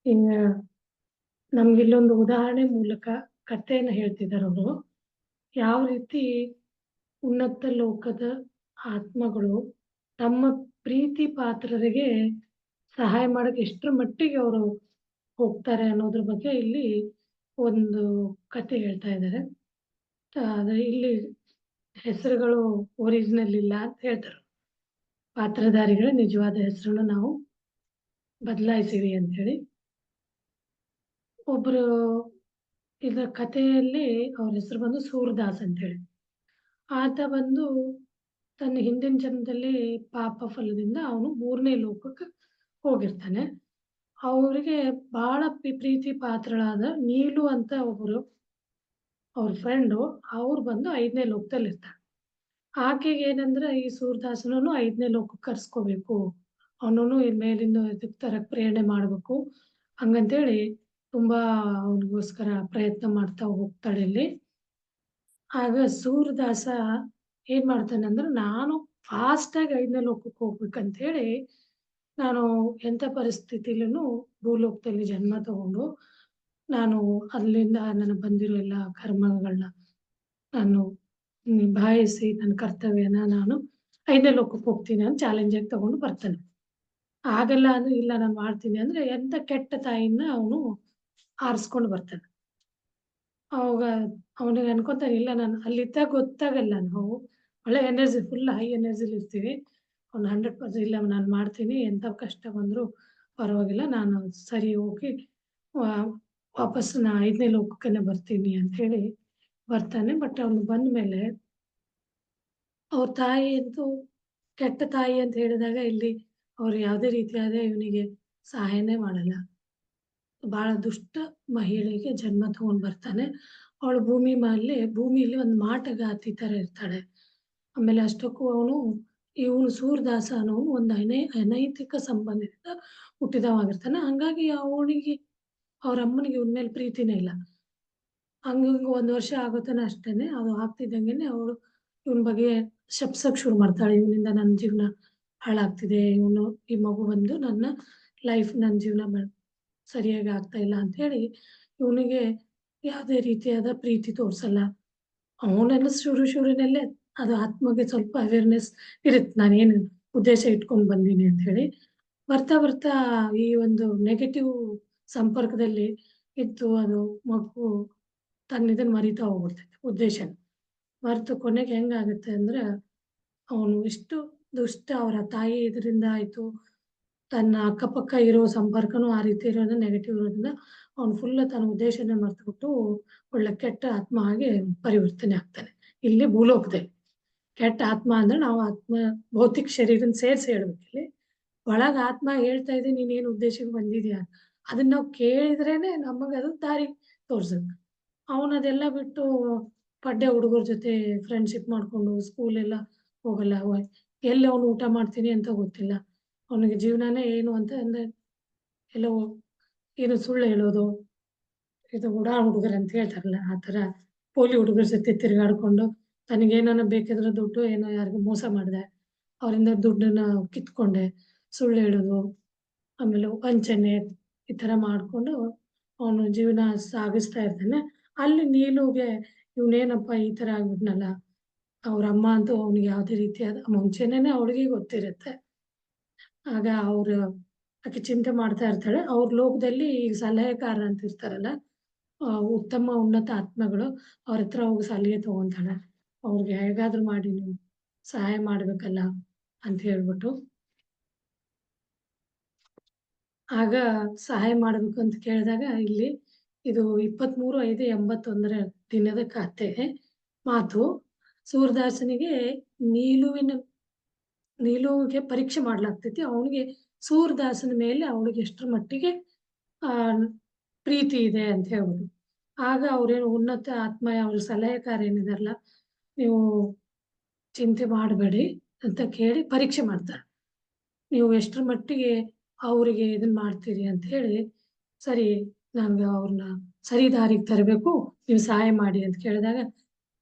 ಈಗ ನಮ್ಗಿಲ್ಲೊಂದು ಉದಾಹರಣೆ ಮೂಲಕ ಕಥೆಯನ್ನ ಹೇಳ್ತಿದ್ದಾರೆ ಅವರು. ಯಾವ ರೀತಿ ಉನ್ನತ ಲೋಕದ ಆತ್ಮಗಳು ತಮ್ಮ ಪ್ರೀತಿ ಪಾತ್ರರಿಗೆ ಸಹಾಯ ಮಾಡಕ್ಕೆ ಎಷ್ಟರ ಮಟ್ಟಿಗೆ ಅವರು ಹೋಗ್ತಾರೆ ಅನ್ನೋದ್ರ ಬಗ್ಗೆ ಇಲ್ಲಿ ಒಂದು ಕತೆ ಹೇಳ್ತಾ ಇದ್ದಾರೆ. ಆದ್ರೆ ಇಲ್ಲಿ ಹೆಸರುಗಳು ಒರಿಜಿನಲ್ ಇಲ್ಲ ಅಂತ ಹೇಳ್ತಾರೆ. ಪಾತ್ರಧಾರಿಗಳ ನಿಜವಾದ ಹೆಸರನ್ನು ನಾವು ಬದಲಾಯಿಸಿವಿ ಅಂತ ಹೇಳಿ. ಒಬ್ರು ಇದರ ಕಥೆಯಲ್ಲಿ ಅವ್ರ ಹೆಸರು ಬಂದು ಸೂರದಾಸ್ ಅಂತ ಹೇಳಿ. ಆತ ಬಂದು ತನ್ನ ಹಿಂದಿನ ಜನ್ಮದಲ್ಲಿ ಪಾಪ ಫಲದಿಂದ ಅವನು 3ನೇ ಲೋಕಕ್ಕೆ ಹೋಗಿರ್ತಾನೆ. ಅವ್ರಿಗೆ ಬಹಳ ಪ್ರೀತಿ ಪಾತ್ರಳಾದ ನೀಲು ಅಂತ ಒಬ್ರು ಅವ್ರ ಫ್ರೆಂಡು ಅವ್ರು ಬಂದು 5ನೇ ಲೋಕದಲ್ಲಿರ್ತಾರೆ. ಆಕೆಗೆ ಏನಂದ್ರೆ ಈ ಸೂರದಾಸನನ್ನು 5ನೇ ಲೋಕಕ್ಕೆ ಕರ್ಸ್ಕೋಬೇಕು. ಅವನನ್ನು ಮೇಲಿಂದ ಇದಕ್ಕೆ ತರಕ್ ಪ್ರೇರಣೆ ಮಾಡ್ಬೇಕು. ಹಂಗಂತೇಳಿ ತುಂಬಾ ಅವನಿಗೋಸ್ಕರ ಪ್ರಯತ್ನ ಮಾಡ್ತಾ ಹೋಗ್ತಾಳೆ ಇಲ್ಲಿ. ಆಗ ಸೂರದಾಸ ಏನ್ ಮಾಡ್ತಾನಂದ್ರೆ ನಾನು ಫಾಸ್ಟಾಗಿ 5ನೇ ಲೋಕಕ್ಕೆ ಹೋಗ್ಬೇಕಂತೇಳಿ ನಾನು ಎಂಥ ಪರಿಸ್ಥಿತಿಲೂ ಭೂಲೋಕದಲ್ಲಿ ಜನ್ಮ ತಗೊಂಡು ನಾನು ಅಲ್ಲಿಂದ ನನಗೆ ಬಂದಿರೋ ಎಲ್ಲ ಕರ್ಮಗಳನ್ನ ನಾನು ನಿಭಾಯಿಸಿ ನನ್ನ ಕರ್ತವ್ಯನ ನಾನು 5ನೇ ಲೋಕಕ್ಕೆ ಹೋಗ್ತೀನಿ ಅಂತ ಚಾಲೆಂಜಾಗಿ ತಗೊಂಡು ಬರ್ತಾನೆ. ಆಗಲ್ಲ ಅಂದ್ರೆ ಇಲ್ಲ ನಾನು ಮಾಡ್ತೀನಿ ಅಂದ್ರೆ ಎಂಥ ಕೆಟ್ಟ ತಾಯಿನ ಅವನು ಆರಿಸ್ಕೊಂಡು ಬರ್ತಾನೆ. ಅವಾಗ ಅವನಿಗೆ ಅನ್ಕೊಂತಾನೆ ಇಲ್ಲ ನಾನು ಅಲ್ಲಿದ್ದಾಗ ಗೊತ್ತಾಗಲ್ಲ, ನಾವು ಒಳ್ಳೆ ಎನರ್ಜಿ ಫುಲ್ ಹೈ ಎನರ್ಜಿಲಿ ಇರ್ತೀವಿ. ಅವ್ನು 100% ಇಲ್ಲ ನಾನು ಮಾಡ್ತೀನಿ, ಎಂಥ ಕಷ್ಟ ಬಂದರೂ ಪರವಾಗಿಲ್ಲ, ನಾನು ಸರಿ ಹೋಗಿ ವಾಪಸ್ ನಾ 5ನೇ ಲೋಕಕ್ಕೇನೆ ಬರ್ತೀನಿ ಅಂಥೇಳಿ ಬರ್ತಾನೆ. ಬಟ್ ಅವನು ಬಂದ ಮೇಲೆ ಅವ್ರ ತಾಯಿ ಅಂತೂ ಕೆಟ್ಟ ತಾಯಿ ಅಂತ ಹೇಳಿದಾಗ ಇಲ್ಲಿ ಅವ್ರು ಯಾವುದೇ ರೀತಿಯಾದ ಇವನಿಗೆ ಸಹಾಯನೇ ಮಾಡಲ್ಲ. ಭಾಳ ದುಷ್ಟ ಮಹಿಳೆಗೆ ಜನ್ಮ ತಗೊಂಡು ಬರ್ತಾನೆ. ಅವಳು ಭೂಮಿಯಲ್ಲಿ ಒಂದು ಮಾಟಗಾತಿ ಥರ ಇರ್ತಾಳೆ. ಆಮೇಲೆ ಅಷ್ಟಕ್ಕೂ ಇವನು ಸೂರದಾಸ ಅನ್ನೋನು ಒಂದು ಅನೈತಿಕ ಸಂಬಂಧದಿಂದ ಹುಟ್ಟಿದವಾಗಿರ್ತಾನೆ. ಹಂಗಾಗಿ ಅವನಿಗೆ ಅವ್ರ ಅಮ್ಮನಿಗೆ ಇವನ ಮೇಲೆ ಪ್ರೀತಿನೇ ಇಲ್ಲ. ಹಂಗಂಗೆ 1 ವರ್ಷ ಆಗೋತನ ಅಷ್ಟೇನೆ. ಅದು ಆಗ್ತಿದ್ದಂಗೆನೆ ಅವಳು ಇವನ ಬಗ್ಗೆ ಶಪ್ಸಕ್ಕೆ ಶುರು ಮಾಡ್ತಾಳೆ. ಇವನಿಂದ ನನ್ನ ಜೀವನ ಹಾಳಾಗ್ತಿದೆ, ಈ ಮಗು ಬಂದು ನನ್ನ ಜೀವನ ಸರಿಯಾಗಿ ಆಗ್ತಾ ಇಲ್ಲ ಅಂಥೇಳಿ ಇವನಿಗೆ ಯಾವುದೇ ರೀತಿಯಾದ ಪ್ರೀತಿ ತೋರಿಸಲ್ಲ. ಅವನೆಲ್ಲ ಶುರುವಿನಲ್ಲೇ ಅದು ಆತ್ಮಗೆ ಸ್ವಲ್ಪ ಅವೇರ್ನೆಸ್ ಇರುತ್ತೆ, ನಾನೇನು ಉದ್ದೇಶ ಇಟ್ಕೊಂಡು ಬಂದೀನಿ ಅಂಥೇಳಿ. ಬರ್ತಾ ಈ ಒಂದು ನೆಗೆಟಿವ್ ಸಂಪರ್ಕದಲ್ಲಿ ಇದ್ದು ಅದು ಮಗು ತನ್ನಿದನ್ನು ಮರಿತಾ ಹೋಗ್ಬಿಡ್ತೈತೆ, ಉದ್ದೇಶನ ಮರೆತು ಕೊನೆಗೆ ಹೆಂಗಾಗುತ್ತೆ ಅಂದ್ರೆ ಅವನು ಇಷ್ಟು ದುಷ್ಟ. ಅವರ ತಾಯಿ ಇದರಿಂದ ಆಯಿತು, ತನ್ನ ಅಕ್ಕಪಕ್ಕ ಇರೋ ಸಂಪರ್ಕನೂ ಆ ರೀತಿ ಇರೋದ್ರಿಂದ ನೆಗೆಟಿವ್ ಇರೋದ್ರಿಂದ ಅವನು ಫುಲ್ ತನ್ನ ಉದ್ದೇಶನೇ ಮರೆತುಬಿಟ್ಟು ಒಳ್ಳೆ ಕೆಟ್ಟ ಆತ್ಮ ಆಗಿ ಪರಿವರ್ತನೆ ಆಗ್ತಾನೆ. ಇಲ್ಲಿ ಭೂಲೋಕದಲ್ಲಿ ಕೆಟ್ಟ ಆತ್ಮ ಅಂದ್ರೆ ನಾವು ಭೌತಿಕ ಶರೀರನ ಸೇರಿಸಿ ಹೇಳ್ಬೇಕು. ಇಲ್ಲಿ ಒಳಗೆ ಆತ್ಮ ಹೇಳ್ತಾ ಇದೆ ನೀನೇನು ಉದ್ದೇಶಕ್ಕೆ ಬಂದಿದ್ಯಾ, ಅದನ್ನ ನಾವು ಕೇಳಿದ್ರೇನೆ ನಮಗದು ದಾರಿ ತೋರ್ಸೋದು. ಅವನದೆಲ್ಲ ಬಿಟ್ಟು ಪಡ್ಡೆ ಹುಡುಗರ ಜೊತೆ ಫ್ರೆಂಡ್ಶಿಪ್ ಮಾಡಿಕೊಂಡು ಸ್ಕೂಲೆಲ್ಲ ಹೋಗಲ್ಲ. ಎಲ್ಲಿ ಅವನು ಊಟ ಮಾಡ್ತೀನಿ ಅಂತ ಗೊತ್ತಿಲ್ಲ. ಅವನಿಗೆ ಜೀವನನೇ ಏನು ಅಂತ ಅಂದರೆ ಎಲ್ಲೋ ಏನು ಸುಳ್ಳು ಹೇಳೋದು, ಇದು ಉಡಾಳ ಹುಡುಗರು ಅಂತ ಹೇಳ್ತಾರಲ್ಲ ಆ ಥರ ಪೋಲಿ ಹುಡುಗರ ಜೊತೆ ತಿರುಗಾಡ್ಕೊಂಡು ತನಗೇನಾನ ಬೇಕಿದ್ರೆ ದುಡ್ಡು ಏನೋ ಯಾರಿಗೂ ಮೋಸ ಮಾಡಿದೆ, ಅವರಿಂದ ದುಡ್ಡನ್ನ ಕಿತ್ಕೊಂಡೆ, ಸುಳ್ಳು ಹೇಳೋದು, ಆಮೇಲೆ ವಂಚನೆ, ಈ ಥರ ಮಾಡಿಕೊಂಡು ಅವನು ಜೀವನ ಸಾಗಿಸ್ತಾ ಇರ್ತಾನೆ. ಅಲ್ಲಿ ನೀಲುಗೆ ಇವನೇನಪ್ಪ ಈ ಥರ ಆಗ್ಬಿಟ್ನಲ್ಲ, ಅವ್ರ ಅಮ್ಮ ಅಂತೂ ಅವನಿಗೆ ಯಾವುದೇ ರೀತಿಯಾದ ಮುಂಚೆನೇ ಅವಳಿಗೆ ಗೊತ್ತಿರುತ್ತೆ. ಆಗ ಆಕೆ ಚಿಂತೆ ಮಾಡ್ತಾ ಇರ್ತಾಳೆ. ಅವ್ರ ಲೋಕದಲ್ಲಿ ಈಗ ಸಲಹೆಗಾರ ಅಂತ ಇರ್ತಾರಲ್ಲ, ಉತ್ತಮ ಉನ್ನತ ಆತ್ಮಗಳು ಅವ್ರ ಹತ್ರ ಹೋಗಿ ಸಲಹೆ ತಗೊಂತಾಳೆ. ಅವ್ರಿಗೆ ಹೇಗಾದ್ರೂ ಮಾಡಿ ನೀವು ಸಹಾಯ ಮಾಡ್ಬೇಕಲ್ಲ ಅಂತ ಹೇಳ್ಬಿಟ್ಟು. ಆಗ ಸಹಾಯ ಮಾಡ್ಬೇಕು ಅಂತ ಕೇಳಿದಾಗ ಇಲ್ಲಿ ಇದು 23/5/81 ದಿನದ ಕಥೆ ಮಾತು. ಸೂರದಾಸನಿಗೆ ನೀಲುವಿಗೆ ಪರೀಕ್ಷೆ ಮಾಡ್ಲಾಗ್ತೈತಿ. ಅವನಿಗೆ ಸೂರದಾಸನ ಮೇಲೆ ಅವಳಿಗೆ ಎಷ್ಟರ ಮಟ್ಟಿಗೆ ಪ್ರೀತಿ ಇದೆ ಅಂತ ಹೇಳ್ಬೋದು. ಆಗ ಅವ್ರೇನು ಉನ್ನತ ಆತ್ಮ ಅವ್ರ ಸಲಹೆಗಾರ ಏನಿದಾರಲ್ಲ, ನೀವು ಚಿಂತೆ ಮಾಡಬೇಡಿ ಅಂತ ಕೇಳಿ ಪರೀಕ್ಷೆ ಮಾಡ್ತಾರೆ. ನೀವು ಎಷ್ಟರ ಮಟ್ಟಿಗೆ ಅವರಿಗೆ ಇದನ್ನ ಮಾಡ್ತೀರಿ ಅಂತ ಹೇಳಿ, ಸರಿ ನಮ್ಗೆ ಅವ್ರನ್ನ ಸರಿ ದಾರಿಗೆ ತರಬೇಕು, ನೀವು ಸಹಾಯ ಮಾಡಿ ಅಂತ ಕೇಳಿದಾಗ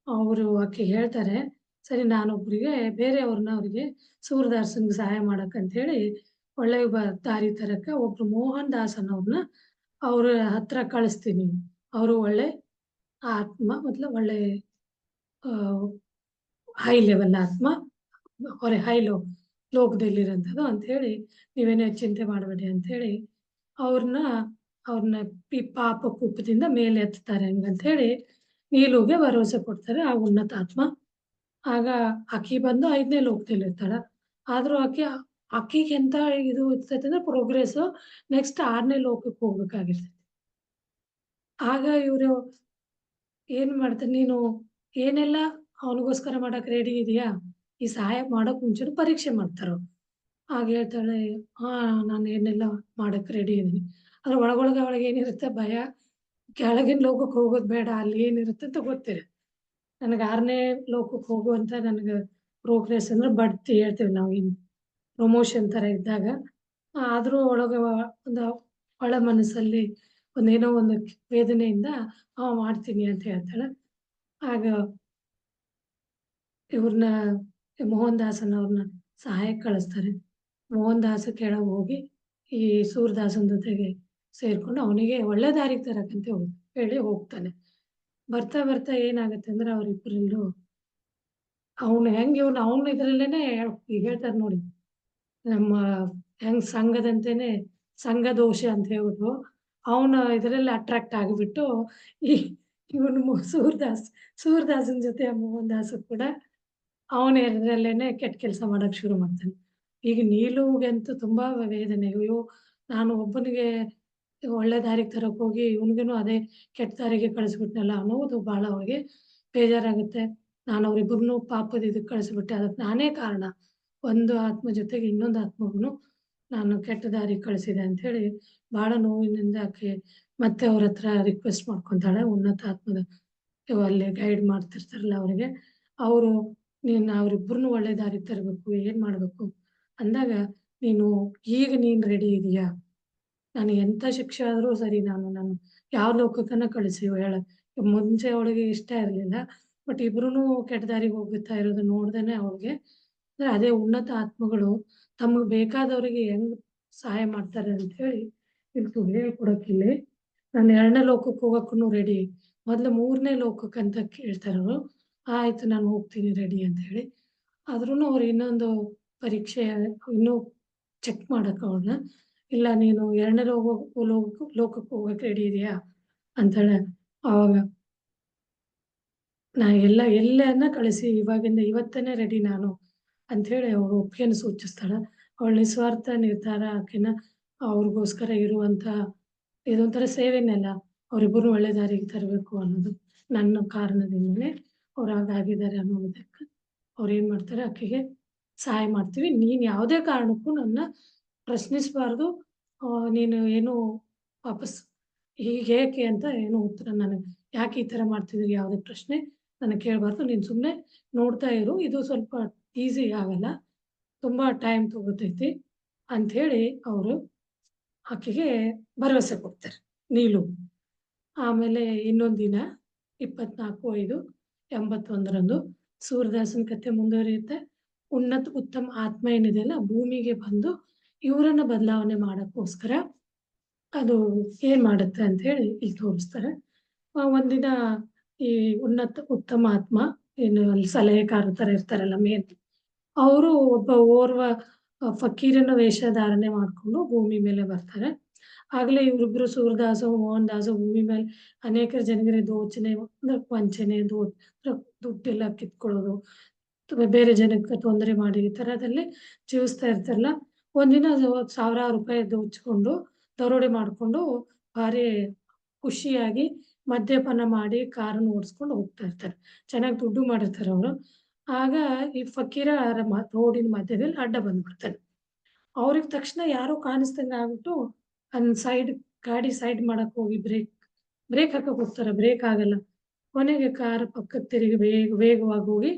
ಆಕೆ ಹೇಳ್ತಾರೆ, ಸರಿ ನಾನೊಬ್ಬರಿಗೆ ಬೇರೆಯವ್ರನ್ನ ಅವರಿಗೆ ಸೂರದಾಸನ್ಗೆ ಸಹಾಯ ಮಾಡಕ್ಕಂತೇಳಿ ಒಳ್ಳೆ ದಾರಿ ತರಕ್ಕೆ ಒಬ್ರು ಮೋಹನ್ ದಾಸ್ ಅನ್ನೋರ್ನ ಅವ್ರ ಹತ್ರ ಕಳಿಸ್ತೀನಿ. ಅವರು ಒಳ್ಳೆ ಆತ್ಮ ಒಳ್ಳೆ ಹೈ ಲೆವೆಲ್ ಆತ್ಮ, ಹೈ ಲೋಕದಲ್ಲಿರೋಂಥದ್ದು ಅಂಥೇಳಿ ನೀವೇನೇ ಚಿಂತೆ ಮಾಡಬೇಡಿ ಅಂಥೇಳಿ ಅವ್ರನ್ನ ಅವ್ರನ್ನ ಪಾಪ ಕೂಪದಿಂದ ಮೇಲೆ ಎತ್ತಾರೆ ಹಂಗಂಥೇಳಿ ನೀಲುಗೆ ಭರವಸೆ ಕೊಡ್ತಾರೆ ಆ ಉನ್ನತ ಆತ್ಮ. ಆಗ ಆಕಿ ಬಂದು 5ನೇ ಲೋಕದಲ್ಲಿರ್ತಾಳ. ಆದ್ರೂ ಆಕಿಗೆ ಎಂತ ಇದು ಇರ್ತೈತೆ ಅಂದ್ರೆ ಪ್ರೋಗ್ರೆಸ್ ನೆಕ್ಸ್ಟ್ 6ನೇ ಲೋಕಕ್ಕೆ ಹೋಗ್ಬೇಕಾಗಿರ್ತೈತಿ. ಆಗ ಇವ್ರು ಏನ್ ಮಾಡ್ತಾರೆ, ನೀನು ಏನೆಲ್ಲ ಅವನಿಗೋಸ್ಕರ ಮಾಡಕ್ ರೆಡಿ ಇದೆಯಾ? ಈ ಸಹಾಯ ಮಾಡೋಕ್ ಮುಂಚೆನು ಪರೀಕ್ಷೆ ಮಾಡ್ತಾರವ್ರು. ಆಗ ಹೇಳ್ತಾಳೆ, ಹಾ ನಾನು ಏನೆಲ್ಲ ಮಾಡಕ್ ರೆಡಿ ಇದೀನಿ. ಆದ್ರೆ ಒಳಗೆ ಏನಿರುತ್ತೆ ಭಯ, ಕೆಳಗಿನ ಲೋಕಕ್ಕೆ ಹೋಗೋದು ಬೇಡ, ಅಲ್ಲಿ ಏನಿರುತ್ತೆ ಅಂತ ಗೊತ್ತಿದೆ. ನನಗೆ 6ನೇ ಲೋಕಕ್ಕೆ ಹೋಗುವಂತ ನನಗೆ ಪ್ರೋಗ್ರೆಸ್ ಅಂದ್ರೆ ಬಡ್ತಿ ಹೇಳ್ತೀವಿ ನಾವು, ಪ್ರಮೋಷನ್ ತರ ಇದ್ದಾಗ. ಆದ್ರೂ ಒಳಗೆ ಒಂದು ಒಳ ಮನಸ್ಸಲ್ಲಿ ಒಂದೇನೋ ಒಂದು ವೇದನೆಯಿಂದ ಮಾಡ್ತೀನಿ ಅಂತ ಹೇಳ್ತಾಳೆ. ಆಗ ಇವ್ರನ್ನ ಮೋಹನ್ ದಾಸನ್ ಅವ್ರನ್ನ ಸಹಾಯಕ್ಕೆ ಕಳಿಸ್ತಾರೆ. ಮೋಹನ್ ದಾಸ ಕೆಳಗೆ ಹೋಗಿ ಈ ಸೂರದಾಸನ್ ಜೊತೆಗೆ ಸೇರ್ಕೊಂಡು ಅವನಿಗೆ ಒಳ್ಳೆ ದಾರಿಗೆ ತರಕಂತ ಹೇಳಿ ಹೋಗ್ತಾನೆ. ಬರ್ತಾ ಬರ್ತಾ ಏನಾಗುತ್ತೆ ಅಂದ್ರೆ ಅವ್ರಿಬ್ರಲ್ಲೂ ಅವ್ನು ಇದ್ರಲ್ಲೇನೆ ಈಗ ಹೇಳ್ತಾರೆ ನೋಡಿ, ನಮ್ಮ ಹೆಂಗ್ ಸಂಘದಂತೆನೆ ಸಂಘ ದೋಷ ಅಂತ ಹೇಳ್ಬಿಟ್ಟು ಅವನ ಇದರಲ್ಲಿ ಅಟ್ರಾಕ್ಟ್ ಆಗಿಬಿಟ್ಟು ಈ ಇವನು ಸೂರದಾಸನ್ ಜೊತೆ ಮೋಹನ್ ದಾಸ ಕೂಡ ಅವನ ಎದ್ರಲ್ಲೇನೆ ಕೆಟ್ಟ ಕೆಲಸ ಮಾಡಕ್ ಶುರು ಮಾಡ್ತಾನೆ. ಈಗ ನೀಲುಗಂತೂ ತುಂಬಾ ವೇದನೆ. ಅಯ್ಯೋ, ನಾನು ಒಬ್ಬನಿಗೆ ಒಳ್ಳೆ ದಾರಿಗೆ ತರಕ್ ಹೋಗಿ ಇವನಿಗೇನು ಅದೇ ಕೆಟ್ಟ ದಾರಿಗೆ ಕಳಿಸ್ಬಿಟ್ನಲ್ಲ ಅನ್ನೋದು ಬಹಳ ಅವ್ರಿಗೆ ಬೇಜಾರಾಗುತ್ತೆ. ನಾನು ಅವ್ರಿಬ್ರನ್ನೂ ಪಾಪದ ಇದಕ್ಕೆ ಕಳಿಸ್ಬಿಟ್ಟೆ, ಅದಕ್ಕೆ ನಾನೇ ಕಾರಣ. ಒಂದು ಆತ್ಮ ಜೊತೆಗೆ ಇನ್ನೊಂದು ಆತ್ಮಗೂ ನಾನು ಕೆಟ್ಟ ದಾರಿಗೆ ಕಳಿಸಿದೆ ಅಂಥೇಳಿ ಬಹಳ ನೋವಿನಿಂದ ಆಕೆ ಮತ್ತೆ ಅವ್ರ ಹತ್ರ ರಿಕ್ವೆಸ್ಟ್ ಮಾಡ್ಕೊತಾಳೆ. ಉನ್ನತ ಆತ್ಮದ ಅಲ್ಲಿ ಗೈಡ್ ಮಾಡ್ತಿರ್ತಾರಲ್ಲ ಅವ್ರಿಗೆ. ಅವರು ನೀನು ಅವ್ರಿಬ್ರನ್ನೂ ಒಳ್ಳೆ ದಾರಿಗೆ ತರಬೇಕು, ಏನ್ ಮಾಡ್ಬೇಕು ಅಂದಾಗ, ನೀನು ರೆಡಿ ಇದೀಯಾ? ನಾನು ಎಂಥ ಶಿಕ್ಷೆ ಆದ್ರೂ ಸರಿ, ನಾನು ಯಾವ ಲೋಕಕ್ಕನ ಕಳಿಸಿ ಹೇಳ. ಮುಂಚೆ ಅವಳಿಗೆ ಇಷ್ಟ ಇರಲಿಲ್ಲ, ಬಟ್ ಇಬ್ರು ಕೆಟ್ಟ ದಾರಿಗೆ ಹೋಗುತ್ತಾ ಇರೋದು ನೋಡ್ದೇನೆ ಅವ್ಳಿಗೆ ಅಂದ್ರೆ ಅದೇ ಉನ್ನತ ಆತ್ಮಗಳು ತಮಗೆ ಬೇಕಾದವರಿಗೆ ಹೆಂಗ್ ಸಹಾಯ ಮಾಡ್ತಾರೆ ಅಂತ ಹೇಳಿ ಹೇಳ್ಕೊಡಕ್ಕಿಲ್ಲಿ. ನಾನು 2ನೇ ಲೋಕಕ್ಕೆ ಹೋಗಕ್ಕೂ ರೆಡಿ, ಮೊದಲು 3ನೇ ಲೋಕಕ್ಕಂತ ಕೇಳ್ತಾರೆ ಅವರು. ಆಯ್ತು ನಾನು ಹೋಗ್ತೀನಿ ರೆಡಿ ಅಂತ ಹೇಳಿ. ಆದ್ರೂ ಅವ್ರು ಇನ್ನೊಂದು ಪರೀಕ್ಷೆ ಇನ್ನೂ ಚೆಕ್ ಮಾಡಕ್ಕೆ ಅವ್ರನ್ನ, ಇಲ್ಲ ನೀನು 2ನೇ ಲೋಕಕ್ಕೆ ಹೋಗಕ್ಕೆ ರೆಡಿ ಇದೆಯಾ ಅಂತಾಳೆ. ಆವಾಗ ನಾ ಎಲ್ಲನ್ನ ಕಳಿಸಿ ಇವಾಗಿಂದ ಇವತ್ತೇನೆ ರೆಡಿ ನಾನು ಅಂಥೇಳಿ ಅವ್ರು ಒಪ್ಪಿಗೆನ ಸೂಚಿಸ್ತಾಳೆ. ಅವಳ ನಿಸ್ವಾರ್ಥ ನಿರ್ಧಾರ ಆಕೆನ ಅವ್ರಿಗೋಸ್ಕರ ಇರುವಂಥ ಇದೊಂಥರ ಸೇವೆನೆಲ್ಲ, ಅವರಿಬ್ಬರು ಒಳ್ಳೆ ದಾರಿಗೆ ತರಬೇಕು ಅನ್ನೋದು ನನ್ನ ಕಾರಣದಿಂದಲೇ ಅವ್ರು ಹಾಗಾಗಿದ್ದಾರೆ ಅನ್ನೋದಕ್ಕೆ ಅವ್ರು ಏನು ಮಾಡ್ತಾರೆ, ಆಕೆಗೆ ಸಹಾಯ ಮಾಡ್ತೀವಿ. ನೀನು ಯಾವುದೇ ಕಾರಣಕ್ಕೂ ನನ್ನ ಪ್ರಶ್ನಿಸಬಾರ್ದು. ನೀನು ಏನು ವಾಪಸ್ ಹೀಗೇಕೆ ಅಂತ ಏನು ಉತ್ತರ ನನಗೆ ಯಾಕೆ ಈ ಥರ ಮಾಡ್ತಿದ್ದೀರಿ ಯಾವುದೇ ಪ್ರಶ್ನೆ ನನಗೆ ಕೇಳಬಾರ್ದು. ನೀನು ಸುಮ್ಮನೆ ನೋಡ್ತಾ ಇರು, ಇದು ಸ್ವಲ್ಪ ಈಸಿ ಆಗಲ್ಲ, ತುಂಬ ಟೈಮ್ ತಗೋತೈತಿ ಅಂಥೇಳಿ ಅವರು ಆಕೆಗೆ ಭರವಸೆ ಕೊಡ್ತಾರೆ ನೀಲು. ಆಮೇಲೆ ಇನ್ನೊಂದು ದಿನ 24/5/81ರಂದು ಸೂರದಾಸನ ಕಥೆ ಮುಂದುವರಿಯುತ್ತೆ. ಉತ್ತಮ ಆತ್ಮ ಏನಿದೆಯಲ್ಲ ಭೂಮಿಗೆ ಬಂದು ಇವರನ್ನ ಬದಲಾವಣೆ ಮಾಡೋಕ್ಕೋಸ್ಕರ ಅದು ಏನ್ ಮಾಡುತ್ತೆ ಅಂತ ಹೇಳಿ ಇಲ್ಲಿ ತೋರಿಸ್ತಾರೆ. ಒಂದಿನ ಈ ಉತ್ತಮ ಆತ್ಮ ಏನು ಅಲ್ಲಿ ಸಲಹೆಗಾರ ಥರ ಇರ್ತಾರಲ್ಲ ಅವರು ಓರ್ವ ಫಕೀರನ ವೇಷಧಾರಣೆ ಮಾಡ್ಕೊಂಡು ಭೂಮಿ ಮೇಲೆ ಬರ್ತಾರೆ. ಆಗ್ಲೇ ಇವರಿಬ್ರು ಸೂರದಾಸ ಮೋಹನ್ ದಾಸ ಭೂಮಿ ಮೇಲೆ ಅನೇಕ ಜನರಿಗೆ ದೋಚನೆ ಅಂದ್ರೆ ವಂಚನೆ ದುಡ್ಡೆಲ್ಲ ಕಿತ್ಕೊಳ್ಳೋದು, ಬೇರೆ ಜನಕ್ಕೆ ತೊಂದರೆ ಮಾಡಿ ಈ ಥರದಲ್ಲಿ ಜೀವಿಸ್ತಾ ಇರ್ತಾರಲ್ಲ. ಒಂದಿನ ಸಾವಿರಾರು ರೂಪಾಯಿ ದೋಚ್ಕೊಂಡು ದರೋಡೆ ಮಾಡಿಕೊಂಡು ಭಾರಿ ಖುಷಿಯಾಗಿ ಮದ್ಯಪಾನ ಮಾಡಿ ಕಾರನ್ನು ಓಡಿಸ್ಕೊಂಡು ಹೋಗ್ತಾ ಇರ್ತಾರೆ. ಚೆನ್ನಾಗಿ ದುಡ್ಡು ಮಾಡಿರ್ತಾರೆ ಅವರು. ಆಗ ಈ ಫಕೀರ ರೋಡಿನ ಮಧ್ಯದಲ್ಲಿ ಅಡ್ಡ ಬಂದ್ಬಿಡ್ತಾನೆ. ಅವ್ರಿಗೆ ತಕ್ಷಣ ಯಾರೋ ಕಾಣಿಸ್ದಂಗೆ ಆಗ್ಬಿಟ್ಟು ಗಾಡಿ ಸೈಡ್ ಮಾಡಕ್ ಹೋಗಿ ಬ್ರೇಕ್ ಹಾಕಕ್ ಹೋಗ್ತಾರೆ, ಬ್ರೇಕ್ ಆಗಲ್ಲ. ಕೊನೆಗೆ ಕಾರ್ ಪಕ್ಕಕ್ಕೆ ತಿರುಗಿ ವೇಗವಾಗಿ ಹೋಗಿ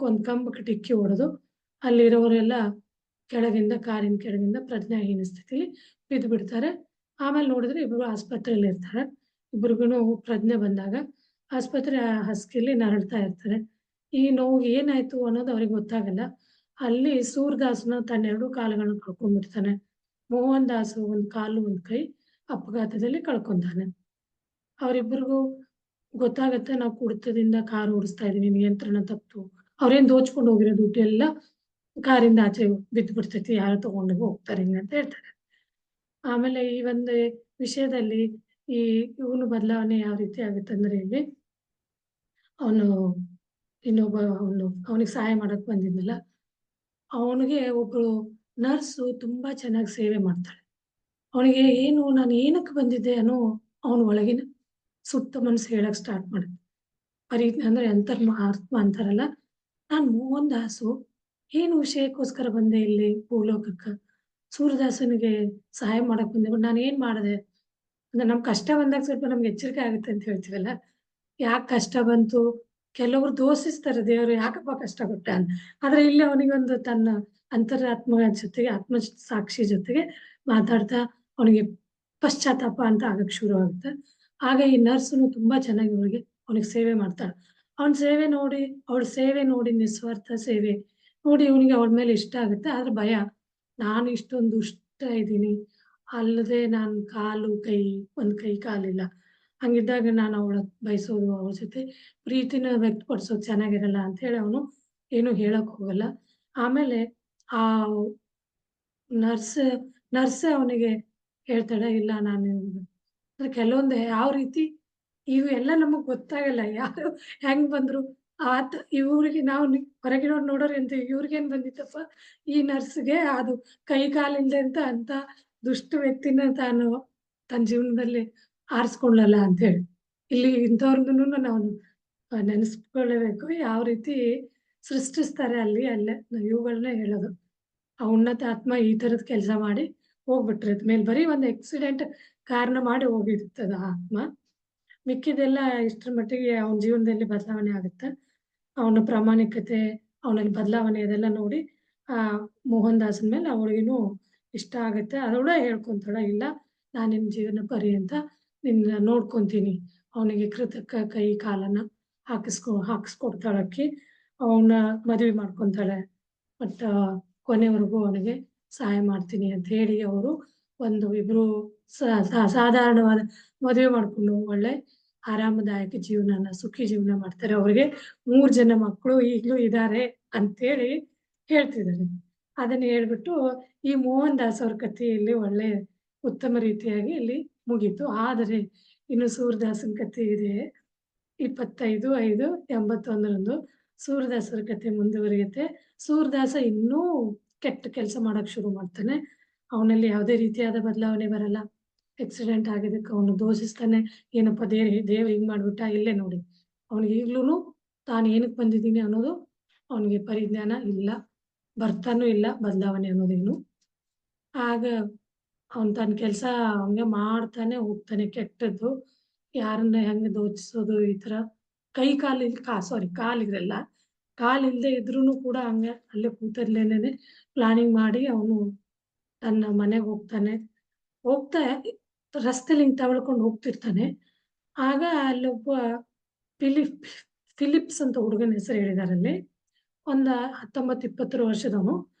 ಒಂದು ಕಂಬಕ್ಕೆ ಡಿಕ್ಕಿ ಹೊಡೆದು ಅಲ್ಲಿರೋರೆಲ್ಲ ಕಾರಿನ ಕೆಳಗಿಂದ ಪ್ರಜ್ಞಾಹೀನ ಸ್ಥಿತಿಲಿ ಬಿದ್ದು ಬಿಡ್ತಾರೆ. ಆಮೇಲೆ ನೋಡಿದ್ರೆ ಇಬ್ರು ಆಸ್ಪತ್ರೆಯಲ್ಲಿ ಇರ್ತಾರೆ. ಇಬ್ರಿಗೂ ಪ್ರಜ್ಞೆ ಬಂದಾಗ ಆಸ್ಪತ್ರೆ ಹಾಸಿಗೆಯಲ್ಲಿ ನರಳ್ತಾ ಇರ್ತಾರೆ. ಈ ನೋವು ಏನಾಯ್ತು ಅನ್ನೋದು ಅವ್ರಿಗೆ ಗೊತ್ತಾಗಲ್ಲ. ಅಲ್ಲಿ ಸೂರದಾಸನ ತನ್ನ 2 ಕಾಲುಗಳನ್ನ ಕಳ್ಕೊಂಡ್ಬಿಡ್ತಾನೆ. ಮೋಹನ್ ದಾಸ್ ಒಂದು ಕಾಲು ಒಂದು ಕೈ, ಅಪಘಾತದಲ್ಲಿ ಕಳ್ಕೊಂತಾನೆ. ಅವರಿಬ್ಬರಿಗೂ ಗೊತ್ತಾಗತ್ತೆ ನಾವು ಕುಡಿತದಿಂದ ಕಾರ್ ಓಡಿಸ್ತಾ ಇದೀವಿ, ನಿಯಂತ್ರಣ ತಪ್ತು. ಅವ್ರೇನ್ ದೋಚ್ಕೊಂಡು ಹೋಗಿರೋ ದುಡ್ಡೆಲ್ಲ ಕಾರಿಂದ ಆಚೆ ಬಿದ್ದು ಬಿಡ್ತೈತಿ, ಯಾರೋ ತಗೊಂಡು ಹೋಗ್ತಾರೆ ಹಿಂಗೆ ಅಂತ ಹೇಳ್ತಾರೆ. ಆಮೇಲೆ ಈ ಒಂದು ವಿಷಯದಲ್ಲಿ ಈ ಇವನು ಬದಲಾವಣೆ ಯಾವ ರೀತಿ ಆಗುತ್ತಂದ್ರೆ ಇಲ್ಲಿ ಅವನು ಇನ್ನೊಬ್ಬ ಅವನಿಗೆ ಸಹಾಯ ಮಾಡಕ್ ಬಂದಿದ್ನಲ್ಲ, ಅವನಿಗೆ ಒಬ್ಳು ನರ್ಸು ತುಂಬಾ ಚೆನ್ನಾಗಿ ಸೇವೆ ಮಾಡ್ತಾಳೆ. ಅವನಿಗೆ ನಾನು ಏನಕ್ಕೆ ಬಂದಿದ್ದೆ ಅನ್ನೋ ಅವನ ಒಳಗಿನ ಸುತ್ತ ಮನಸ್ಸು ಹೇಳಕ್ ಸ್ಟಾರ್ಟ್ ಮಾಡುತ್ತೆ. ಅಂದ್ರೆ ಆತ್ಮ ಅಂತಾರಲ್ಲ, ನಾನ್ ಮೋಹನ್ ದಾಸು ಏನು ವಿಷಯಕ್ಕೋಸ್ಕರ ಬಂದೆ ಇಲ್ಲಿ ಭೂಲೋಕಕ್ಕ? ಸೂರ್ಯದಾಸನಿಗೆ ಸಹಾಯ ಮಾಡಕ್ ಬಂದೆ. ಬಟ್ ನಾನೇನ್ ಮಾಡಿದೆ? ಅಂದ್ರೆ ನಮ್ ಕಷ್ಟ ಬಂದಾಗ ಸ್ವಲ್ಪ ನಮ್ಗೆ ಎಚ್ಚರಿಕೆ ಆಗುತ್ತೆ ಅಂತ ಹೇಳ್ತೀವಲ್ಲ. ಯಾಕ್ ಕಷ್ಟ ಬಂತು? ಕೆಲವ್ರು ದೂಷಿಸ್ತಾರೆ ದೇವ್ರು ಯಾಕಪ್ಪ ಕಷ್ಟ ಕೊಟ್ಟ ಅಂತ. ಆದ್ರೆ ಇಲ್ಲಿ ಅವನಿಗೊಂದು ತನ್ನ ಅಂತರಾತ್ಮ ಜೊತೆಗೆ ಆತ್ಮ ಸಾಕ್ಷಿ ಜೊತೆಗೆ ಮಾತಾಡ್ತಾ ಅವನಿಗೆ ಪಶ್ಚಾತ್ತಾಪ ಅಂತ ಆಗಕ್ ಶುರು ಆಗುತ್ತೆ. ಆಗ ಈ ನರ್ಸ್‌ನು ತುಂಬಾ ಚೆನ್ನಾಗಿ ಅವನಿಗೆ ಸೇವೆ ಮಾಡ್ತಾಳೆ. ಅವಳ ಸೇವೆ ನೋಡಿ ನಿಸ್ವಾರ್ಥ ಸೇವೆ ನೋಡಿ ಇವನಿಗೆ ಅವಳ ಮೇಲೆ ಇಷ್ಟ ಆಗುತ್ತೆ. ಆದ್ರೆ ಭಯ, ನಾನು ಇಷ್ಟೊಂದು ದುಷ್ಟ ಇದ್ದೀನಿ. ಅಲ್ಲದೆ ನಾನು ಒಂದ್ ಕೈ ಕಾಲಿಲ್ಲ. ಹಂಗಿದ್ದಾಗ ನಾನು ಬಯಸೋದು, ಅವಳ ಜೊತೆ ಪ್ರೀತಿನ ವ್ಯಕ್ತಪಡಿಸೋದು ಚೆನ್ನಾಗಿರಲ್ಲ ಅಂತ ಹೇಳಿ ಅವನು ಏನು ಹೇಳಕ್ ಹೋಗಲ್ಲ. ಆಮೇಲೆ ಆ ನರ್ಸ್ ನರ್ಸೇ ಅವನಿಗೆ ಹೇಳ್ತಾಳೆ, ಇಲ್ಲ ನಾನು ಅಂದ್ರೆ ಕೆಲವೊಂದು ಯಾವ ರೀತಿ ಇವು ಎಲ್ಲ ನಮಗ್ ಗೊತ್ತಾಗಲ್ಲ. ಯಾರು ಹೆಂಗ್ ಬಂದ್ರು ಇವ್ರಿಗೆ ನಾವು ಹೊರಗಿನವ್ರು ನೋಡೋರು ಅಂತ ಇವ್ರಿಗೇನ್ ಬಂದಿತ್ತಪ್ಪ ಈ ನರ್ಸ್‌ಗೆ ಅದು ಕೈ ಕಾಲಿಲ್ದೆ ಅಂತ ದುಷ್ಟ ವ್ಯಕ್ತಿನ ತಾನು ತನ್ನ ಜೀವನದಲ್ಲಿ ಆರಿಸ್ಕೊಂಡ್ಲಲ್ಲ ಅಂತೇಳಿ. ಇಲ್ಲಿ ಇಂಥವ್ರಿಗುನು ನಾವು ನೆನೆಸ್ಕೊಳ್ಳೇಬೇಕು. ಯಾವ ರೀತಿ ಸೃಷ್ಟಿಸ್ತಾರೆ ಅಲ್ಲೇ ಇವುಗಳನ್ನೇ ಹೇಳೋದು. ಆ ಉನ್ನತ ಆತ್ಮ ಈ ತರದ ಕೆಲಸ ಮಾಡಿ ಹೋಗ್ಬಿಟ್ಟಿರತ್ತೆ. ಮೇಲೆ ಬರೀ ಒಂದು ಆಕ್ಸಿಡೆಂಟ್ ಕಾರಣ ಮಾಡಿ ಹೋಗಿರ್ತದ ಆ ಆತ್ಮ. ಮಿಕ್ಕಿದೆಲ್ಲ ಇಷ್ಟರ ಮಟ್ಟಿಗೆ ಅವನ ಜೀವನದಲ್ಲಿ ಬದಲಾವಣೆ ಆಗುತ್ತೆ. ಅವನ ಪ್ರಾಮಾಣಿಕತೆ, ಅವನಲ್ಲಿ ಬದಲಾವಣೆ ಅದೆಲ್ಲ ನೋಡಿ ಮೋಹನ್ ದಾಸನ್ ಮೇಲೆ ಅವಳಿಗೂನು ಇಷ್ಟ ಆಗುತ್ತೆ. ಅದವಳೇ ಹೇಳ್ಕೊಂತಾಳೆ, ಇಲ್ಲ ನಾನು ನಿನ್ನ ಜೀವನ ಪರ್ಯಂತ ನಿನ್ನ ನೋಡ್ಕೊಂತೀನಿ. ಅವನಿಗೆ ಕೃತಕ ಕೈ ಕಾಲನ್ನ ಹಾಕಿಸ್ಕೊಡ್ತಾಳೆ ಆಕಿ. ಅವನ ಮದುವೆ ಮಾಡ್ಕೊಂತಾಳೆ. ಬಟ್ ಕೊನೆವರೆಗೂ ಅವನಿಗೆ ಸಹಾಯ ಮಾಡ್ತೀನಿ ಅಂತ ಹೇಳಿ ಅವರು ಇಬ್ರು ಸಾಧಾರಣವಾದ ಮದುವೆ ಮಾಡ್ಕೊಂಡು ಒಳ್ಳೆ ಆರಾಮದಾಯಕ ಜೀವನನ ಸುಖಿ ಜೀವನ ಮಾಡ್ತಾರೆ. ಅವ್ರಿಗೆ 3 ಜನ ಮಕ್ಕಳು ಈಗ್ಲೂ ಇದಾರೆ ಅಂತೇಳಿ ಹೇಳ್ತಿದ್ದಾರೆ. ಅದನ್ನ ಹೇಳ್ಬಿಟ್ಟು ಈ ಮೋಹನ್ ದಾಸ್ ಅವ್ರ ಕಥೆಯಲ್ಲಿ ಒಳ್ಳೆ ಉತ್ತಮ ರೀತಿಯಾಗಿ ಇಲ್ಲಿ ಮುಗೀತು. ಆದರೆ ಇನ್ನು ಸೂರದಾಸನ್ ಕಥೆ ಇದೆ. 25/5/81ರಂದು ಸೂರದಾಸರ ಕಥೆ ಮುಂದುವರಿಯುತ್ತೆ. ಸೂರದಾಸ ಇನ್ನೂ ಕೆಟ್ಟ ಕೆಲಸ ಮಾಡಕ್ ಶುರು ಮಾಡ್ತಾನೆ. ಅವನಲ್ಲಿ ಯಾವುದೇ ರೀತಿಯಾದ ಬದಲಾವಣೆ ಬರಲ್ಲ. ಆಕ್ಸಿಡೆಂಟ್ ಆಗಿದ್ದಕ್ಕೆ ಅವನು ದೂಷಿಸ್ತಾನೆ. ಏನಪ್ಪ ದೇವ್ರು ಹಿಂಗ್ ಮಾಡ್ಬಿಟ್ಟ, ಇಲ್ಲೇ ನೋಡಿ. ಅವನಿಗೆ ಈಗ್ಲೂನು ತಾನು ಏನಕ್ಕೆ ಬಂದಿದ್ದೀನಿ ಅನ್ನೋದು ಅವನಿಗೆ ಪರಿಜ್ಞಾನ ಇಲ್ಲ. ಬರ್ತಾನೂ ಇಲ್ಲ ಬದಲಾವಣೆ ಅನ್ನೋದೇನು. ಆಗ ಅವನು ತನ್ನ ಕೆಲಸ ಹಂಗೆ ಮಾಡ್ತಾನೆ ಹೋಗ್ತಾನೆ ಕೆಟ್ಟದ್ದು. ಯಾರನ್ನ ಹೆಂಗೆ ದೋಚಿಸೋದು ಈ ಥರ ಕಾಲಿರಲ್ಲ. ಕಾಲಿಲ್ದೆ ಇದ್ರೂನು ಕೂಡ ಹಂಗೆ ಅಲ್ಲೇ ಕೂತಲ್ಲೇನೆ ಪ್ಲಾನಿಂಗ್ ಮಾಡಿ ಅವನು ತನ್ನ ಮನೆಗೆ ಹೋಗ್ತಾನೆ. ಹೋಗ್ತಾ ರಸ್ತೆಲಿ ಹಿಂಗ್ ತವಳ್ಕೊಂಡು ಹೋಗ್ತಿರ್ತಾನೆ. ಆಗ ಅಲ್ಲೊಬ್ಬ ಫಿಲಿಪ್ ಫಿಲಿಪ್ಸ್ ಅಂತ ಹುಡುಗನ ಹೆಸರು ಹೇಳಿದಾರಲ್ಲಿ. ಒಂದ 19, 20 ವರ್ಷದವನು.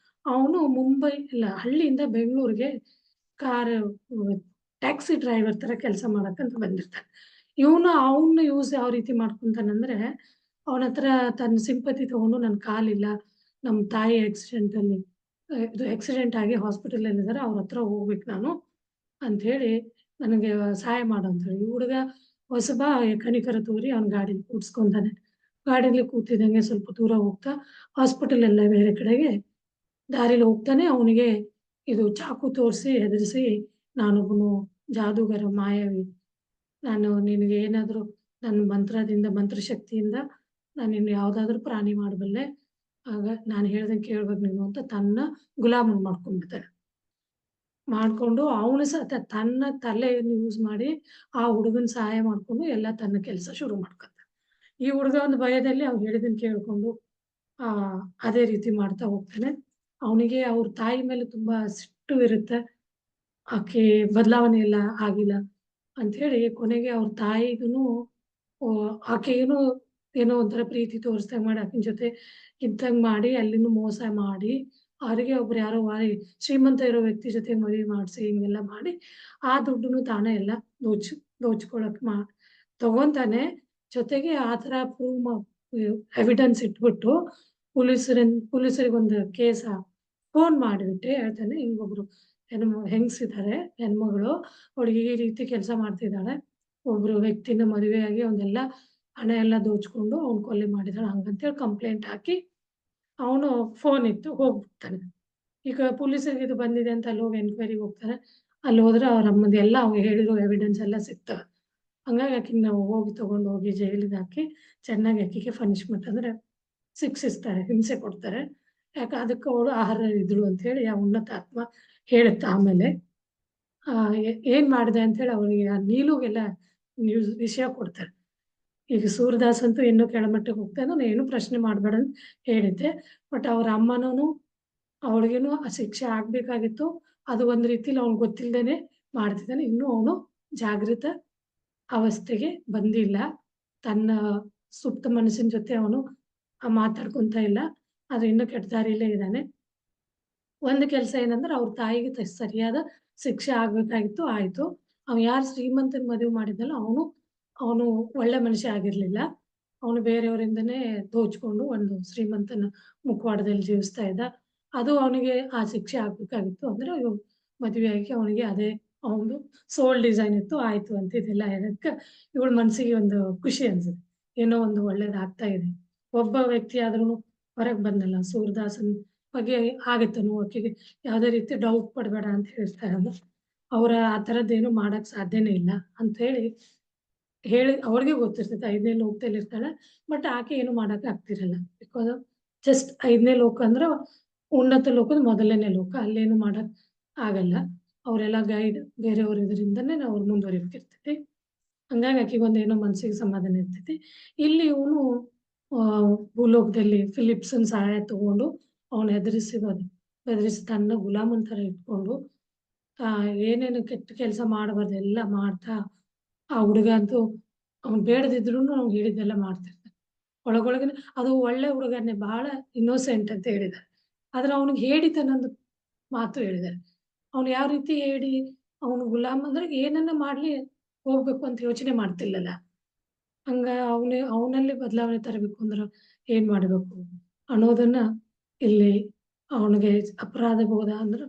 ಅವನು ಹಳ್ಳಿಯಿಂದ ಬೆಂಗಳೂರಿಗೆ ಕಾರ್ ಟ್ಯಾಕ್ಸಿ ಡ್ರೈವರ್ ತರ ಕೆಲಸ ಮಾಡಕ್ಕಂತ ಬಂದಿರ್ತಾನೆ. ಅವ್ನ ಯೂಸ್ ಯಾವ ರೀತಿ ಮಾಡ್ಕೊಂತಾನಂದ್ರೆ, ಅವನತ್ರ ತನ್ನ ಸಿಂಪತಿ ತಗೊಂಡು ನನ್ ಕಾಲಿಲ್ಲ, ನಮ್ ತಾಯಿ ಆಕ್ಸಿಡೆಂಟ್ ಆಗಿ ಹಾಸ್ಪಿಟಲಲ್ಲಿದ್ದಾರೆ, ಅವ್ರ ಹತ್ರ ಹೋಗ್ಬೇಕು ನಾನು ಅಂಥೇಳಿ ನನಗೆ ಸಹಾಯ ಮಾಡು ಅಂತೇಳಿ. ಈ ಹುಡುಗ ಹೊಸಬ ಕನಿಕರ ತೋರಿ ಅವ್ನ ಗಾಡಿಲಿ ಕೂಡ್ಸ್ಕೊಂತಾನೆ. ಗಾಡಿಲಿ ಕೂತಿದ್ದಂಗೆ ಸ್ವಲ್ಪ ದೂರ ಹೋಗ್ತಾ ಹಾಸ್ಪಿಟಲ್ ಎಲ್ಲ ಬೇರೆ ಕಡೆಗೆ ದಾರಿಲಿ ಹೋಗ್ತಾನೆ. ಅವನಿಗೆ ಇದು ಚಾಕು ತೋರಿಸಿ ಹೆದರಿಸಿ, ನಾನೊಬ್ಬನು ಜಾದೂಗರ ಮಾಯಾವಿ, ನಾನು ನಿನಗೆ ಏನಾದರೂ ನನ್ನ ಮಂತ್ರಶಕ್ತಿಯಿಂದ ನಾನು ನಿನ್ನ ಯಾವುದಾದ್ರೂ ಪ್ರಾಣಿ ಮಾಡಬಲ್ಲೆ, ಆಗ ನಾನು ಹೇಳ್ದಂಗೆ ಕೇಳ್ಬೇಕು ನೀನು ಅಂತ ತನ್ನ ಗುಲಾಮನ್ ಮಾಡ್ಕೊಂಡ್ಬಿಡ್ತಾನೆ. ಮಾಡ್ಕೊಂಡು ಅವನು ಸಹ ತನ್ನ ತಲೆಯನ್ನು ಯೂಸ್ ಮಾಡಿ ಆ ಹುಡುಗನ ಸಹಾಯ ಮಾಡ್ಕೊಂಡು ಎಲ್ಲ ತನ್ನ ಕೆಲಸ ಶುರು ಮಾಡ್ಕೊತಾನೆ. ಈ ಹುಡುಗ ಒಂದು ಭಯದಲ್ಲಿ ಅವ್ನು ಹೇಳಿದ್ದನ್ನು ಕೇಳ್ಕೊಂಡು ಅದೇ ರೀತಿ ಮಾಡ್ತಾ ಹೋಗ್ತಾನೆ. ಅವನಿಗೆ ಅವ್ರ ತಾಯಿ ಮೇಲೆ ತುಂಬಾ ಸಿಟ್ಟು ಇರುತ್ತೆ. ಆಕೆ ಬದಲಾವಣೆ ಎಲ್ಲ ಆಗಿಲ್ಲ ಅಂಥೇಳಿ ಕೊನೆಗೆ ಅವ್ರ ತಾಯಿಗೂನು ಆಕೆಗೂನು ಏನೋ ಒಂಥರ ಪ್ರೀತಿ ತೋರಿಸ್ದಂಗೆ ಮಾಡಿ ಆಕಿನ ಜೊತೆ ಇದ್ದಂಗೆ ಮಾಡಿ ಅಲ್ಲಿನೂ ಮೋಸ ಮಾಡಿ ಅವರಿಗೆ ಒಬ್ರು ಯಾರೋ ಶ್ರೀಮಂತ ಇರೋ ವ್ಯಕ್ತಿ ಜೊತೆ ಮದುವೆ ಮಾಡಿಸಿ ಹಿಂಗೆಲ್ಲ ಮಾಡಿ ಆ ದುಡ್ಡನ್ನು ತಾನೇ ಎಲ್ಲ ದೋಚ್ಕೊಳಕ್ ತಗೊಂತಾನೆ. ಜೊತೆಗೆ ಆ ಥರ ಎವಿಡೆನ್ಸ್ ಇಟ್ಬಿಟ್ಟು ಪೊಲೀಸರಿಗೊಂದು ಕೇಸ ಫೋನ್ ಮಾಡಿಬಿಟ್ಟು ಹೇಳ್ತಾನೆ, ಹಿಂಗೊಬ್ರು ಹೆಂಗಸಿದ್ದಾರೆ, ಹೆಣ್ಮಗಳು, ಅವಳಿಗೆ ಈ ರೀತಿ ಕೆಲಸ ಮಾಡ್ತಿದ್ದಾಳೆ, ಒಬ್ರು ವ್ಯಕ್ತಿನ ಮದುವೆಯಾಗಿ ಅವನ್ನೆಲ್ಲ ಹಣ ಎಲ್ಲ ದೋಚ್ಕೊಂಡು ಅವ್ನು ಕೊಲೆ ಮಾಡಿದಾಳೆ ಹಂಗಂತೇಳಿ ಕಂಪ್ಲೇಂಟ್ ಹಾಕಿ ಅವನು ಫೋನ್ ಇತ್ತು ಹೋಗ್ಬಿಡ್ತಾನೆ. ಈಗ ಪೊಲೀಸರಿಗೆ ಇದು ಬಂದಿದೆ ಅಂತ ಅಲ್ಲಿ ಹೋಗಿ ಎನ್ಕ್ವೈರಿಗೆ ಹೋಗ್ತಾರೆ. ಅಲ್ಲಿ ಹೋದ್ರೆ ಅವ್ರ ಅಮ್ಮಂದು ಎಲ್ಲ ಅವ್ರಿಗೆ ಹೇಳಿರೋ ಎವಿಡೆನ್ಸ್ ಎಲ್ಲ ಸಿಗ್ತವೆ. ಹಂಗಾಗಿ ಆಕಿಗೆ ನಾವು ಹೋಗಿ ತಗೊಂಡು ಹೋಗಿ ಜೈಲಿಗೆ ಹಾಕಿ ಚೆನ್ನಾಗಿ ಆಕಿಗೆ ಪನಿಷ್ಮೆಂಟ್ ಅಂದ್ರೆ ಶಿಕ್ಷಿಸ್ತಾರೆ, ಹಿಂಸೆ ಕೊಡ್ತಾರೆ. ಯಾಕೆ ಅದಕ್ಕೆ ಅವಳು ಆಹಾರ ಇದ್ಳು ಅಂತ ಹೇಳಿ ಆ ಉನ್ನತ ಆತ್ಮ ಹೇಳುತ್ತೆ. ಆಮೇಲೆ ಏನ್ ಮಾಡಿದೆ ಅಂತ ಹೇಳಿ ಅವಳಿಗೆ ಆ ನೀಲುಗೆಲ್ಲ ವಿಷಯ ಕೊಡ್ತಾರೆ. ಈಗ ಸೂರ್ಯದಾಸ್ ಅಂತೂ ಇನ್ನೂ ಕೆಳಮಟ್ಟಕ್ಕೆ ಹೋಗ್ತಾನೆ, ನಾನು ಏನು ಪ್ರಶ್ನೆ ಮಾಡಬೇಡ ಅಂತ ಹೇಳಿದ್ದೆ. ಬಟ್ ಅವ್ರ ಅಮ್ಮನೂ ಅವಳಿಗೇನು ಆ ಶಿಕ್ಷೆ ಆಗ್ಬೇಕಾಗಿತ್ತು. ಅದು ಒಂದು ರೀತಿಲಿ ಅವ್ನಿಗೆ ಗೊತ್ತಿಲ್ಲದೇನೆ ಮಾಡ್ತಿದ್ದಾನೆ. ಇನ್ನೂ ಅವನು ಜಾಗೃತ ಅವಸ್ಥೆಗೆ ಬಂದಿಲ್ಲ. ತನ್ನ ಸುಪ್ತ ಮನಸ್ಸಿನ ಜೊತೆ ಅವನು ಮಾತಾಡ್ಕೊಂತ ಇಲ್ಲ. ಆದ್ರೆ ಇನ್ನೂ ಕೆಟ್ಟ ದಾರಿಯಲ್ಲೇ ಇದ್ದಾನೆ. ಒಂದು ಕೆಲಸ ಏನಂದ್ರೆ ಅವ್ರ ತಾಯಿಗೆ ಸರಿಯಾದ ಶಿಕ್ಷೆ ಆಗ್ಬೇಕಾಗಿತ್ತು, ಆಯ್ತು. ಯಾರು ಶ್ರೀಮಂತನ ಮದುವೆ ಮಾಡಿದ್ನಲ್ಲ ಅವನು ಒಳ್ಳೆ ಮನುಷ್ಯ ಆಗಿರ್ಲಿಲ್ಲ. ಅವನು ಬೇರೆಯವರಿಂದನೇ ದೋಚ್ಕೊಂಡು ಒಂದು ಶ್ರೀಮಂತನ ಮುಖವಾಡದಲ್ಲಿ ಜೀವಿಸ್ತಾ ಇದ್ದ. ಅದು ಅವನಿಗೆ ಆ ಶಿಕ್ಷೆ ಆಗ್ಬೇಕಾಗಿತ್ತು. ಅಂದ್ರೆ ಮದುವೆಯಾಗಿ ಅವನಿಗೆ ಅದೇ ಅವನು ಸೋಲ್ ಡಿಸೈನ್ ಇತ್ತು, ಆಯ್ತು ಅಂತ ಇದೆಲ್ಲ ಹೇಳೋದಕ್ಕೆ ಇವಳ ಮನಸ್ಸಿಗೆ ಒಂದು ಖುಷಿ ಅನ್ಸುತ್ತೆ. ಏನೋ ಒಂದು ಒಳ್ಳೇದಾಗ್ತಾ ಇದೆ. ಒಬ್ಬ ವ್ಯಕ್ತಿ ಆದ್ರೂ ಹೊರಗೆ ಬಂದಲ್ಲ, ಸೂರ್ಯದಾಸನ್ ಬಗ್ಗೆ ಆಗತ್ತನು ಆಕೆಗೆ ಯಾವುದೇ ರೀತಿ ಡೌಟ್ ಪಡಬೇಡ ಅಂತ ಹೇಳ್ತಾರಲ್ಲ, ಅವರ ಆ ಥರದ್ದೇನು ಮಾಡಕ್ ಸಾಧ್ಯನೇ ಇಲ್ಲ ಅಂತ ಹೇಳಿ ಅವ್ರಿಗೆ ಗೊತ್ತಿರ್ತೈತೆ 5ನೇ ಲೋಕದಲ್ಲಿ ಇರ್ತಾಳೆ. ಬಟ್ ಆಕೆ ಏನು ಮಾಡಕ್ ಆಗ್ತಿರಲ್ಲ. ಬಿಕಾಸ್ ಜಸ್ಟ್ 5ನೇ ಲೋಕ ಅಂದ್ರೆ ಉನ್ನತ ಲೋಕದ ಮೊದಲನೇ ಲೋಕ, ಅಲ್ಲೇನು ಮಾಡಕ್ ಆಗಲ್ಲ. ಅವರೆಲ್ಲ ಗೈಡ್ ಬೇರೆಯವ್ರ ಇದರಿಂದನೇ ನಾವು ಮುಂದುವರಿತಿರ್ತೈತಿ. ಹಂಗಾಗಿ ಆಕೆಗೆ ಒಂದೇನೋ ಮನಸ್ಸಿಗೆ ಸಮಾಧಾನ ಇರ್ತೈತಿ. ಇಲ್ಲಿ ಇವನು ಭೂಲೋಕದಲ್ಲಿ ಫಿಲಿಪ್ಸನ್ ಸಹಾಯ ತಗೊಂಡು ಅವನು ಬೆದರಿಸಿ ತನ್ನ ಗುಲಾಮನ್ ಥರ ಇಟ್ಕೊಂಡು ಏನೇನು ಕೆಟ್ಟ ಕೆಲಸ ಮಾಡಬಾರ್ದು ಎಲ್ಲ ಮಾಡ್ತಾ ಆ ಹುಡುಗ ಅಂತೂ ಅವ್ನು ಬೇಡದಿದ್ರುನು ಅವ್ನು ಹೇಳಿದ್ದೆಲ್ಲ ಮಾಡ್ತಿರ್ತಾನೆ. ಒಳಗೊಳಗನೆ ಅದು ಒಳ್ಳೆ ಹುಡುಗನೇ, ಬಹಳ ಇನ್ನೋಸೆಂಟ್ ಅಂತ ಹೇಳಿದ್ದಾರೆ. ಆದ್ರೆ ಅವನಿಗೆ ಹೇಳಿತನೊಂದು ಮಾತು ಹೇಳಿದ್ದಾರೆ. ಅವ್ನು ಯಾವ ರೀತಿ ಹೇಳಿ ಅವನು ಗುಲಾಮ ಅಂದ್ರೆ ಏನನ್ನ ಮಾಡ್ಲಿ ಹೋಗ್ಬೇಕು ಅಂತ ಯೋಚನೆ ಮಾಡ್ತಿಲ್ಲಲ್ಲ. ಹಂಗ ಅವನಲ್ಲಿ ಬದಲಾವಣೆ ತರಬೇಕು ಅಂದ್ರೆ ಏನ್ ಮಾಡ್ಬೇಕು ಅನ್ನೋದನ್ನ ಇಲ್ಲಿ ಅವನಿಗೆ ಅಪರಾಧ ಬೋಧ ಅಂದ್ರೆ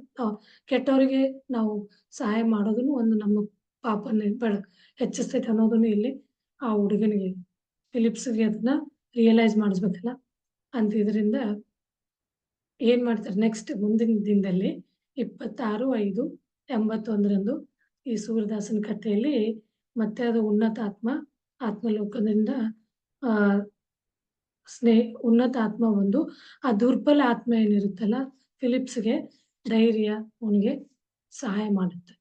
ಕೆಟ್ಟವರಿಗೆ ನಾವು ಸಹಾಯ ಮಾಡೋದನ್ನು ಒಂದು ನಮ್ಮ ಪಾಪನ ಹೆಚ್ಚಿಸ್ತೈತೆ ಅನ್ನೋದನ್ನು ಇಲ್ಲಿ ಆ ಹುಡುಗನಿಗೆ ಫಿಲಿಪ್ಸ್ಗೆ ಅದನ್ನ ರಿಯಲೈಸ್ ಮಾಡಿಸ್ಬೇಕಲ್ಲ ಅಂತ. ಇದರಿಂದ ಏನ್ ಮಾಡ್ತಾರೆ ನೆಕ್ಸ್ಟ್ ಮುಂದಿನ ದಿನದಲ್ಲಿ 26/5/81 ಈ ಸೂರ್ಯದಾಸನ ಕಥೆಯಲ್ಲಿ ಮತ್ತೆ ಅದು ಉನ್ನತ ಆತ್ಮಲೋಕದಿಂದ ಉನ್ನತ ಆತ್ಮ ಬಂದು ಆ ದುರ್ಬಲ ಆತ್ಮ ಏನಿರುತ್ತಲ್ಲ ಫಿಲಿಪ್ಸ್ಗೆ ಧೈರ್ಯ ಅವನಿಗೆ ಸಹಾಯ ಮಾಡುತ್ತೆ.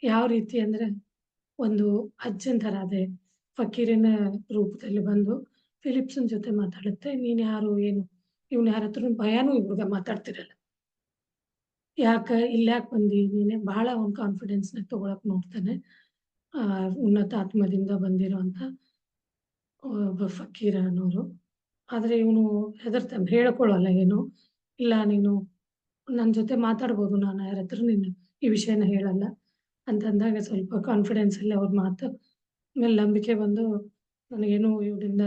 ಯಾವ ರೀತಿ ಅಂದ್ರೆ ಒಂದು ಅಜ್ಜನ್ ಥರ ಅದೇ ಫಕೀರಿನ ರೂಪದಲ್ಲಿ ಬಂದು ಫಿಲಿಪ್ಸನ್ ಜೊತೆ ಮಾತಾಡುತ್ತೆ. ನೀನ್ ಯಾರು ಏನು ಇವ್ನ ಯಾರ ಹತ್ರ ಭಯನೂ ಇವ್ರಿಗೆ ಮಾತಾಡ್ತಿರಲ್ಲ. ಇಲ್ಯಾಕೆ ಬಂದಿ ನೀನೆ ಬಹಳ ಅವ್ನ ಕಾನ್ಫಿಡೆನ್ಸ್ನ ತಗೊಳಕ್ ನೋಡ್ತಾನೆ. ಉನ್ನತ ಆತ್ಮದಿಂದ ಬಂದಿರೋ ಅಂತ ಒಬ್ಬ ಫಕೀರ ಅನ್ನೋರು. ಆದ್ರೆ ಇವನು ಹೆದರ್ತಾನೆ, ಹೇಳ್ಕೊಳಲ್ಲ ಏನು. ಇಲ್ಲ ನೀನು ನನ್ನ ಜೊತೆ ಮಾತಾಡ್ಬೋದು, ನಾನು ಯಾರ ಹತ್ರ ನೀನು ಈ ವಿಷಯನ ಹೇಳಲ್ಲ ಅಂತಂದಾಗ ಸ್ವಲ್ಪ ಕಾನ್ಫಿಡೆನ್ಸ್ ಅಲ್ಲಿ ಅವ್ರ ಮಾತು ಮೇಲೆ ನಂಬಿಕೆ ಬಂದು ನನಗೇನು ಇವರಿಂದ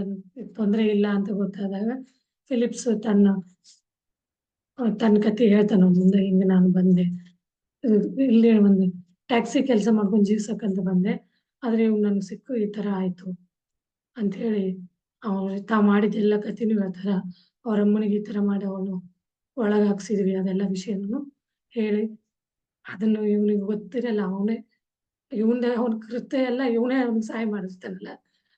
ತೊಂದರೆ ಇಲ್ಲ ಅಂತ ಗೊತ್ತಾದಾಗ ಫಿಲಿಪ್ಸ್ ತನ್ನ ಕತೆ ಹೇಳ್ತಾನ ಮುಂದೆ. ಹಿಂಗೆ ನಾನು ಬಂದೆ ಇಲ್ಲಿ ಒಂದು ಟ್ಯಾಕ್ಸಿ ಕೆಲಸ ಮಾಡ್ಕೊಂಡು ಜೀವ್ಸಕ್ಕಂತ ಬಂದೆ, ಆದ್ರೆ ಇವ್ ನನ್ಗೆ ಸಿಕ್ಕು ಈ ತರ ಆಯ್ತು ಅಂತ ಹೇಳಿ ತಾವು ಮಾಡಿದ್ದೆಲ್ಲ ಕಥೆನೂ ಹೇಳ್ತಾರ. ಅವ್ರ ಅಮ್ಮನಿಗೆ ಈ ತರ ಮಾಡಿ ಅವನು ಒಳಗೆ ಹಾಕ್ಸಿದ್ವಿ ಅದೆಲ್ಲ ವಿಷಯನೂ ಹೇಳಿ ಅದನ್ನು ಇವನಿಗೆ ಗೊತ್ತಿರಲ್ಲ. ಅವನ ಕೃತ್ಯ ಎಲ್ಲ ಇವನೇ ಅವ್ನಿಗೆ ಸಹಾಯ ಮಾಡಿಸ್ತಾನಲ್ಲ.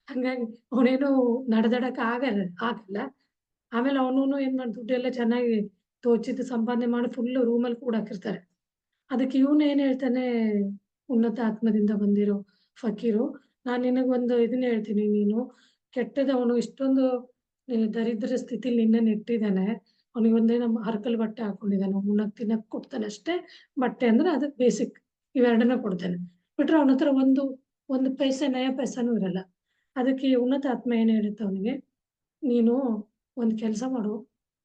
ಹಂಗಾಗಿ ಅವನೇನು ನಡೆದಾಡಕ್ ಆಗಲ್ಲ. ಆಮೇಲೆ ಅವನು ಏನ್ ಮಾಡಿ ದುಡ್ಡೆಲ್ಲ ಚೆನ್ನಾಗಿ ತೋಚಿದ್ದು ಸಂಪಾದನೆ ಮಾಡಿ ಫುಲ್ ರೂಮಲ್ಲಿ ಕೂಡ ಹಾಕಿರ್ತಾರೆ. ಅದಕ್ಕೆ ಇವನು ಏನ್ ಹೇಳ್ತಾನೆ, ಉನ್ನತ ಆತ್ಮದಿಂದ ಬಂದಿರೋ ಫಕೀರು, ನಾನು ನಿನಗೊಂದು ಇದನ್ನ ಹೇಳ್ತೀನಿ, ನೀನು ಕೆಟ್ಟದವನು ಇಷ್ಟೊಂದು ದರಿದ್ರ ಸ್ಥಿತಿಲಿ ನಿನ್ನನ್ನು ಇಟ್ಟಿದ್ದಾನೆ. ಅವನಿಗೆ ಒಂದೇನೋ ಹರಕಲ್ ಬಟ್ಟೆ ಹಾಕೊಂಡಿದ್ದಾನೆ, ಉಣ್ಣಕ್ ತಿನ್ನಕ್ ಕೊಡ್ತಾನೆ ಅಷ್ಟೇ. ಬಟ್ಟೆ ಅಂದ್ರೆ ಅದು ಬೇಸಿಕ್ ಇವೆರಡನ್ನ ಕೊಡ್ತಾನೆ. ಬಿಟ್ರೆ ಅವನ ಹತ್ರ ಒಂದು ಪೈಸೆ ನಯ ಪೈಸಾನೂ ಇರಲ್ಲ. ಅದಕ್ಕೆ ಉನ್ನತ ಆತ್ಮ ಏನ್ ಹೇಳುತ್ತೆ ಅವನಿಗೆ, ನೀನು ಒಂದು ಕೆಲಸ ಮಾಡು,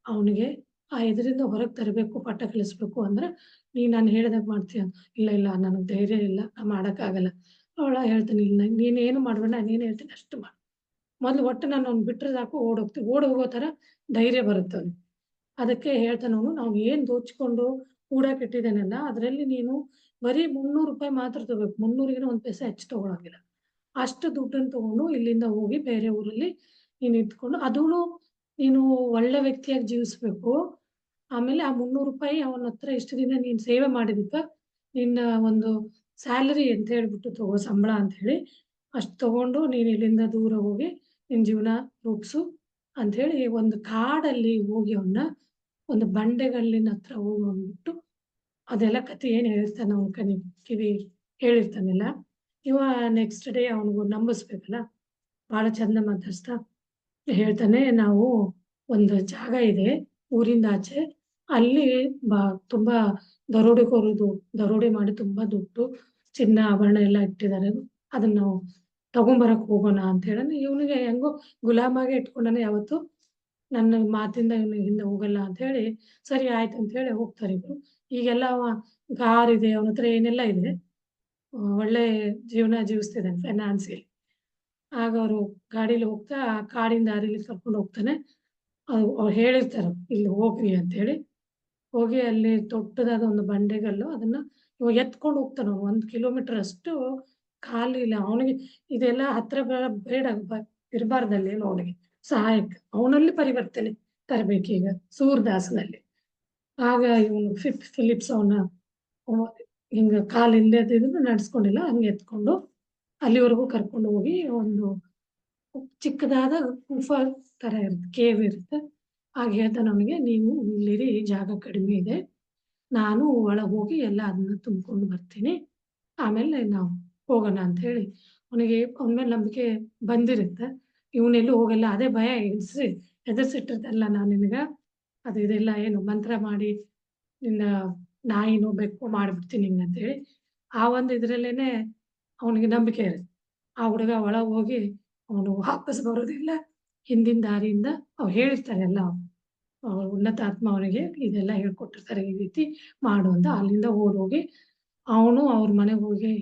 ಅವನಿಗೆ ಆ ಇದರಿಂದ ಹೊರಗೆ ತರಬೇಕು, ಪಾಠ ಕಲಿಸ್ಬೇಕು ಅಂದ್ರೆ ನೀನು ನಾನು ಹೇಳ್ದಾಗ ಮಾಡ್ತೀಯ? ಇಲ್ಲ, ಇಲ್ಲ ನನಗೆ ಧೈರ್ಯ ಇಲ್ಲ, ನಾನು ಮಾಡೋಕ್ಕಾಗಲ್ಲ. ಹೇಳ್ತೀನಿ, ಇಲ್ಲ ನೀನೇನು ಮಾಡಬೇಡ, ನಾನೇನು ಹೇಳ್ತೀನಿ ಅಷ್ಟು ಮಾಡು. ಮೊದಲು ಒಟ್ಟು ನಾನು ಅವ್ನ ಬಿಟ್ರೆ ಸಾಕು ಓಡೋಗ್ತೀವಿ. ಓಡೋಗೋ ಥರ ಧೈರ್ಯ ಬರುತ್ತೆ ಅವ್ನಿಗೆ. ಅದಕ್ಕೆ ಹೇಳ್ತಾನೆ ಅವನು, ನಾವು ಏನು ದೋಚಿಕೊಂಡು ಕೂಡಾಕಿಟ್ಟಿದ್ದೇನಲ್ಲ, ಅದರಲ್ಲಿ ನೀನು ಬರೀ ₹300 ಮಾತ್ರ ತಗೋಬೇಕು. 300ಗಿನ 1 ಪೈಸೆ ಹೆಚ್ಚು ತಗೊಳಂಗಿಲ್ಲ. ಅಷ್ಟು ದುಡ್ಡನ್ನು ತಗೊಂಡು ಇಲ್ಲಿಂದ ಹೋಗಿ ಬೇರೆ ಊರಲ್ಲಿ ನೀನು ಇದ್ಕೊಂಡು ಅದೂನು ನೀನು ಒಳ್ಳೆ ವ್ಯಕ್ತಿಯಾಗಿ ಜೀವಿಸ್ಬೇಕು. ಆಮೇಲೆ ಆ ₹300 ಅವನ ಹತ್ರ ಇಷ್ಟು ದಿನ ನೀನು ಸೇವೆ ಮಾಡಿದ್ದಕ್ಕ ನಿನ್ನ ಒಂದು ಸ್ಯಾಲರಿ ಅಂತ ಹೇಳ್ಬಿಟ್ಟು ತಗೋ, ಸಂಬಳ ಅಂತ ಹೇಳಿ ಅಷ್ಟು ತಗೊಂಡು ನೀನು ಇಲ್ಲಿಂದ ದೂರ ಹೋಗಿ ನಿನ್ನ ಜೀವನ ರೂಪಿಸು ಅಂಥೇಳಿ ಒಂದು ಕಾಡಲ್ಲಿ ಹೋಗಿ ಅವನ್ನ ಒಂದು ಬಂಡೆಗಲ್ಲಿನ ಹತ್ರ ಹೋಗಿ ಅಂದ್ಬಿಟ್ಟು ಅದೆಲ್ಲ ಕಥೆ ಏನು ಹೇಳಿರ್ತಾನೆ ಅವ್ನ ಕಿವಿ ಹೇಳಿರ್ತಾನೆಲ್ಲ. ಇವ ನೆಕ್ಸ್ಟ್ ಡೇ ಅವನಿಗೆ ನಂಬಿಸ್ಬೇಕಲ್ಲ, ಭಾಳ ಚಂದ ಮಾತಾಡಿಸ್ತಾ ಹೇಳ್ತಾನೆ, ನಾವು ಒಂದು ಜಾಗ ಇದೆ ಊರಿಂದ ಆಚೆ, ಅಲ್ಲಿ ತುಂಬಾ ದರೋಡೆ ಮಾಡಿ ತುಂಬಾ ದುಡ್ಡು, ಚಿನ್ನ, ಆಭರಣ ಎಲ್ಲ ಇಟ್ಟಿದ್ದಾರೆ. ಅದನ್ನ ನಾವು ತಗೊಂಬರಕ್ ಹೋಗೋಣ ಅಂತ ಹೇಳೋಣ. ಇವನಿಗೆ ಹೆಂಗೋ ಗುಲಾಮಾಗೆ ಇಟ್ಕೊಂಡಾನೆ ಯಾವತ್ತು. ನನ್ನ ಮಾತಿಂದ ಇವನು ಹಿಂದೆ ಹೋಗಲ್ಲ ಅಂತ ಹೇಳಿ, ಸರಿ ಆಯ್ತು ಅಂತ ಹೇಳಿ ಹೋಗ್ತಾರೆ ಇಬ್ರು. ಈಗೆಲ್ಲ ಅವ ಕಾರ್ ಇದೆ, ಅವನ ಹತ್ರ ಏನೆಲ್ಲ ಇದೆ. ಒಳ್ಳೆ ಜೀವನ ಜೀವಿಸ್ತಿದ್ದಾನೆ ಫೈನಾನ್ಸಿಯಲಿ. ಆಗ ಅವರು ಗಾಡೀಲಿ ಹೋಗ್ತಾ ಕಾಡಿನ ದಾರಿಲಿ ಕರ್ಕೊಂಡು ಹೋಗ್ತಾನೆ. ಅವ್ರು ಹೇಳಿರ್ತಾರೆ ಇಲ್ಲಿ ಹೋಗ್ರಿ ಅಂತೇಳಿ. ಹೋಗಿ ಅಲ್ಲಿ ದೊಡ್ಡದಾದ ಒಂದು ಬಂಡೆಗಲ್ಲು, ಅದನ್ನ ಇವ ಎತ್ಕೊಂಡು ಹೋಗ್ತಾನೆ. 1 ಕಿಲೋಮೀಟರ್ ಅಷ್ಟು ಕಾಲಿಲ್ಲ ಅವನಿಗೆ. ಇದೆಲ್ಲ ಹತ್ರ ಬೇಡ ಇರಬಾರ್ದಲ್ಲಿ ಅವನಿಗೆ ಸಹಾಯಕ್ಕೆ. ಅವನಲ್ಲಿ ಪರಿವರ್ತನೆ ತರಬೇಕೀಗ ಸೂರ್ದಾಸ್‌ನಲ್ಲಿ. ಆಗ ಇವನು ಫಿಲಿಪ್ಸ್ ಅವನ ಹಿಂಗ ಕಾಲಿಲ್ಲದಿದ್ರು ನಡ್ಸ್ಕೊಂಡಿಲ್ಲ, ಹಂಗೆ ಎತ್ಕೊಂಡು ಅಲ್ಲಿವರೆಗೂ ಕರ್ಕೊಂಡು ಹೋಗಿ ಒಂದು ಚಿಕ್ಕದಾದ ಗುಫಾ ತರ ಇರುತ್ತೆ, ಕೇವ್ ಇರುತ್ತೆ. ಆಗ ಹೇಳ್ತಾನೆ ಅವನಿಗೆ, ನೀವು ಇಲ್ಲಿರಿ, ಜಾಗ ಕಡಿಮೆ ಇದೆ, ನಾನು ಒಳಗೆ ಹೋಗಿ ಎಲ್ಲ ಅದನ್ನ ತುಂಬ್ಕೊಂಡು ಬರ್ತೀನಿ, ಆಮೇಲೆ ನಾವು ಹೋಗೋಣ ಅಂತ ಹೇಳಿ ಅವನಿಗೆ ಅವನ ಮೇಲೆ ನಂಬಿಕೆ ಬಂದಿರುತ್ತೆ. ಇವನೆಲ್ಲೂ ಹೋಗಲ್ಲ, ಅದೇ ಭಯ ಎದುರಿಸಿಟ್ಟಿರ್ತಲ್ಲ ನಾನು ನಿನಗ, ಅದು ಇದೆಲ್ಲ ಏನು ಮಂತ್ರ ಮಾಡಿ ನಿನ್ನ ನಾಯಿನೋ ಬೆಕ್ಕೋ ಮಾಡ್ಬಿಡ್ತೀನಿ ಹಿಂಗೆ ಅಂತೇಳಿ. ಆ ಒಂದು ಇದರಲ್ಲೇನೆ ಅವನಿಗೆ ನಂಬಿಕೆ ಇರುತ್ತೆ. ಆ ಹುಡುಗ ಒಳಗೆ ಹೋಗಿ ಅವನು ವಾಪಸ್ ಬರೋದಿಲ್ಲ, ಹಿಂದಿನ ದಾರಿಯಿಂದ ಅವ್ರು ಹೇಳಿರ್ತಾರೆ ಎಲ್ಲ. ಉನ್ನತ ಆತ್ಮ ಅವನಿಗೆ ಇದೆಲ್ಲ ಹೇಳ್ಕೊಟ್ಟಿರ್ತಾರೆ, ಈ ರೀತಿ ಮಾಡು ಅಂತ. ಅಲ್ಲಿಂದ ಓಡೋಗಿ ಅವನು ಅವ್ರ ಮನೆಗೆ ಹೋಗಿ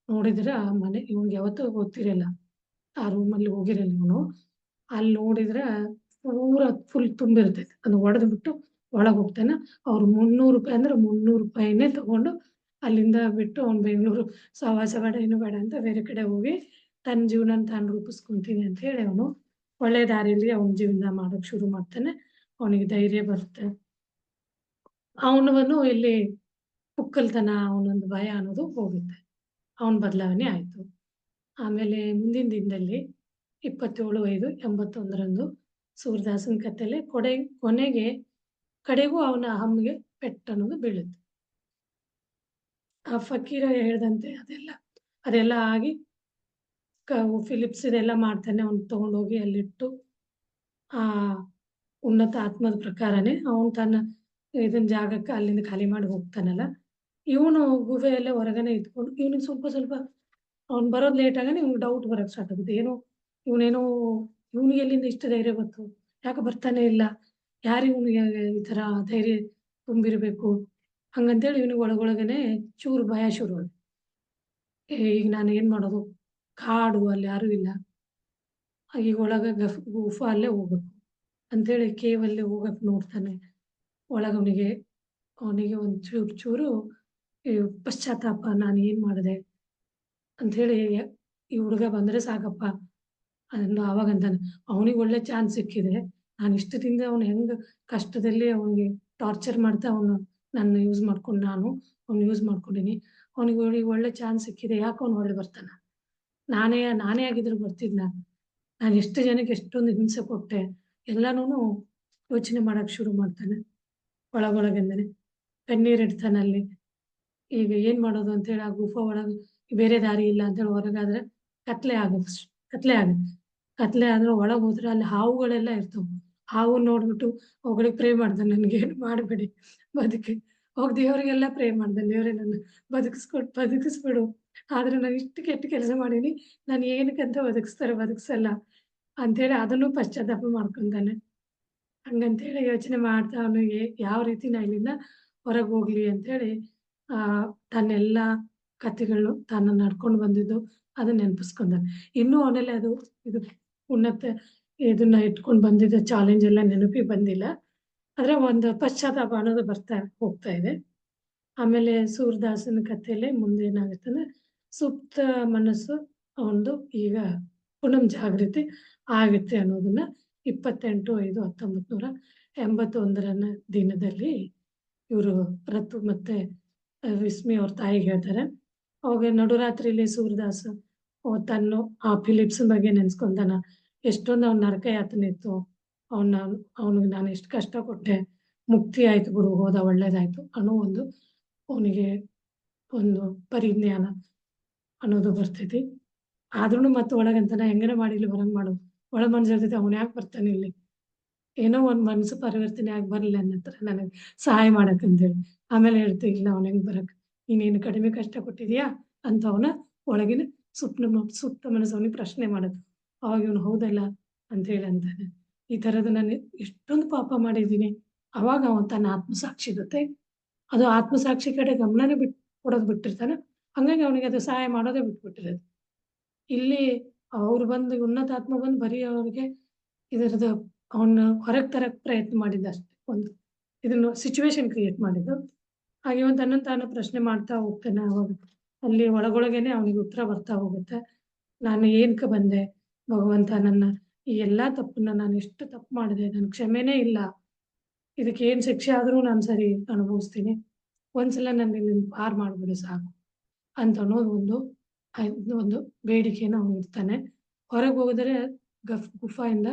ನೋಡಿದ್ರೆ ಆ ಮನೆ ಇವ್ನಿಗೆ ಯಾವತ್ತೂ ಗೊತ್ತಿರಲ್ಲ, ಆ ರೂಮಲ್ಲಿ ಹೋಗಿರಲ್ಲ ಇವನು. ಅಲ್ಲಿ ನೋಡಿದ್ರೆ ಪೂರಾ ಫುಲ್ ತುಂಬಿರ್ತೈತೆ. ಅದನ್ನ ಒಡೆದ್ಬಿಟ್ಟು ಒಳಗೆ ಹೋಗ್ತಾನೆ. ಅವ್ರು ₹300 ಅಂದ್ರೆ ₹300ನೇ ತಗೊಂಡು ಅಲ್ಲಿಂದ ಬಿಟ್ಟು ಅವ್ನು ಬೆಂಗಳೂರು ಸಹವಾಸ ಬೇಡ ಏನು ಬೇಡ ಅಂತ ಬೇರೆ ಕಡೆ ಹೋಗಿ ತನ್ನ ಜೀವನನ ತಾನು ರೂಪಿಸ್ಕೊಂತೀನಿ ಅಂತ ಹೇಳಿ ಅವನು ಒಳ್ಳೆ ದಾರಿಯಲ್ಲಿ ಅವನ ಜೀವನ ಮಾಡೋಕೆ ಶುರು ಮಾಡ್ತಾನೆ. ಅವನಿಗೆ ಧೈರ್ಯ ಬರುತ್ತೆ. ಅವನವನು ಇಲ್ಲಿ ಪುಕ್ಕಲ್ತನ, ಅವನೊಂದು ಭಯ ಅನ್ನೋದು ಹೋಗುತ್ತೆ. ಅವನ ಬದಲಾವಣೆ ಆಯ್ತು. ಆಮೇಲೆ ಮುಂದಿನ ದಿನದಲ್ಲಿ 27/5/81ರಂದು ಸೂರದಾಸನ ಕಥೆಯಲ್ಲಿ ಕೊನೆಗೆ ಕಡೆಗೂ ಅವನ ಅಹಂಗೆ ಪೆಟ್ಟು ಅನ್ನೋದು ಬೀಳುತ್ತೆ. ಆ ಫಕೀರ ಹೇಳ್ದಂತೆ ಅದೆಲ್ಲ ಆಗಿ ಫಿಲಿಪ್ಸ್ ಇದೆಲ್ಲ ಮಾಡ್ತಾನೆ. ಅವ್ನು ತಗೊಂಡೋಗಿ ಅಲ್ಲಿಟ್ಟು ಆ ಉನ್ನತ ಆತ್ಮದ ಪ್ರಕಾರನೇ ಅವನು ತನ್ನ ಇದನ್ನ ಜಾಗಕ್ಕೆ ಅಲ್ಲಿಂದ ಖಾಲಿ ಮಾಡಿ ಹೋಗ್ತಾನಲ್ಲ. ಇವನು ಗುಹೆಯಲ್ಲೇ ಹೊರಗನೆ ಇದ್ಕೊಂಡು ಇವನಿಗೆ ಸ್ವಲ್ಪ ಅವ್ನು ಬರೋದು ಲೇಟ್ ಆಗನೆ ಇವ್ನಿಗೆ ಡೌಟ್ ಬರಕ್ಕೆ ಸ್ಟಾರ್ಟ್ ಆಗುತ್ತೆ. ಇವನೇನೋ ಇವ್ನಿಗೆ ಎಲ್ಲಿಂದ ಇಷ್ಟು ಧೈರ್ಯ ಬಂತು? ಯಾಕೆ ಬರ್ತಾನೆ ಇಲ್ಲ? ಯಾರು ಇವನಿಗೆ ಈ ಥರ ಧೈರ್ಯ ತುಂಬಿರಬೇಕು? ಹಂಗಂತೇಳಿ ಇವನಿಗೆ ಒಳಗೊಳಗೇನೆ ಚೂರು ಭಯ ಶುರು ಆಗುತ್ತೆ. ಈಗ ನಾನು ಏನು ಮಾಡೋದು? ಕಾಡು, ಅಲ್ಲಿ ಯಾರೂ ಇಲ್ಲ. ಈಗ ಒಳಗೆ ಗುಫಾ ಅಲ್ಲೇ ಹೋಗ್ಬೇಕು ಅಂತೇಳಿ ಕೇವಲ್ಲಿ ಹೋಗಕ್ಕೆ ನೋಡ್ತಾನೆ. ಒಳಗವನಿಗೆ ಅವನಿಗೆ ಒಂದು ಚೂರು ಈ ಪಶ್ಚಾತ್ತಾಪ, ನಾನು ಏನು ಮಾಡಿದೆ ಅಂಥೇಳಿ, ಈ ಹುಡುಗ ಬಂದರೆ ಸಾಕಪ್ಪ ಅದನ್ನು ಆವಾಗಂತಾನೆ. ಅವನಿಗೆ ಒಳ್ಳೆ ಚಾನ್ಸ್ ಸಿಕ್ಕಿದೆ. ನಾನು ಇಷ್ಟು ದಿನದಿಂದ ಅವ್ನು ಹೆಂಗೆ ಕಷ್ಟದಲ್ಲಿ ಅವನಿಗೆ ಟಾರ್ಚರ್ ಮಾಡ್ತಾ ಅವನು ನನ್ನ ಯೂಸ್ ಮಾಡ್ಕೊಂಡು ಅವ್ನು ಯೂಸ್ ಮಾಡ್ಕೊಂಡೀನಿ. ಅವನಿಗೆ ಒಳ್ಳೆ ಚಾನ್ಸ್ ಸಿಕ್ಕಿದೆ, ಯಾಕೆ ಅವ್ನು ಹೊರಳಿ ಬರ್ತಾನೆ? ನಾನೇ ಆಗಿದ್ರು ಬರ್ತಿದ್ನ? ನಾನು ಎಷ್ಟು ಜನಕ್ಕೆ ಎಷ್ಟೊಂದು ಹಿಂಸೆ ಕೊಟ್ಟೆ, ಎಲ್ಲನೂ ಯೋಚನೆ ಮಾಡಕ್ಕೆ ಶುರು ಮಾಡ್ತಾನೆ ಒಳಗೊಳಗಿಂದನೇ. ಕಣ್ಣೀರಿಡ್ತಾನಲ್ಲಿ. ಈಗ ಏನು ಮಾಡೋದು ಅಂತೇಳಿ ಆ ಗುಫಾ ಒಳಗೆ ಬೇರೆ ದಾರಿ ಇಲ್ಲ ಅಂತೇಳಿ ಹೊರಗಾದ್ರೆ ಕತ್ಲೆ ಆಗುತ್ತೆ. ಕತ್ಲೆ ಆದ್ರೆ ಒಳಗೆ ಹೋದ್ರೆ ಅಲ್ಲಿ ಹಾವುಗಳೆಲ್ಲ ಇರ್ತವೆ. ಹಾವು ನೋಡ್ಬಿಟ್ಟು ಅವುಗಳಿಗೆ ಪ್ರೇ ಮಾಡ್ತಾನೆ, ನನಗೇನು ಮಾಡಬೇಡಿ, ಹೋಗಿ ದೇವರಿಗೆಲ್ಲ ಪ್ರೇ ಮಾಡ್ತಾನೆ, ದೇವರೇ ನನ್ನ ಬದುಕಿಸ್ಬಿಡು. ಆದ್ರೆ ನಾನು ಇಷ್ಟು ಕೆಟ್ಟ ಕೆಲಸ ಮಾಡೀನಿ, ನಾನು ಏನಕ್ಕಂತ ಬದುಕಿಸಲ್ಲ ಅಂತೇಳಿ ಅದನ್ನು ಪಶ್ಚಾತ್ತಾಪ ಮಾಡ್ಕೊಂತಾನೆ. ಹಂಗಂತೇಳಿ ಯೋಚನೆ ಮಾಡ್ತಾ ಅವನಿಗೆ ಯಾವ ರೀತಿ ನಾ ಇಲ್ಲಿಂದ ಹೊರಗೆ ಹೋಗ್ಲಿ ಅಂತೇಳಿ ತನ್ನೆಲ್ಲ ಕಥೆಗಳು ತಾನು ನಡ್ಕೊಂಡು ಬಂದಿದ್ದು ಅದನ್ನ ನೆನಪಿಸ್ಕೊಂಡ. ಇನ್ನೂ ಅವನಲ್ಲಿ ಅದು ಇದು ಉನ್ನತ ಇದನ್ನ ಇಟ್ಕೊಂಡು ಬಂದಿದ್ದ ಚಾಲೆಂಜ್ ಎಲ್ಲ ನೆನಪಿಗೆ ಬಂದಿಲ್ಲ. ಆದ್ರೆ ಒಂದು ಪಶ್ಚಾತ್ತಾಪ ಅನ್ನೋದು ಬರ್ತಾ ಹೋಗ್ತಾ ಇದೆ. ಆಮೇಲೆ ಸೂರದಾಸನ ಕಥೆಯಲ್ಲಿ ಮುಂದೆ ಏನಾಗುತ್ತೆ ಅಂದ್ರೆ ಸುಪ್ತ ಮನಸ್ಸು ಒಂದು ಈಗ ಪುನಃ ಜಾಗೃತಿ ಆಗುತ್ತೆ ಅನ್ನೋದನ್ನ 28/5/1981 ದಿನದಲ್ಲಿ ಇವರು ರತು ಮತ್ತೆ ವಿಸ್ಮಿ ಅವ್ರ ತಾಯಿಗೆ ಹೇಳ್ತಾರೆ. ಅವಾಗ ನಡುರಾತ್ರಿಲಿ ಸೂರದಾಸ್ ತನ್ನ ಆ ಫಿಲಿಪ್ಸ್ ಬಗ್ಗೆ ನೆನ್ಸ್ಕೊಂತಾನ. ಎಷ್ಟೊಂದು ಅವ್ನ ನರಕ ಯಾತನೆ ಇತ್ತು, ಅವನಿಗೆ ನಾನು ಎಷ್ಟು ಕಷ್ಟ ಕೊಟ್ಟೆ, ಮುಕ್ತಿ ಆಯ್ತು ಬಿಡು, ಹೋದ ಒಳ್ಳೇದಾಯ್ತು ಅನ್ನೋ ಒಂದು ಅವನಿಗೆ ಒಂದು ಪರಿಜ್ಞಾನ ಅನ್ನೋದು ಬರ್ತೈತಿ. ಆದ್ರೂ ಮತ್ತೆ ಒಳಗಂತಾನ ಹೆಂಗನ ಮಾಡಿ ಇಲ್ಲಿ ಹೊರಗೆ ಮಾಡು, ಒಳ ಮನ್ಸು ಇರ್ತೈತಿ ಅವ್ನು ಯಾಕೆ ಬರ್ತಾನೆ ಇಲ್ಲಿ, ಏನೋ ಒಂದು ಮನಸ್ಸು ಪರಿವರ್ತನೆ ಆಗಿ ಬರಲಿ ಅನ್ನತ್ರ ನನಗೆ ಸಹಾಯ ಮಾಡಕ್ಕಂತೇಳಿ. ಆಮೇಲೆ ಹೇಳ್ತೀವಿ ಇಲ್ಲ ಅವ್ನ ಹೆಂಗ್ ಬರಕ್, ನೀನೇನು ಕಡಿಮೆ ಕಷ್ಟ ಕೊಟ್ಟಿದ್ಯಾ ಅಂತ ಅವನ ಒಳಗಿನ ಸುಪ್ತ ಮನಸ್ಸು ಅವನಿಗೆ ಪ್ರಶ್ನೆ ಮಾಡೋದು. ಅವಾಗ ಇವನು ಹೌದಲ್ಲ ಅಂತ ಹೇಳಿ ಅಂತಾನೆ. ಈ ಥರದ್ದು ನಾನು ಎಷ್ಟೊಂದು ಪಾಪ ಮಾಡಿದ್ದೀನಿ. ಅವಾಗ ಅವನು ತನ್ನ ಆತ್ಮಸಾಕ್ಷಿ ಜೊತೆ ಅದು ಆತ್ಮಸಾಕ್ಷಿ ಕಡೆ ಗಮನನೇ ಕೊಡೋದು ಬಿಟ್ಟಿರ್ತಾನೆ. ಹಂಗಾಗಿ ಅವನಿಗೆ ಅದು ಸಹಾಯ ಮಾಡೋದೇ ಬಿಟ್ಬಿಟ್ಟಿರೋದು. ಇಲ್ಲಿ ಅವ್ರು ಬಂದು ಉನ್ನತ ಆತ್ಮ ಬಂದು ಬರೀ ಅವ್ರಿಗೆ ಇದರದ್ದು ಅವನ್ನ ಹೊರಗೆ ತರಕ್ ಪ್ರಯತ್ನ ಮಾಡಿದ್ದ ಅಷ್ಟೇ. ಒಂದು ಇದನ್ನು ಸಿಚುವೇಶನ್ ಕ್ರಿಯೇಟ್ ಮಾಡಿದ್ದು. ಹಾಗೆ ಒಂದು ತನ್ನನ್ನು ತಾನು ಪ್ರಶ್ನೆ ಮಾಡ್ತಾ ಹೋಗ್ತಾನೆ. ಅವಾಗ ಅಲ್ಲಿ ಒಳಗೊಳಗೇನೆ ಅವನಿಗೆ ಉತ್ತರ ಬರ್ತಾ ಹೋಗುತ್ತೆ. ನಾನು ಏನಕ್ಕೆ ಬಂದೆ ಭಗವಂತ, ನನ್ನ ಈ ಎಲ್ಲಾ ತಪ್ಪನ್ನ ನಾನು ಎಷ್ಟು ತಪ್ಪು ಮಾಡಿದೆ, ನನ್ ಕ್ಷಮೆನೇ ಇಲ್ಲ, ಇದಕ್ಕೆ ಏನ್ ಶಿಕ್ಷೆ ಆದ್ರೂ ನಾನು ಸರಿ ಅನುಭವಿಸ್ತೀನಿ, ಒಂದ್ಸಲ ನನ್ನ ಇಲ್ಲಿಂದ ಪಾರ್ ಮಾಡ್ಬಿಡು ಸಾಕು ಅಂತ ಅನ್ನೋದು ಒಂದು ಬೇಡಿಕೆನ ಅವನು ಇರ್ತಾನೆ. ಹೊರಗೆ ಹೋಗಿದ್ರೆ ಗುಫಾಯಿಂದ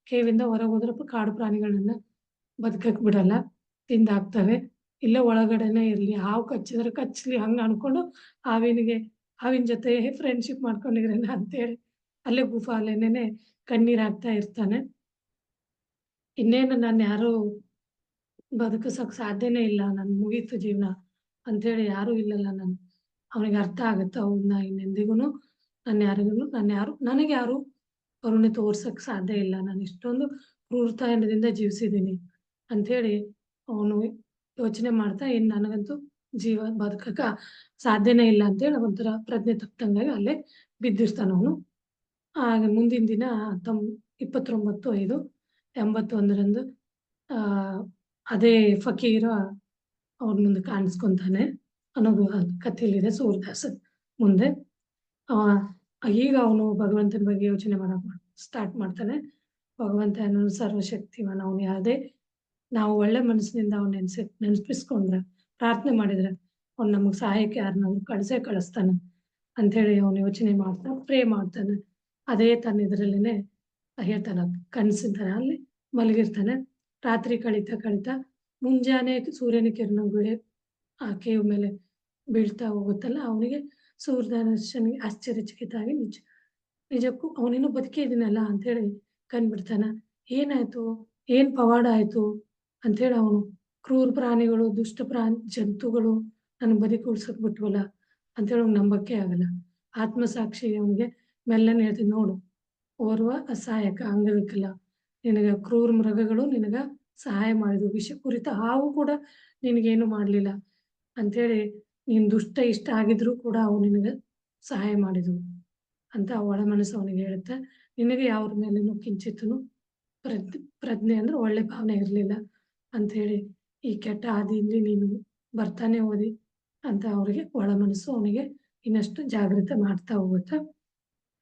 ಕೇವಿಂದ ಹೊರಗೆ ಹೋದ್ರೆ ಕಾಡು ಪ್ರಾಣಿಗಳನ್ನ ಬದುಕಕ್ ಬಿಡಲ್ಲ, ತಿಂದಾಕ್ತವೆ. ಇಲ್ಲೇ ಒಳಗಡೆನೆ ಇರ್ಲಿ, ಹಾವು ಕಚ್ಚಿದ್ರೆ ಕಚ್ಚಲಿ ಹಂಗ ಅನ್ಕೊಂಡು ಹಾವಿನ ಜೊತೆ ಫ್ರೆಂಡ್ಶಿಪ್ ಮಾಡ್ಕೊಂಡಿದ್ರೇನ ಅಂತೇಳಿ ಅಲ್ಲೇ ಗುಫಾ ಅಲ್ಲೇನೆ ಕಣ್ಣೀರ್ ಹಾಕ್ತಾ ಇರ್ತಾನೆ. ಇನ್ನೇನು ನಾನು ಯಾರು ಬದುಕಿಸೋಕ್ ಸಾಧ್ಯನೇ ಇಲ್ಲ, ನನ್ ಮುಗೀತು ಜೀವನ ಅಂತೇಳಿ ಯಾರೂ ಇಲ್ಲಲ್ಲ ನಾನು. ಅವನಿಗೆ ಅರ್ಥ ಆಗುತ್ತೆ, ಹೌದಾ ಇನ್ನೆಂದಿಗೂನು ನನಗೆ ಯಾರು ಕರುಣೆ ತೋರ್ಸಕ್ ಸಾಧ್ಯ ಇಲ್ಲ, ನಾನು ಇಷ್ಟೊಂದು ಕ್ರೂರತಾಯಿಂದ ಜೀವಿಸಿದ್ದೀನಿ ಅಂಥೇಳಿ ಅವನು ಯೋಚನೆ ಮಾಡ್ತಾ ಇನ್ನು ನನಗಂತೂ ಬದುಕಕ್ಕ ಸಾಧ್ಯನೇ ಇಲ್ಲ ಅಂತೇಳಿ ಒಂಥರ ಪ್ರಜ್ಞೆ ತಪ್ಪದಂಗಾಗಿ ಅಲ್ಲೇ ಬಿದ್ದಿರ್ತಾನವನು. ಆಗ ಮುಂದಿನ ದಿನ 29/5/81 ಅದೇ ಫಕೀರ ಅವ್ರ ಮುಂದೆ ಕಾಣಿಸ್ಕೊಂತಾನೆ ಅನ್ನೋದು ಕಥೆಯಲ್ಲಿದೆ ಸೂರದಾಸ್ ಮುಂದೆ. ಈಗ ಅವನು ಭಗವಂತನ ಬಗ್ಗೆ ಯೋಚನೆ ಮಾಡಕ್ ಸ್ಟಾರ್ಟ್ ಮಾಡ್ತಾನೆ. ಭಗವಂತ ಅನ್ನೋನು ಸರ್ವಶಕ್ತಿವಾನ್, ಅವನು ಯಾವುದೇ ನಾವು ಒಳ್ಳೆ ಮನಸ್ಸಿನಿಂದ ಅವ್ನು ನೆನ್ಪಿಸ್ಕೊಂಡ್ರೆ ಪ್ರಾರ್ಥನೆ ಮಾಡಿದ್ರೆ ಅವ್ನು ನಮಗ್ ಸಹಾಯಕ್ಕೆ ಯಾರನ್ನಾದ್ರೂ ಕಳಿಸ್ತಾನೆ ಅಂಥೇಳಿ ಅವನು ಯೋಚನೆ ಮಾಡ್ತಾ ಪ್ರೇ ಮಾಡ್ತಾನೆ. ಅದೇ ತನ್ನ ಇದ್ರಲ್ಲೇನೆ ಹೇಳ್ತಾನೆ, ಕನಸಿಂತಾನೆ ಅಲ್ಲಿ ಮಲಗಿರ್ತಾನೆ. ರಾತ್ರಿ ಕಳೀತಾ ಮುಂಜಾನೆ ಸೂರ್ಯನ ಕಿರಣಗಳು ಆ ಕೇವ್ ಮೇಲೆ ಬೀಳ್ತಾ ಹೋಗುತ್ತಲ್ಲ, ಅವನಿಗೆ ಸೂರ್ಯದರ್ಶನಿಗೆ ಆಶ್ಚರ್ಯಚಕಿತ ಆಗಿ ನಿಜಕ್ಕೂ ಅವನೇನೋ ಬದುಕೇ ಇದೀನಲ್ಲ ಅಂತೇಳಿ ಕಂಡ್ಬಿಡ್ತಾನ. ಏನಾಯ್ತು, ಏನ್ ಪವಾಡ ಆಯ್ತು ಅಂತೇಳಿ ಅವನು ಕ್ರೂರ ಪ್ರಾಣಿಗಳು, ದುಷ್ಟ ಜಂತುಗಳು ನನ್ ಬದುಕಿ ಉಳ್ಸಕ್ ಬಿಟ್ವಲ್ಲ ಅಂತೇಳಿ ಅವ್ನಿಗೆ ನಂಬಕ್ಕೆ ಆಗಲ್ಲ. ಆತ್ಮಸಾಕ್ಷಿ ಅವನಿಗೆ ಮೆಲ್ಲನೆ ಹೇಳ್ತೀನಿ, ನೋಡು ಓರ್ವ ಅಸಹಾಯಕ ಅಂಗವಿಕಲ, ನಿನಗ ಕ್ರೂರ ಮೃಗಗಳು ನಿನಗ ಸಹಾಯ ಮಾಡಿದ್ವು, ವಿಷ ಕುರಿತ ಹಾವು ಕೂಡ ನಿನಗೇನು ಮಾಡ್ಲಿಲ್ಲ ಅಂತೇಳಿ, ನೀನ್ ಇಷ್ಟ ಆಗಿದ್ರು ಕೂಡ ಅವು ನಿನಗ ಸಹಾಯ ಮಾಡಿದ್ವು ಅಂತ ಒಳ ಮನಸ್ಸು ಅವನಿಗೆ ಹೇಳುತ್ತೆ. ನಿನಗೆ ಯಾವ್ರ ಮೇಲೇನು ಕಿಂಚಿತ್ತನು ಪ್ರಜ್ಞೆ ಅಂದ್ರೆ ಒಳ್ಳೆ ಭಾವನೆ ಇರಲಿಲ್ಲ ಅಂಥೇಳಿ ಈ ಕೆಟ್ಟ ಹಾದಿಯಲ್ಲಿ ನೀನು ಬರ್ತಾನೆ ಹೋದಿ ಅಂತ ಅವ್ರಿಗೆ ಒಳ ಮನಸ್ಸು ಅವನಿಗೆ ಇನ್ನಷ್ಟು ಜಾಗೃತ ಮಾಡ್ತಾ ಹೋಗುತ್ತೆ.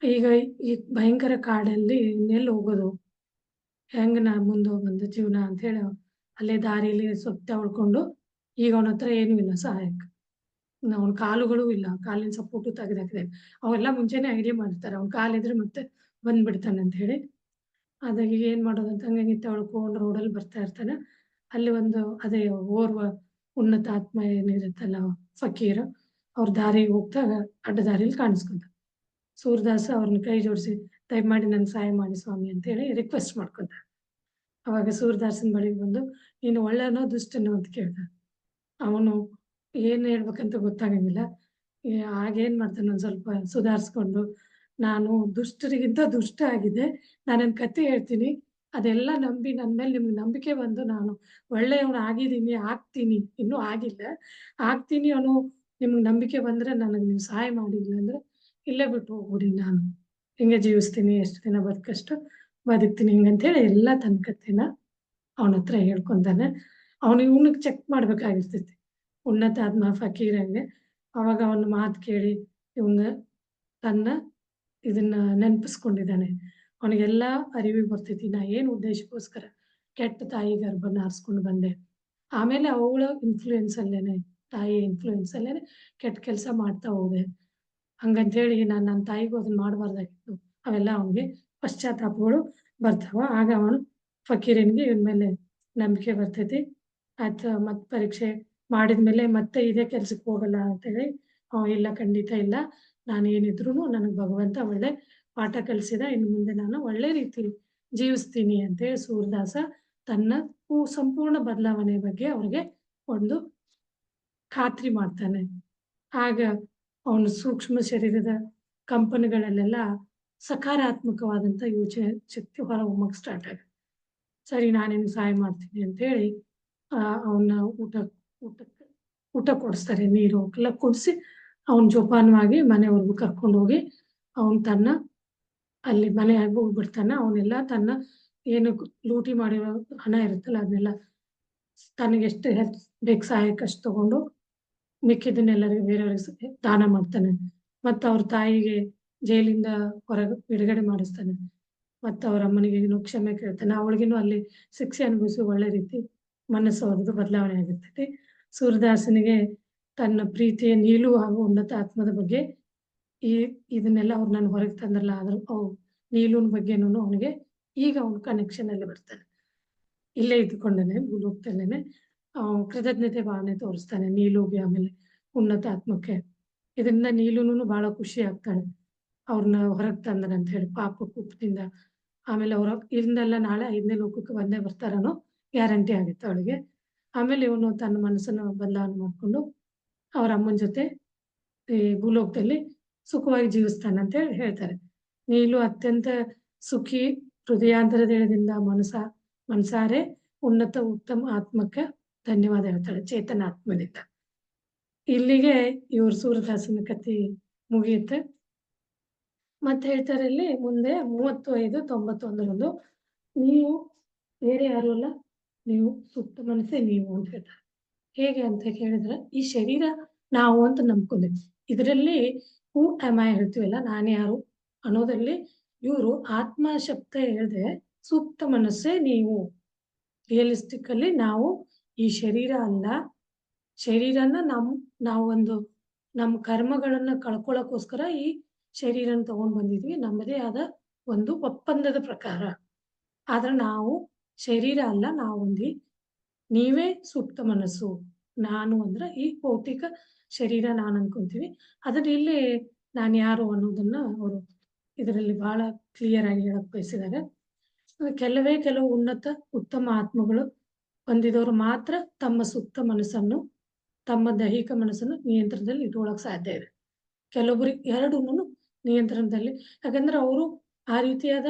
ಈಗ ಈ ಭಯಂಕರ ಕಾಡಲ್ಲಿ ಇನ್ನೆಲ್ಲಿ ಹೋಗೋದು, ಹೆಂಗ್ ನಾ ಮುಂದೆ ಬಂದ ಜೀವನ ಅಂತೇಳಿ ಅಲ್ಲೇ ದಾರಿಯಲ್ಲಿ ಸ್ವಲ್ಪ ಉಳ್ಕೊಂಡು, ಈಗ ಅವನ ಹತ್ರ ಏನೂ ಇಲ್ಲ ಸಹಾಯಕ್ಕೆ. ಅವ್ನ ಕಾಲುಗಳು ಇಲ್ಲ, ಕಾಲಿನ ಸಪೋರ್ಟು ತೆಗೆದಾಕಿದೆ. ಅವೆಲ್ಲ ಮುಂಚೆನೆ ಐಡಿಯಾ ಮಾಡಿರ್ತಾರೆ, ಅವ್ನ ಕಾಲಿದ್ರೆ ಮತ್ತೆ ಬಂದ್ಬಿಡ್ತಾನೆ ಅಂತ ಹೇಳಿ. ಅದಾಗ ಏನ್ ಮಾಡೋದು ಅಂತ ಹಂಗೆ ತಳ್ಕೊಂಡು ರೋಡಲ್ಲಿ ಬರ್ತಾ ಇರ್ತಾನೆ. ಅಲ್ಲಿ ಅದೇ ಓರ್ವ ಉನ್ನತ ಆತ್ಮ ಏನಿರುತ್ತಲ್ಲ ಫಕೀರ, ಅವ್ರ ದಾರಿಗೆ ಹೋಗ್ದಾಗ ಅಡ್ಡ ದಾರಿಲಿ ಕಾಣಿಸ್ಕೊಂತ. ಸೂರದಾಸ್ ಅವ್ರನ್ನ ಕೈ ಜೋಡಿಸಿ ದಯಮಾಡಿ ನನ್ಗೆ ಸಹಾಯ ಮಾಡಿ ಸ್ವಾಮಿ ಅಂತೇಳಿ ರಿಕ್ವೆಸ್ಟ್ ಮಾಡ್ಕೊಂತ. ಅವಾಗ ಸೂರದಾಸನ ಬಳಿಗೆ ಬಂದು, ನೀನು ಒಳ್ಳೆನೋ ದುಷ್ಟನೋ ಅಂತ ಕೇಳ್ದ. ಅವನು ಏನ್ ಹೇಳ್ಬೇಕಂತ ಗೊತ್ತಾಗಂಗಿಲ್ಲ. ಆಗೇನ್ ಮಾಡ್ತಾನೆ, ಒಂದ್ ಸ್ವಲ್ಪ ಸುಧಾರಿಸ್ಕೊಂಡು, ನಾನು ದುಷ್ಟರಿಗಿಂತ ದುಷ್ಟ ಆಗಿದೆ, ನಾನೊಂದ್ ಕತೆ ಹೇಳ್ತೀನಿ, ಅದೆಲ್ಲ ನಂಬಿ ನನ್ನ ಮೇಲೆ ನಿಮ್ಗೆ ನಂಬಿಕೆ ಬಂದು ನಾನು ಒಳ್ಳೆಯವನಾಗಿದ್ದೀನಿ, ಆಗ್ತೀನಿ, ಇನ್ನೂ ಆಗಿಲ್ಲ. ಆಗ್ತೀನಿ ಅನ್ನೋ ನಿಮ್ಗೆ ನಂಬಿಕೆ ಬಂದ್ರೆ ನನಗೆ ನೀವು ಸಹಾಯ ಮಾಡಿಲ್ಲ ಅಂದ್ರೆ ಇಲ್ಲೇ ಬಿಟ್ಟು ಹೋಗ್ಬಿಡಿ ನಾನು. ಹಿಂಗೆ ಜೀವಿಸ್ತೀನಿ, ಎಷ್ಟು ದಿನ ಬದುಕಷ್ಟು ಬದುಕ್ತೀನಿ ಹಿಂಗಂತೇಳಿ ಎಲ್ಲ ತನ್ನ ಕಥೆನ ಅವನ ಹತ್ರ ಹೇಳ್ಕೊಂತಾನೆ. ಇವನಿಗೆ ಚೆಕ್ ಮಾಡ್ಬೇಕಾಗಿರ್ತೈತಿ. ಉನ್ನತ ಆತ್ಮ ಫಕೀರಂಗೆ. ಅವಾಗ ಅವನ ಮಾತು ಕೇಳಿ ಇವಂಗ ತನ್ನ ಇದನ್ನ ನೆನಪಿಸ್ಕೊಂಡಿದ್ದಾನೆ. ಅವನಿಗೆಲ್ಲ ಅರಿವಿಗೆ ಬರ್ತೈತಿ. ನಾ ಏನು ಉದ್ದೇಶಕ್ಕೋಸ್ಕರ ಕೆಟ್ಟ ತಾಯಿ ಗರ್ಭನ ಆರಿಸ್ಕೊಂಡು ಬಂದೆ. ಆಮೇಲೆ ಅವಳ ಇನ್ಫ್ಲೂಯೆನ್ಸ್ ಅಲ್ಲೇನೆ, ತಾಯಿ ಇನ್ಫ್ಲೂಯೆನ್ಸ್ ಅಲ್ಲೇನೆ ಕೆಟ್ಟ ಕೆಲಸ ಮಾಡ್ತಾ ಹೋದೆ. ಹಂಗಂತೇಳಿ ನಾನು ನನ್ನ ತಾಯಿಗೂ ಅದನ್ನ ಮಾಡಬಾರ್ದಾಗಿತ್ತು. ಅವೆಲ್ಲ ಅವನಿಗೆ ಪಶ್ಚಾತ್ತಾಪಗಳು ಬರ್ತಾವ. ಆಗ ಅವನು ಫಕೀರನಿಗೆ ಇವನ ಮೇಲೆ ನಂಬಿಕೆ ಬರ್ತೈತಿ. ಆಯ್ತು, ಮತ್ತೆ ಪರೀಕ್ಷೆ ಮಾಡಿದ್ಮೇಲೆ ಮತ್ತೆ ಇದೇ ಕೆಲ್ಸಕ್ಕೆ ಹೋಗಲ್ಲ ಅಂತೇಳಿ ಇಲ್ಲ, ಖಂಡಿತ ಇಲ್ಲ, ನಾನು ಏನಿದ್ರು ನನಗೆ ಭಗವಂತ ಒಳ್ಳೆ ಪಾಠ ಕಲಿಸಿದ, ಇನ್ನು ಮುಂದೆ ನಾನು ಒಳ್ಳೆ ರೀತಿಲಿ ಜೀವಿಸ್ತೀನಿ ಅಂತೇಳಿ ಸೂರದಾಸ ತನ್ನ ಸಂಪೂರ್ಣ ಬದಲಾವಣೆ ಬಗ್ಗೆ ಅವ್ರಿಗೆ ಒಂದು ಖಾತ್ರಿ ಮಾಡ್ತಾನೆ. ಆಗ ಅವನು ಸೂಕ್ಷ್ಮ ಶರೀರದ ಕಂಪನಿಗಳಲ್ಲೆಲ್ಲ ಸಕಾರಾತ್ಮಕವಾದಂಥ ಯೋಚನೆ ಶಕ್ತಿ ಹೊರ ಹೊಮ್ಮಕ್ಕೆ ಸ್ಟಾರ್ಟ್ ಆಗುತ್ತೆ. ಸರಿ, ನಾನೇನು ಸಹಾಯ ಮಾಡ್ತೀನಿ ಅಂತೇಳಿ ಅವನ್ನ ಊಟ ಕೊಡಿಸ್ತಾರೆ, ನೀರು ಎಲ್ಲ ಕೊಡಿಸಿ ಅವನ ಜೋಪಾನವಾಗಿ ಮನೆವರೆಗೂ ಕರ್ಕೊಂಡು ಹೋಗಿ ಅವನು ತನ್ನ ಅಲ್ಲಿ ಮನೆಯಾಗಿ ಹೋಗ್ಬಿಡ್ತಾನೆ. ಅವನ್ನೆಲ್ಲ ತನ್ನ ಏನು ಲೂಟಿ ಮಾಡಿರೋ ಹಣ ಇರುತ್ತಲ್ಲ ಅದನ್ನೆಲ್ಲ ತನಗೆ ಎಷ್ಟು ಬೇಕು ಸಹಾಯಕ್ಕೆ ಅಷ್ಟು ತಗೊಂಡು ಮಿಕ್ಕಿದ್ದನ್ನೆಲ್ಲರಿಗೂ ಬೇರೆಯವ್ರಿಗೆ ದಾನ ಮಾಡ್ತಾನೆ. ಮತ್ತು ಅವ್ರ ತಾಯಿಗೆ ಜೈಲಿಂದ ಹೊರಗೆ ಬಿಡುಗಡೆ ಮಾಡಿಸ್ತಾನೆ. ಮತ್ತು ಅವ್ರ ಅಮ್ಮನಿಗೆ ಕ್ಷಮೆ ಕೇಳ್ತಾನೆ. ಅವಳಿಗೇನು ಅಲ್ಲಿ ಶಿಕ್ಷೆ ಅನುಭವಿಸಿ ಒಳ್ಳೆ ರೀತಿ ಮನಸ್ಸು ಅವ್ರದ್ದು ಬದಲಾವಣೆ ಆಗಿರ್ತೈತಿ. ಸೂರದಾಸನಿಗೆ ತನ್ನ ಪ್ರೀತಿಯ ನೀಲು ಹಾಗೂ ಉನ್ನತ ಆತ್ಮದ ಬಗ್ಗೆ ಇದನ್ನೆಲ್ಲ ಅವ್ರು ನಾನು ಹೊರಗೆ ತಂದ್ರಲ್ಲ, ಆದ್ರೂ ನೀಲುನ ಬಗ್ಗೆನೂ ಅವನಿಗೆ ಈಗ ಅವನ ಕನೆಕ್ಷನ್ ಅಲ್ಲಿ ಬರ್ತಾನೆ. ಇಲ್ಲೇ ಇದ್ಕೊಂಡೇನೆ ಭೂಲೋಕದಲ್ಲೇನೆ ಕೃತಜ್ಞತೆ ಭಾವನೆ ತೋರಿಸ್ತಾನೆ ನೀಲುಗೆ, ಆಮೇಲೆ ಉನ್ನತ ಆತ್ಮಕ್ಕೆ. ಇದರಿಂದ ನೀಲುನು ಬಹಳ ಖುಷಿ ಆಗ್ತಾಳೆ, ಅವ್ರನ್ನ ಹೊರಗೆ ತಂದನ ಅಂತ ಹೇಳಿ ಪಾಪ ಕೂಪದಿಂದ. ಆಮೇಲೆ ಅವ್ರ ಇಲ್ಲಿಂದೆಲ್ಲ ನಾಳೆ 5ನೇ ಲೋಕಕ್ಕೆ ಬಂದೇ ಬರ್ತಾರನೋ ಗ್ಯಾರಂಟಿ ಆಗುತ್ತೆ ಅವಳಿಗೆ. ಆಮೇಲೆ ಇವನು ತನ್ನ ಮನಸ್ಸನ್ನು ಬದಲಾವಣೆ ಮಾಡಿಕೊಂಡು ಅವ್ರ ಅಮ್ಮನ ಜೊತೆ ಈ ಭೂಲೋಕದಲ್ಲಿ ಸುಖವಾಗಿ ಜೀವಿಸ್ತಾನೆ ಅಂತ ಹೇಳಿ ಹೇಳ್ತಾರೆ. ನೀಲು ಅತ್ಯಂತ ಸುಖಿ ಹೃದಯಾಂತರದಿಂದ ಮನಸಾರೆ ಉನ್ನತ ಉತ್ತಮ ಆತ್ಮಕ್ಕೆ ಧನ್ಯವಾದ ಹೇಳ್ತಾಳೆ ಚೇತನ ಆತ್ಮದಿಂದ. ಇಲ್ಲಿಗೆ ಇವ್ರ ಸೂರದಾಸನ ಕಥೆ ಮುಗಿಯುತ್ತೆ. ಮತ್ತೆ ಹೇಳ್ತಾರೆ ಇಲ್ಲಿ ಮುಂದೆ 3591 ನೀವು ಬೇರೆ ಯಾರು ಅಲ್ಲ, ನೀವು ಸುಪ್ತ ಮನಸ್ಸೇ ನೀವು ಅಂತ ಹೇಳ್ತಾರೆ. ಹೇಗೆ ಅಂತ ಕೇಳಿದ್ರೆ, ಈ ಶರೀರ ನಾವು ಅಂತ ನಂಬ್ಕೊಂಡಿದ್ವಿ. ಇದರಲ್ಲಿ ಹೂ ಆಮ್ ಐ ಹೇಳ್ತೀವಲ್ಲ, ನಾನು ಯಾರು ಅನ್ನೋದ್ರಲ್ಲಿ ಇವರು ಆತ್ಮ ಶಬ್ದ ಹೇಳ್ದೆ ಸೂಕ್ತ ಮನಸ್ಸೇ ನೀವು. ರಿಯಲಿಸ್ಟಿಕ್ ಅಲ್ಲಿ ನಾವು ಈ ಶರೀರ ಅಲ್ಲ, ಶರೀರನ ನಾವೊಂದು ನಮ್ಮ ಕರ್ಮಗಳನ್ನ ಕಳ್ಕೊಳ್ಳೋಕ್ಕೋಸ್ಕರ ಈ ಶರೀರನ ತಗೊಂಡ್ ಬಂದಿದ್ವಿ, ನಮ್ಮದೇ ಆದ ಒಂದು ಒಪ್ಪಂದದ ಪ್ರಕಾರ. ಆದ್ರೆ ನಾವು ಶರೀರ ಅಲ್ಲ, ನೀವೇ ಸೂಕ್ತ ಮನಸ್ಸು. ನಾನು ಅಂದ್ರೆ ಈ ಭೌತಿಕ ಶರೀರ ನಾನು ಅನ್ಕೊಂತೀವಿ. ಅದನ್ನ ಇಲ್ಲಿ ನಾನು ಯಾರು ಅನ್ನೋದನ್ನ ಅವರು ಇದರಲ್ಲಿ ಬಹಳ ಕ್ಲಿಯರ್ ಆಗಿ ಹೇಳಕ್ ಬಯಸಿದ್ದಾರೆ. ಕೆಲವು ಉನ್ನತ ಉತ್ತಮ ಆತ್ಮಗಳು ಹೊಂದಿದವರು ಮಾತ್ರ ತಮ್ಮ ಸೂಕ್ತ ಮನಸ್ಸನ್ನು, ತಮ್ಮ ದೈಹಿಕ ಮನಸ್ಸನ್ನು ನಿಯಂತ್ರಣದಲ್ಲಿ ಇಟ್ಕೊಳ್ಳೋಕೆ ಸಾಧ್ಯ ಇದೆ. ಕೆಲವೊಬ್ಬರಿಗೆ ಎರಡೂನು ನಿಯಂತ್ರಣದಲ್ಲಿ, ಯಾಕಂದ್ರೆ ಅವರು ಆ ರೀತಿಯಾದ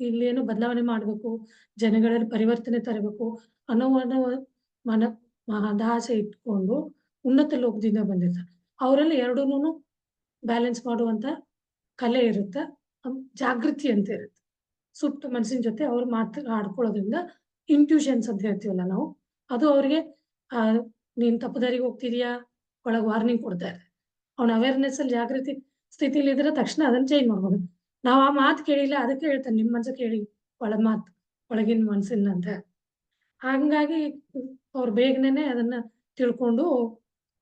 ಇಲ್ಲೇನು ಬದಲಾವಣೆ ಮಾಡಬೇಕು, ಜನಗಳಲ್ಲಿ ಪರಿವರ್ತನೆ ತರಬೇಕು ಅನ್ನೋ ಮಹದಾಸೆ ಇಟ್ಕೊಂಡು ಉನ್ನತ ಲೋಕದಿಂದ ಬಂದಿರ್ತಾರೆ. ಅವರಲ್ಲಿ ಎರಡೂನು ಬ್ಯಾಲೆನ್ಸ್ ಮಾಡುವಂತ ಕಲೆ ಇರುತ್ತೆ, ಜಾಗೃತಿ ಅಂತ ಇರುತ್ತೆ. ಸೂಕ್ತ ಮನಸ್ಸಿನ ಜೊತೆ ಅವ್ರು ಆಡ್ಕೊಳ್ಳೋದ್ರಿಂದ ಇಂಟ್ಯೂಷನ್ಸ್ ಅಂತ ಹೇಳ್ತೀವಲ್ಲ ನಾವು, ಅದು ಅವ್ರಿಗೆ ನೀನ್ ತಪ್ಪುದಾರಿಗೆ ಹೋಗ್ತಿದ್ಯಾ ಒಳಗೆ ವಾರ್ನಿಂಗ್ ಕೊಡ್ತಾ ಇದೆ. ಅವ್ನ ಅವೇರ್ನೆಸ್ ಅಲ್ಲಿ ಜಾಗೃತಿ ಸ್ಥಿತಿಲಿ ಇದ್ರೆ ತಕ್ಷಣ ಅದನ್ನ ಚೇಂಜ್ ಮಾಡ್ಬೋದು. ನಾವು ಆ ಮಾತು ಕೇಳಿಲ್ಲ, ಅದಕ್ಕೆ ಹೇಳ್ತಾನೆ ನಿಮ್ಮ ಮನ್ಸ ಕೇಳಿ ಒಳಗಿನ ಮನ್ಸಿನ ಅಂತ. ಹಂಗಾಗಿ ಅವ್ರು ಬೇಗನೆ ಅದನ್ನ ತಿಳ್ಕೊಂಡು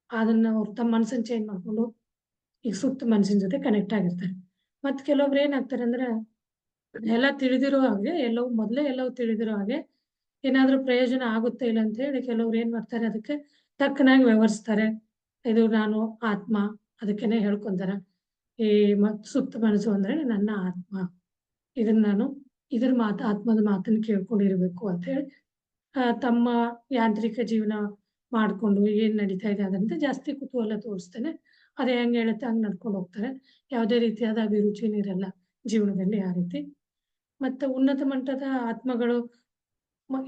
ಅದನ್ನ ಅವ್ರು ತಮ್ಮ ಮನಸ್ಸನ್ನ ಚೇಂಜ್ ಮಾಡ್ಕೊಂಡು ಈಗ ಸೂಕ್ತ ಮನಸ್ಸಿನ ಜೊತೆ ಕನೆಕ್ಟ್ ಆಗಿರ್ತಾರೆ. ಮತ್ತೆ ಕೆಲವೊಬ್ರು ಏನಾಗ್ತಾರೆ ಅಂದ್ರೆ, ಎಲ್ಲ ತಿಳಿದಿರೋ ಹಾಗೆ ಎಲ್ಲವೂ ತಿಳಿದಿರೋ ಹಾಗೆ ಏನಾದ್ರೂ ಪ್ರಯೋಜನ ಆಗುತ್ತೆ ಇಲ್ಲ ಅಂತ ಹೇಳಿ ಕೆಲವ್ರು ಏನ್ ಮಾಡ್ತಾರೆ, ಅದಕ್ಕೆ ತಕ್ಕನಾಗಿ ವ್ಯವಹರಿಸ್ತಾರೆ. ಇದು ನಾನು ಆತ್ಮ, ಅದಕ್ಕೇನೆ ಹೇಳ್ಕೊಂತಾರೆ ಈ ಸೂಕ್ತ ಮನಸ್ಸು ಅಂದ್ರೆ ನನ್ನ ಆತ್ಮ, ನಾನು ಆತ್ಮದ ಮಾತನ್ನು ಕೇಳ್ಕೊಂಡಿರ್ಬೇಕು ಅಂತ ಹೇಳಿ ತಮ್ಮ ಯಾಂತ್ರಿಕ ಜೀವನ ಮಾಡ್ಕೊಂಡು ಏನ್ ನಡೀತಾ ಇದೆ ಅದಂತೆ ಜಾಸ್ತಿ ಕುತೂಹಲ ತೋರಿಸ್ತಾನೆ. ಅದೇ ಹೆಂಗ್ ಹೇಳುತ್ತೆ ಹಂಗ್ ನಡ್ಕೊಂಡು ಹೋಗ್ತಾರೆ. ಯಾವುದೇ ರೀತಿಯಾದ ಅಭಿರುಚಿನೂ ಇರಲ್ಲ ಜೀವನದಲ್ಲಿ ಆ ರೀತಿ. ಮತ್ತೆ ಉನ್ನತ ಮಟ್ಟದ ಆತ್ಮಗಳು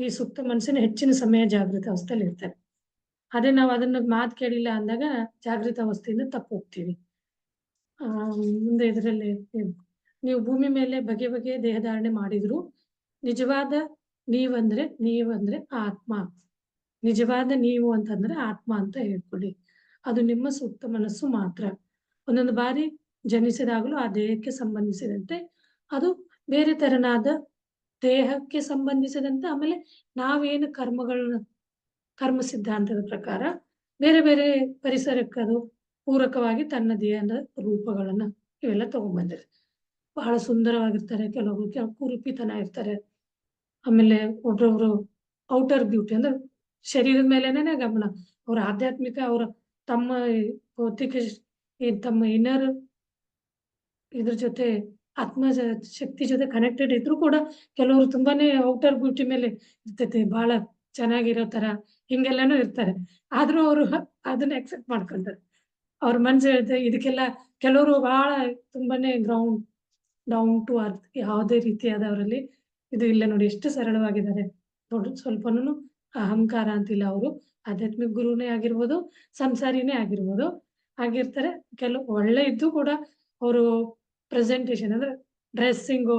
ಈ ಸುಪ್ತ ಮನಸ್ಸಿನ ಹೆಚ್ಚಿನ ಸಮಯ ಜಾಗೃತ ಅವಸ್ಥೆಯಲ್ಲಿ ಇರ್ತಾರೆ. ಅದೇ ನಾವು ಅದನ್ನ ಮಾತು ಕೇಳಿಲ್ಲ ಅಂದಾಗ ಜಾಗೃತ ಅವಸ್ಥೆಯಿಂದ ತಪ್ಪು ಹೋಗ್ತೀವಿ. ಮುಂದೆ ಇದರಲ್ಲಿ ನೀವು ಭೂಮಿ ಮೇಲೆ ಬಗೆ ಬಗೆಯ ದೇಹಧಾರಣೆ ಮಾಡಿದ್ರು ನಿಜವಾದ ನೀವಂದ್ರೆ ಆತ್ಮ. ನಿಜವಾದ ನೀವು ಅಂತಂದ್ರೆ ಆತ್ಮ ಅಂತ ಹೇಳ್ಕೊಳ್ಳಿ. ಅದು ನಿಮ್ಮ ಸುಪ್ತ ಮನಸ್ಸು ಮಾತ್ರ. ಒಂದೊಂದು ಬಾರಿ ಜನಿಸಿದಾಗಲೂ ಆ ದೇಹಕ್ಕೆ ಸಂಬಂಧಿಸಿದಂತೆ ಅದು ಬೇರೆ ತೆರನಾದ ದೇಹಕ್ಕೆ ಸಂಬಂಧಿಸಿದಂತೆ, ಆಮೇಲೆ ನಾವೇನು ಕರ್ಮ ಸಿದ್ಧಾಂತದ ಪ್ರಕಾರ ಬೇರೆ ಬೇರೆ ಪರಿಸರಕ್ಕೆ ಅದು ಪೂರಕವಾಗಿ ತನ್ನ ದೇಹದ ರೂಪಗಳನ್ನ ಇವೆಲ್ಲ ತಗೊಂಡ್ಬಂದಿದೆ. ಬಹಳ ಸುಂದರವಾಗಿರ್ತಾರೆ, ಕೆಲವೊಬ್ರು ಕುರುಪಿತನ ಇರ್ತಾರೆ. ಆಮೇಲೆ ಒಬ್ರೊಬ್ರು ಔಟರ್ ಬ್ಯೂಟಿ ಅಂದ್ರೆ ಶರೀರದ ಮೇಲೆನೆ ಗಮನ, ಅವ್ರ ಆಧ್ಯಾತ್ಮಿಕ ಅವರ ತಮ್ಮ ಭೌತಿಕ ತಮ್ಮ ಇನ್ನರ್ ಇದ್ರ ಜೊತೆ ಆತ್ಮ ಶಕ್ತಿ ಜೊತೆ ಕನೆಕ್ಟೆಡ್ ಇದ್ರು ಕೂಡ ಕೆಲವರು ತುಂಬಾನೇ ಔಟರ್ ಬ್ಯೂಟಿ ಮೇಲೆ ಇರ್ತೈತೆ, ಬಹಳ ಚೆನ್ನಾಗಿರೋ ತರ ಹಿಂಗೆಲ್ಲಾನು ಇರ್ತಾರೆ. ಆದ್ರೂ ಅವರು ಅದನ್ನ ಅಕ್ಸೆಪ್ಟ್ ಮಾಡ್ಕೊಂತಾರೆ. ಅವ್ರ ಮನ್ಸು ಹೇಳ್ತಾರೆ ಇದಕ್ಕೆಲ್ಲ. ಕೆಲವರು ಬಹಳ ತುಂಬಾನೇ ಡೌನ್ ಟು ಅರ್ತ್, ಯಾವುದೇ ರೀತಿಯಾದವರಲ್ಲಿ ಇದು ಇಲ್ಲ ನೋಡಿ, ಎಷ್ಟು ಸರಳವಾಗಿದ್ದಾರೆ. ಸ್ವಲ್ಪನೂ ಅಹಂಕಾರ ಅಂತಿಲ್ಲ. ಅವರು ಆಧ್ಯಾತ್ಮಿಕ ಗುರುನೇ ಆಗಿರ್ಬೋದು, ಸಂಸಾರಿನೇ ಆಗಿರ್ಬೋದು ಆಗಿರ್ತಾರೆ. ಕೆಲವು ಒಳ್ಳೆ ಇದ್ದು ಕೂಡ ಅವರು ಪ್ರೆಸೆಂಟೇಷನ್ ಅಂದ್ರೆ ಡ್ರೆಸ್ಸಿಂಗು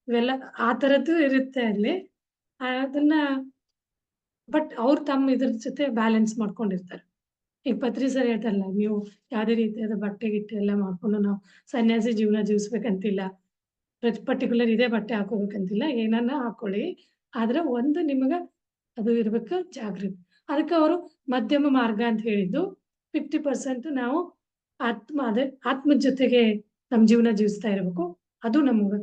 ಇವೆಲ್ಲ ಆ ಥರದ್ದು ಇರುತ್ತೆ ಅಲ್ಲಿ. ಅದನ್ನ ಬಟ್ ಅವ್ರು ತಮ್ಮ ಇದ್ರ ಜೊತೆ ಬ್ಯಾಲೆನ್ಸ್ ಮಾಡ್ಕೊಂಡಿರ್ತಾರೆ. ಈಗ ಪತ್ರಿ ಸರ್ ಹೇಳ್ತಾರಲ್ಲ, ನೀವು ಯಾವುದೇ ರೀತಿಯಾದ ಬಟ್ಟೆ ಗಿಟ್ಟೆ ಎಲ್ಲ ಮಾಡ್ಕೊಂಡು ನಾವು ಸನ್ಯಾಸಿ ಜೀವನ ಜೀವಿಸ್ಬೇಕಂತಿಲ್ಲ, ಪರ್ಟಿಕ್ಯುಲರ್ ಇದೇ ಬಟ್ಟೆ ಹಾಕೋಬೇಕಂತಿಲ್ಲ, ಏನನ್ನ ಹಾಕೊಳ್ಳಿ. ಆದ್ರೆ ಒಂದು ನಿಮಗ ಅದು ಇರ್ಬೇಕು ಜಾಗೃತಿ. ಅದಕ್ಕೆ ಅವರು ಮಧ್ಯಮ ಮಾರ್ಗ ಅಂತ ಹೇಳಿದ್ದು. 50% ನಾವು ಆತ್ಮದ ಜೊತೆಗೆ ನಮ್ಮ ಜೀವನ ಜೀವಿಸ್ತಾ ಇರ್ಬೇಕು. ಅದು ನಮ್ಗೆ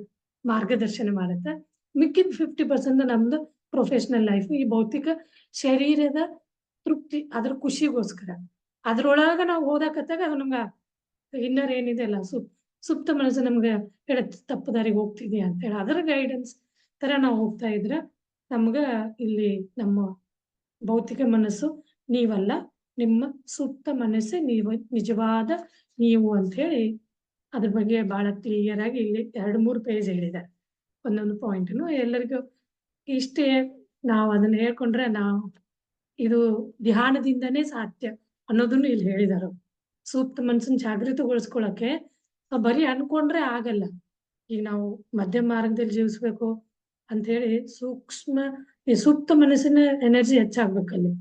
ಮಾರ್ಗದರ್ಶನ ಮಾಡುತ್ತೆ. ಮಿಕ್ಕಿದ 50% ನಮ್ದು ಪ್ರೊಫೆಷನಲ್ ಲೈಫ್, ಈ ಭೌತಿಕ ಶರೀರದ ತೃಪ್ತಿ, ಅದ್ರ ಖುಷಿಗೋಸ್ಕರ. ಅದ್ರೊಳಗ ನಾವು ಹೋದಾಕತ್ತಾಗ ಅದು ನಮ್ಗ ಇನ್ನರ್ ಏನಿದೆ ಅಲ್ಲ, ಸುಪ್ತ ಮನಸ್ಸು ನಮ್ಗೆ ಹೇಳುತ್ತೆ ತಪ್ಪು ದಾರಿಗೆ ಹೋಗ್ತಿದ್ಯಾ ಅಂತ ಹೇಳಿ. ಅದರ ಗೈಡೆನ್ಸ್ ತರ ನಾವು ಹೋಗ್ತಾ ಇದ್ರೆ ನಮ್ಗ ಇಲ್ಲಿ ನಮ್ಮ ಭೌತಿಕ ಮನಸ್ಸು ನೀವಲ್ಲ, ನಿಮ್ಮ ಸುಪ್ತ ಮನಸ್ಸೇ ನೀವು, ನಿಜವಾದ ನೀವು ಅಂತ ಹೇಳಿ ಅದ್ರ ಬಗ್ಗೆ ಬಹಳ ಕ್ಲಿಯರ್ ಆಗಿ ಇಲ್ಲಿ 2-3 ಪೇಜ್ ಹೇಳಿದ್ದಾರೆ. ಒಂದೊಂದು ಪಾಯಿಂಟ್ನು ಎಲ್ಲರಿಗೂ ಇಷ್ಟೇ. ನಾವು ಅದನ್ನ ಹೇಳ್ಕೊಂಡ್ರೆ ನಾವು ಇದು ಧ್ಯಾನದಿಂದನೇ ಸಾಧ್ಯ ಅನ್ನೋದನ್ನು ಇಲ್ಲಿ ಹೇಳಿದಾರೆ. ಸೂಕ್ತ ಮನಸ್ಸನ್ನ ಜಾಗೃತಗೊಳಿಸ್ಕೊಳಕ್ಕೆ ಬರೀ ಅನ್ಕೊಂಡ್ರೆ ಆಗಲ್ಲ. ಈಗ ನಾವು ಮಧ್ಯಮ ಮಾರ್ಗದಲ್ಲಿ ಜೀವಿಸ್ಬೇಕು ಅಂತ ಹೇಳಿ ಈ ಸೂಕ್ತ ಮನಸ್ಸಿನ ಎನರ್ಜಿ ಹೆಚ್ಚಾಗ್ಬೇಕಲ್ಲಿ,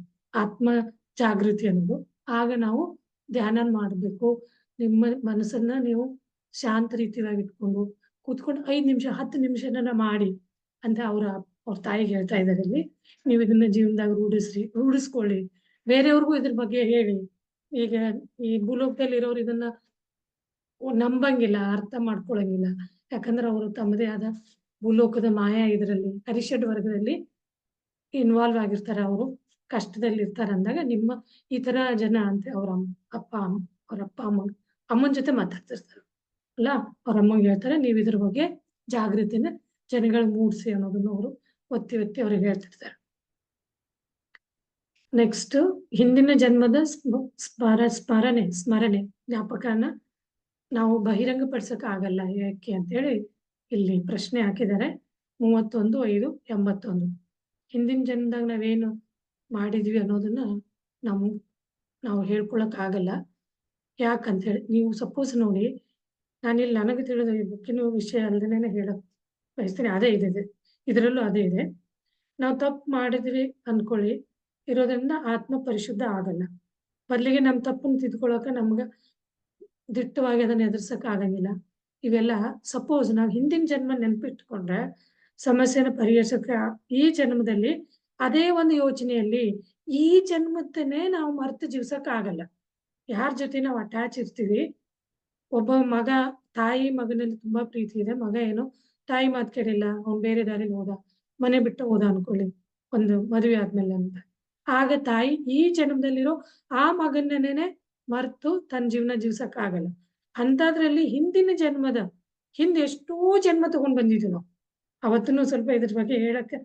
ಆತ್ಮ ಜಾಗೃತಿ ಅನ್ನೋದು. ಆಗ ನಾವು ಧ್ಯಾನ ಮಾಡ್ಬೇಕು. ನಿಮ್ಮ ಮನಸ್ಸನ್ನ ನೀವು ಶಾಂತ ರೀತಿಯಾಗಿ ಇಟ್ಕೊಂಡು ಕೂತ್ಕೊಂಡು 5 ನಿಮಿಷ 10 ನಿಮಿಷನ ಮಾಡಿ ಅಂತ ಅವ್ರ ತಾಯಿಗೆ ಹೇಳ್ತಾ ಇದ್ದಾರೆ ಇಲ್ಲಿ. ನೀವು ಇದನ್ನ ಜೀವನದಾಗ ರೂಢಿಸ್ಕೊಳ್ಳಿ, ಬೇರೆಯವ್ರಿಗೂ ಇದ್ರ ಬಗ್ಗೆ ಹೇಳಿ. ಈಗ ಈ ಭೂಲೋಕದಲ್ಲಿ ಇರೋರು ಇದನ್ನ ನಂಬಂಗಿಲ್ಲ, ಅರ್ಥ ಮಾಡ್ಕೊಳಂಗಿಲ್ಲ. ಯಾಕಂದ್ರೆ ಅವರು ತಮ್ಮದೇ ಆದ ಭೂಲೋಕದ ಮಾಯಾ ಇದರಲ್ಲಿ ಅರಿಷಡ್ ವರ್ಗದಲ್ಲಿ ಇನ್ವಾಲ್ವ್ ಆಗಿರ್ತಾರೆ. ಅವರು ಕಷ್ಟದಲ್ಲಿ ಇರ್ತಾರೆ ಅಂದಾಗ ನಿಮ್ಮ ಈ ತರ ಜನ ಅಂತ ಅವ್ರ ಅಮ್ಮನ ಜೊತೆ ಮಾತಾಡ್ತಿರ್ತಾರೆ ಅಲ್ಲ, ಅವ್ರ ಅಮ್ಮಂಗೆ ಹೇಳ್ತಾರೆ ನೀವು ಇದ್ರ ಬಗ್ಗೆ ಜಾಗೃತಿನ ಜನಗಳ ಮೂಡಿಸಿ ಅನ್ನೋದನ್ನ ಅವರು ಒತ್ತಿ ಅವ್ರಿಗೆ ಹೇಳ್ತಿರ್ತಾರೆ. ನೆಕ್ಸ್ಟ್, ಹಿಂದಿನ ಜನ್ಮದ ಸ್ಮರಣೆ ಜ್ಞಾಪಕನ ನಾವು ಬಹಿರಂಗ ಪಡಿಸಕ್ ಆಗಲ್ಲ ಯಾಕೆ ಅಂತೇಳಿ ಇಲ್ಲಿ ಪ್ರಶ್ನೆ ಹಾಕಿದ್ದಾರೆ. 31/5/81. ಹಿಂದಿನ ಜನ್ಮದಾಗ ನಾವೇನು ಮಾಡಿದ್ವಿ ಅನ್ನೋದನ್ನ ನಾವು ಹೇಳ್ಕೊಳಕ್ ಆಗಲ್ಲ. ಯಾಕಂತ ಹೇಳಿ ನೀವು ಸಪೋಸ್ ನೋಡಿ, ನಾನಿಲ್ಲಿ ನನಗೆ ತಿಳಿದ ಈ ಬುಕ್ಕಿನ ವಿಷಯ ಅಲ್ದೇನೆ ಹೇಳಕ್ ಬಯಸ್ತೀನಿ. ಅದೇ ಇದೆ ಇದರಲ್ಲೂ ಅದೇ ಇದೆ. ನಾವು ತಪ್ಪು ಮಾಡಿದ್ವಿ ಅನ್ಕೊಳ್ಳಿ, ಇರೋದ್ರಿಂದ ಆತ್ಮ ಪರಿಶುದ್ಧ ಆಗಲ್ಲ. ಬದಲಿಗೆ ನಮ್ಮ ತಪ್ಪನ್ನು ತಿದ್ಕೊಳಕ ನಮ್ಗೆ ದಿಟ್ಟವಾಗಿ ಅದನ್ನ ಎದುರ್ಸಕ್ ಆಗಂಗಿಲ್ಲ. ಇವೆಲ್ಲ ಸಪೋಸ್ ನಾವು ಹಿಂದಿನ ಜನ್ಮ ನೆನ್ಪಿಟ್ಕೊಂಡ್ರೆ ಸಮಸ್ಯೆನ ಪರಿಹರಿಸಕ್ಕೆ ಈ ಜನ್ಮದಲ್ಲಿ ಅದೇ ಒಂದು ಯೋಚನೆಯಲ್ಲಿ ಈ ಜನ್ಮದನ್ನೇ ನಾವು ಮರೆತು ಜೀವಿಸಕ್ ಆಗಲ್ಲ. ಯಾರ ಜೊತೆ ನಾವು ಅಟ್ಯಾಚ್ ಇರ್ತೀವಿ, ಒಬ್ಬ ಮಗ ತಾಯಿ ಮಗನಲ್ಲಿ ತುಂಬಾ ಪ್ರೀತಿ ಇದೆ, ಮಗ ಏನೋ ತಾಯಿ ಮಾತು ಕೇಳಿಲ್ಲ, ಅವ್ನು ಬೇರೆ ದಾರಿಲಿ ಹೋದ, ಮನೆ ಬಿಟ್ಟು ಹೋದ ಅನ್ಕೊಳ್ಳಿ ಒಂದು ಮದುವೆ ಆದ್ಮೇಲೆ ಅಂತ. ಆಗ ತಾಯಿ ಈ ಜನ್ಮದಲ್ಲಿರೋ ಆ ಮಗನನ್ನೇ ಮರೆತು ತನ್ನ ಜೀವನ ಜೀವ್ಸಕ್ ಆಗಲ್ಲ. ಅಂತದ್ರಲ್ಲಿ ಹಿಂದಿನ ಜನ್ಮದ ಹಿಂದೆ ಎಷ್ಟೋ ಜನ್ಮ ತಗೊಂಡ್ ಬಂದಿದ್ವಿ ನಾವು. ಅವತ್ತೂ ಸ್ವಲ್ಪ ಇದ್ರ ಬಗ್ಗೆ ಹೇಳಕ್ಕೆ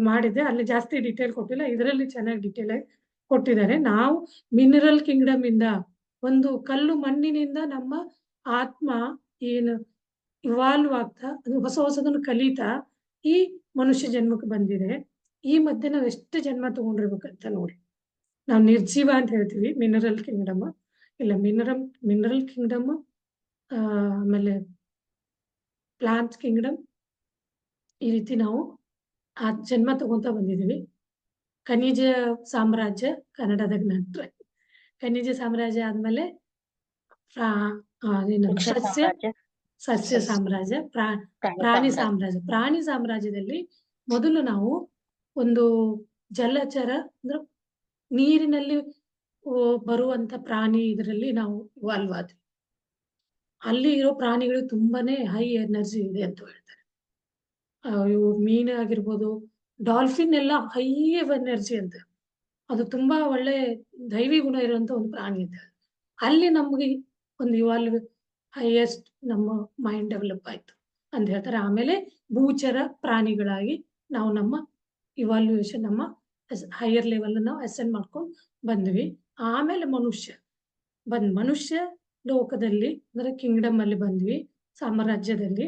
ಮಾಡಿದ್ದೆ, ಅಲ್ಲಿ ಜಾಸ್ತಿ ಡಿಟೇಲ್ ಕೊಟ್ಟಿಲ್ಲ, ಇದರಲ್ಲಿ ಚೆನ್ನಾಗಿ ಡಿಟೇಲ್ ಆಗಿ ಕೊಟ್ಟಿದ್ದಾರೆ. ನಾವು ಮಿನರಲ್ ಕಿಂಗ್ಡಮ್ ಇಂದ, ಒಂದು ಕಲ್ಲು ಮಣ್ಣಿನಿಂದ ನಮ್ಮ ಆತ್ಮ ಏನು ಇವಾಲ್ವ್ ಆಗ್ತಾ ಅದು ಹೊಸ ಹೊಸದನ್ನು ಕಲಿತಾ ಈ ಮನುಷ್ಯ ಜನ್ಮಕ್ಕೆ ಬಂದಿದೆ. ಈ ಮಧ್ಯೆ ನಾವ್ ಎಷ್ಟು ಜನ್ಮ ತಗೊಂಡಿರ್ಬೇಕಂತ ನೋಡಿ. ನಾವು ನಿರ್ಜೀವ ಅಂತ ಹೇಳ್ತೀವಿ, ಮಿನರಲ್ ಕಿಂಗ್ಡಮ್. ಇಲ್ಲ ಮಿನರಲ್ ಕಿಂಗ್ಡಮ್, ಆಮೇಲೆ ಪ್ಲಾಂಟ್ ಕಿಂಗ್ಡಮ್, ಈ ರೀತಿ ನಾವು ಆ ಜನ್ಮ ತಗೊಂತ ಬಂದಿದೀವಿ. ಖನಿಜ ಸಾಮ್ರಾಜ್ಯ ಕನ್ನಡದಾಗ ನಂತರ ಖನಿಜ ಸಾಮ್ರಾಜ್ಯ ಆದ್ಮೇಲೆ ಸಸ್ಯ ಸಾಮ್ರಾಜ್ಯ, ಪ್ರಾಣಿ ಸಾಮ್ರಾಜ್ಯ. ಪ್ರಾಣಿ ಸಾಮ್ರಾಜ್ಯದಲ್ಲಿ ಮೊದಲು ನಾವು ಒಂದು ಜಲಚರ ಅಂದ್ರೆ ನೀರಿನಲ್ಲಿ ಬರುವಂತ ಪ್ರಾಣಿ ಇದರಲ್ಲಿ ನಾವು ಇವಾಲ್ವ್ ಆದ್ವಿ. ಅಲ್ಲಿ ಇರೋ ಪ್ರಾಣಿಗಳು ತುಂಬಾನೇ ಹೈ ಎನರ್ಜಿ ಇದೆ ಅಂತ ಹೇಳ್ತಾರೆ. ಇವು ಮೀನು ಆಗಿರ್ಬೋದು, ಡಾಲ್ಫಿನ್ ಎಲ್ಲ ಹೈ ಎನರ್ಜಿ ಅಂತ. ಅದು ತುಂಬಾ ಒಳ್ಳೆ ದೈವಿ ಗುಣ ಇರುವಂತ ಒಂದು ಪ್ರಾಣಿ ಅಂತ. ಅಲ್ಲಿ ನಮ್ಗೆ ಒಂದು ಇವಾಲ್ವ್ ಹೈಯೆಸ್ಟ್ ನಮ್ಮ ಮೈಂಡ್ ಡೆವಲಪ್ ಆಯ್ತು ಅಂತ ಹೇಳ್ತಾರೆ. ಆಮೇಲೆ ಭೂಚರ ಪ್ರಾಣಿಗಳಾಗಿ ನಾವು ನಮ್ಮ ಇವಾಲ್ಯೂಯೇಷನ್ ನಮ್ಮ ಹೈಯರ್ ಲೆವೆಲ್ ನಾವು ಅಸೆಂಡ್ ಮಾಡ್ಕೊಂಡು ಬಂದ್ವಿ. ಆಮೇಲೆ ಮನುಷ್ಯ ಲೋಕದಲ್ಲಿ ಅಂದ್ರೆ ಕಿಂಗ್ಡಮ್ ಅಲ್ಲಿ ಬಂದ್ವಿ, ಸಾಮ್ರಾಜ್ಯದಲ್ಲಿ.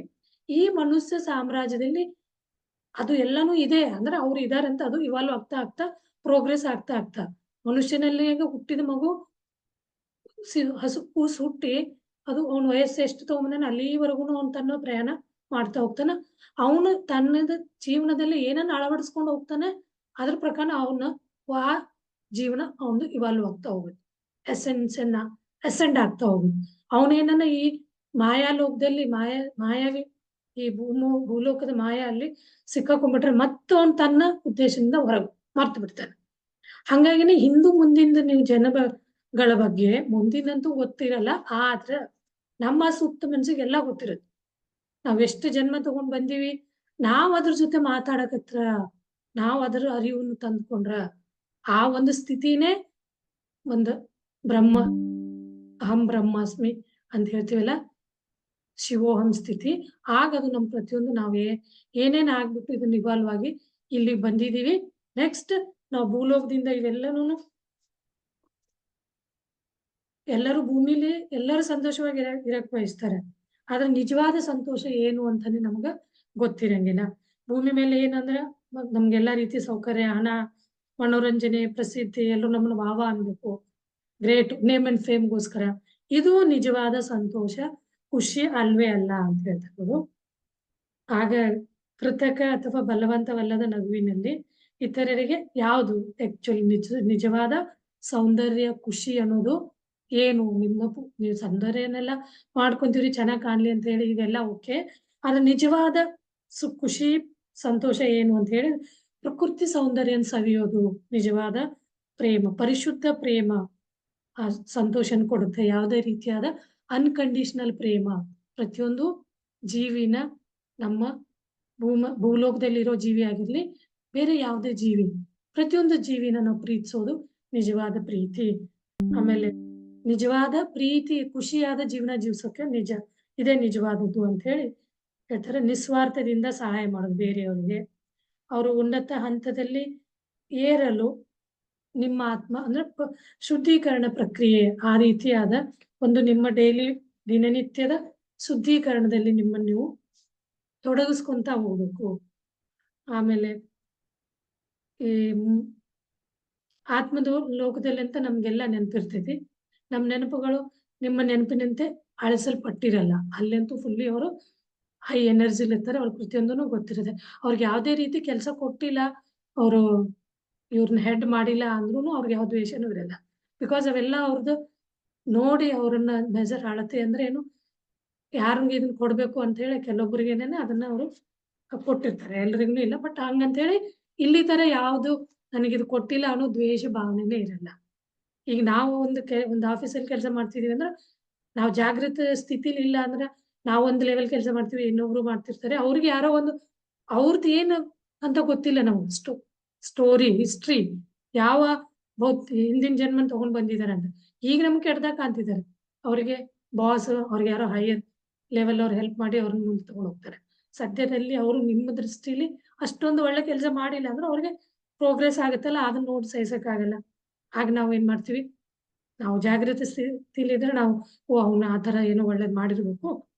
ಈ ಮನುಷ್ಯ ಸಾಮ್ರಾಜ್ಯದಲ್ಲಿ ಅದು ಎಲ್ಲಾನು ಇದೆ ಅಂದ್ರೆ ಅವ್ರು ಇದಾರೆ ಅಂತ ಅದು ಇವಾಲ್ವ್ ಆಗ್ತಾ ಆಗ್ತಾ ಪ್ರೋಗ್ರೆಸ್ ಆಗ್ತಾ ಮನುಷ್ಯನಲ್ಲಿ ಈಗ ಹುಟ್ಟಿದ ಮಗು ಹಸು ಕೂಸು ಹುಟ್ಟಿ ಅದು ಅವ್ನ ವಯಸ್ಸು ಎಷ್ಟು ತಗೊಂಬಂದಾನ ಅಲ್ಲಿವರೆಗೂ ಅವ್ನು ತನ್ನ ಪ್ರಯಾಣ ಮಾಡ್ತಾ ಹೋಗ್ತಾನ. ಅವನು ತನ್ನದ ಜೀವನದಲ್ಲಿ ಏನನ್ನ ಅಳವಡಿಸ್ಕೊಂಡು ಹೋಗ್ತಾನೆ ಅದ್ರ ಪ್ರಕಾರ ಆ ಜೀವನ ಅವನು ಇವಾಲ್ವ್ ಆಗ್ತಾ ಹೋಗುತ್ತೆ, ಅಸೆಂಡ್ ಆಗ್ತಾ ಹೋಗುತ್ತೆ. ಅವನೇನ ಈ ಮಾಯಾಲೋಕದಲ್ಲಿ ಮಾಯಾವಿ ಈ ಭೂಲೋಕದ ಮಾಯ ಅಲ್ಲಿ ಸಿಕ್ಕಾಕೊಂಡ್ಬಿಟ್ರೆ ಮತ್ತೆ ಅವ್ನು ತನ್ನ ಉದ್ದೇಶದಿಂದ ಹೊರಗೆ ಮರ್ತು ಬಿಡ್ತಾನೆ. ಹಂಗಾಗಿನೇ ಹಿಂದೂ ಮುಂದಿಂದ ನೀವು ಜನಗಳ ಬಗ್ಗೆ ಮುಂದಿನಂತೂ ಗೊತ್ತಿರಲ್ಲ, ಆದ್ರೆ ನಮ್ಮ ಸುತ್ತ ಮನ್ಸಿಗೆ ಎಲ್ಲಾ ಗೊತ್ತಿರುತ್ತೆ. ನಾವ್ ಎಷ್ಟು ಜನ್ಮ ತಗೊಂಡ್ ಬಂದೀವಿ, ನಾವ್ ಅದ್ರ ಜೊತೆ ಮಾತಾಡಕತ್ರ, ನಾವ್ ಅದ್ರ ಅರಿವನ್ನು ತಂದ್ಕೊಂಡ್ರ ಆ ಒಂದು ಸ್ಥಿತಿನೇ ಒಂದು ಅಹಂ ಬ್ರಹ್ಮಾಸ್ಮಿ ಅಂತ ಹೇಳ್ತೀವಲ್ಲ, ಶಿವೋಹಂ ಸ್ಥಿತಿ. ಆಗ ಅದು ನಮ್ ಪ್ರತಿಯೊಂದು ನಾವೇ ಏನೇನ್ ಆಗ್ಬಿಟ್ಟು ಇದನ್ನ ಇವಾಲ್ವ್ ಆಗಿ ಇಲ್ಲಿ ಬಂದಿದೀವಿ. ನೆಕ್ಸ್ಟ್ ನಾವು ಭೂಲೋಕದಿಂದ ಇವೆಲ್ಲನೂ ಎಲ್ಲರೂ ಭೂಮಿಲಿ ಎಲ್ಲರೂ ಸಂತೋಷವಾಗಿ ಇರಕ್ ಬಯಸ್ತಾರೆ. ಆದ್ರೆ ನಿಜವಾದ ಸಂತೋಷ ಏನು ಅಂತಾನೆ ನಮ್ಗ ಗೊತ್ತಿರಂಗಿಲ್ಲ. ಭೂಮಿ ಮೇಲೆ ಏನಂದ್ರ ನಮ್ಗೆಲ್ಲಾ ರೀತಿ ಸೌಕರ್ಯ, ಹಣ, ಮನೋರಂಜನೆ, ಪ್ರಸಿದ್ಧಿ ಎಲ್ಲರೂ ನಮ್ಮನ್ನ ವಾವ ಅನ್ಬೇಕು, ಗ್ರೇಟ್ ನೇಮ್ ಅಂಡ್ ಫೇಮ್ಗೋಸ್ಕರ. ಇದು ನಿಜವಾದ ಸಂತೋಷ, ಖುಷಿ ಅಲ್ವೇ ಅಲ್ಲ ಅಂತ ಹೇಳ್ತಾರೆ. ಆಗ ಕೃತಕ ಅಥವಾ ಬಲವಂತವಲ್ಲದ ನಗುವಿನಲ್ಲಿ ಇತರರಿಗೆ ಯಾವುದು ಆಕ್ಚುಲಿ ನಿಜವಾದ ಸೌಂದರ್ಯ, ಖುಷಿ ಅನ್ನೋದು ಏನು? ನೀವು ಸೌಂದರ್ಯನೆಲ್ಲ ಮಾಡ್ಕೊಂತೀವ್ರಿ ಚೆನ್ನಾಗ್ ಕಾಣ್ಲಿ ಅಂತ ಹೇಳಿ, ಇದೆಲ್ಲ ಓಕೆ. ಆದ್ರೆ ನಿಜವಾದ ಖುಷಿ, ಸಂತೋಷ ಏನು ಅಂತ ಹೇಳಿ ಪ್ರಕೃತಿ ಸೌಂದರ್ಯನ ಸವಿಯೋದು ನಿಜವಾದ ಪ್ರೇಮ, ಪರಿಶುದ್ಧ ಪ್ರೇಮ ಆ ಸಂತೋಷನ ಕೊಡುತ್ತೆ. ಯಾವುದೇ ರೀತಿಯಾದ ಅನ್ಕಂಡೀಷನಲ್ ಪ್ರೇಮ ಪ್ರತಿಯೊಂದು ಜೀವಿನ, ನಮ್ಮ ಭೂಲೋಕದಲ್ಲಿರೋ ಜೀವಿ ಆಗಿರ್ಲಿ, ಬೇರೆ ಯಾವುದೇ ಜೀವಿ, ಪ್ರತಿಯೊಂದು ಜೀವಿನ ನಾವು ಪ್ರೀತಿಸೋದು ನಿಜವಾದ ಪ್ರೀತಿ. ಆಮೇಲೆ ನಿಜವಾದ ಪ್ರೀತಿ, ಖುಷಿಯಾದ ಜೀವನ ಜೀವಿಸೋಕೆ ಇದೇ ನಿಜವಾದದ್ದು ಅಂತ ಹೇಳಿ ಹೇಳ್ತಾರೆ. ನಿಸ್ವಾರ್ಥದಿಂದ ಸಹಾಯ ಮಾಡೋದು ಬೇರೆಯವರಿಗೆ, ಅವರು ಉನ್ನತ ಹಂತದಲ್ಲಿ ಏರಲು ನಿಮ್ಮ ಆತ್ಮ ಅಂದ್ರೆ ಶುದ್ಧೀಕರಣ ಪ್ರಕ್ರಿಯೆ, ಆ ರೀತಿಯಾದ ಒಂದು ನಿಮ್ಮ ದಿನನಿತ್ಯದ ಶುದ್ಧೀಕರಣದಲ್ಲಿ ನಿಮ್ಮನ್ನು ನೀವು ತೊಡಗಿಸ್ಕೊಂತ ಹೋಗ್ಬೇಕು. ಆಮೇಲೆ ಈ ಆತ್ಮದ ಲೋಕದಲ್ಲಿ ಅಂತ ನಮ್ಗೆಲ್ಲ ನೆನಪಿರ್ತೈತಿ. ನಮ್ಮ ನೆನಪುಗಳು ನಿಮ್ಮ ನೆನಪಿನಂತೆ ಅಳಿಸಲ್ಪಟ್ಟಿರಲ್ಲ. ಅಲ್ಲಂತೂ ಫುಲ್ಲಿ ಅವರು ಹೈ ಎನರ್ಜಿಲಿ ಇರ್ತಾರೆ, ಅವ್ರ ಪ್ರತಿಯೊಂದೂ ಗೊತ್ತಿರುತ್ತೆ. ಅವ್ರಿಗೆ ಯಾವುದೇ ರೀತಿ ಕೆಲಸ ಕೊಟ್ಟಿಲ್ಲ, ಅವರು ಇವ್ರನ್ನ ಹೆಡ್ ಮಾಡಿಲ್ಲ ಅಂದ್ರೂ ಅವ್ರಿಗೆ ಯಾವ ದ್ವೇಷನೂ ಇರಲ್ಲ. ಬಿಕಾಸ್ ಅವೆಲ್ಲ ಅವ್ರದ್ದು ನೋಡಿ ಅವ್ರನ್ನ ಮೆಜರ್ ಅಳತೆ ಅಂದ್ರೆ ಏನು, ಯಾರಿಗೆ ಇದನ್ನ ಕೊಡ್ಬೇಕು ಅಂತ ಹೇಳಿ ಕೆಲವೊಬ್ಬರಿಗೇನೆ ಅದನ್ನ ಅವರು ಕೊಟ್ಟಿರ್ತಾರೆ, ಎಲ್ರಿಗೂ ಇಲ್ಲ. ಬಟ್ ಹಂಗಂತ ಹೇಳಿ ಇಲ್ಲಿ ತರ ಯಾವ್ದು ನನಗಿದು ಕೊಟ್ಟಿಲ್ಲ ಅನ್ನೋ ದ್ವೇಷ ಭಾವನೆನೇ ಇರಲ್ಲ. ಈಗ ನಾವು ಒಂದು ಆಫೀಸಲ್ಲಿ ಕೆಲಸ ಮಾಡ್ತಿದೀವಿ ಅಂದ್ರೆ ನಾವು ಜಾಗೃತ ಸ್ಥಿತಿಲಿ ಇಲ್ಲ ಅಂದ್ರೆ ನಾವು ಒಂದು ಲೆವೆಲ್ ಕೆಲಸ ಮಾಡ್ತೀವಿ, ಇನ್ನೊಬ್ರು ಮಾಡ್ತಿರ್ತಾರೆ. ಅವ್ರಿಗೆ ಯಾರೋ ಒಂದು ಅವ್ರದ್ದು ಏನು ಅಂತ ಗೊತ್ತಿಲ್ಲ. ನಾವು ಸ್ಟೋರಿ ಹಿಸ್ಟ್ರಿ ಯಾವ ಹಿಂದಿನ ಜನ್ಮ ತಗೊಂಡ್ ಬಂದಿದ್ದಾರೆ ಅಂತ ಈಗ ನಮ್ಗೆ ಕೆಟ್ಟದಾಗ ಕಾಣ್ತಿದ್ದಾರೆ. ಅವ್ರಿಗೆ ಬಾಸ್, ಅವ್ರಿಗೆ ಯಾರೋ ಹೈಯರ್ ಲೆವೆಲ್ ಅವ್ರು ಹೆಲ್ಪ್ ಮಾಡಿ ಅವ್ರನ್ನ ಮುಂದೆ ತಗೊಂಡು ಹೋಗ್ತಾರೆ. ಸದ್ಯದಲ್ಲಿ ಅವರು ನಿಮ್ಮ ದೃಷ್ಟಿಲಿ ಅಷ್ಟೊಂದು ಒಳ್ಳೆ ಕೆಲಸ ಮಾಡಿಲ್ಲ ಅಂದ್ರೆ ಅವ್ರಿಗೆ ಪ್ರೋಗ್ರೆಸ್ ಆಗುತ್ತಲ್ಲ, ಅದನ್ನ ನೋಡಿ ಸಹಿಸಕ್ಕಾಗಲ್ಲ. ಆಗ ನಾವ್ ಏನ್ ಮಾಡ್ತೀವಿ, ನಾವು ಜಾಗೃತ ಸ್ಥಿತಿಲಿದ್ರೆ ನಾವು ಅವ್ನ ಆ ತರ ಏನೋ ಒಳ್ಳೇದ್ ಮಾಡಿರ್ಬೇಕು,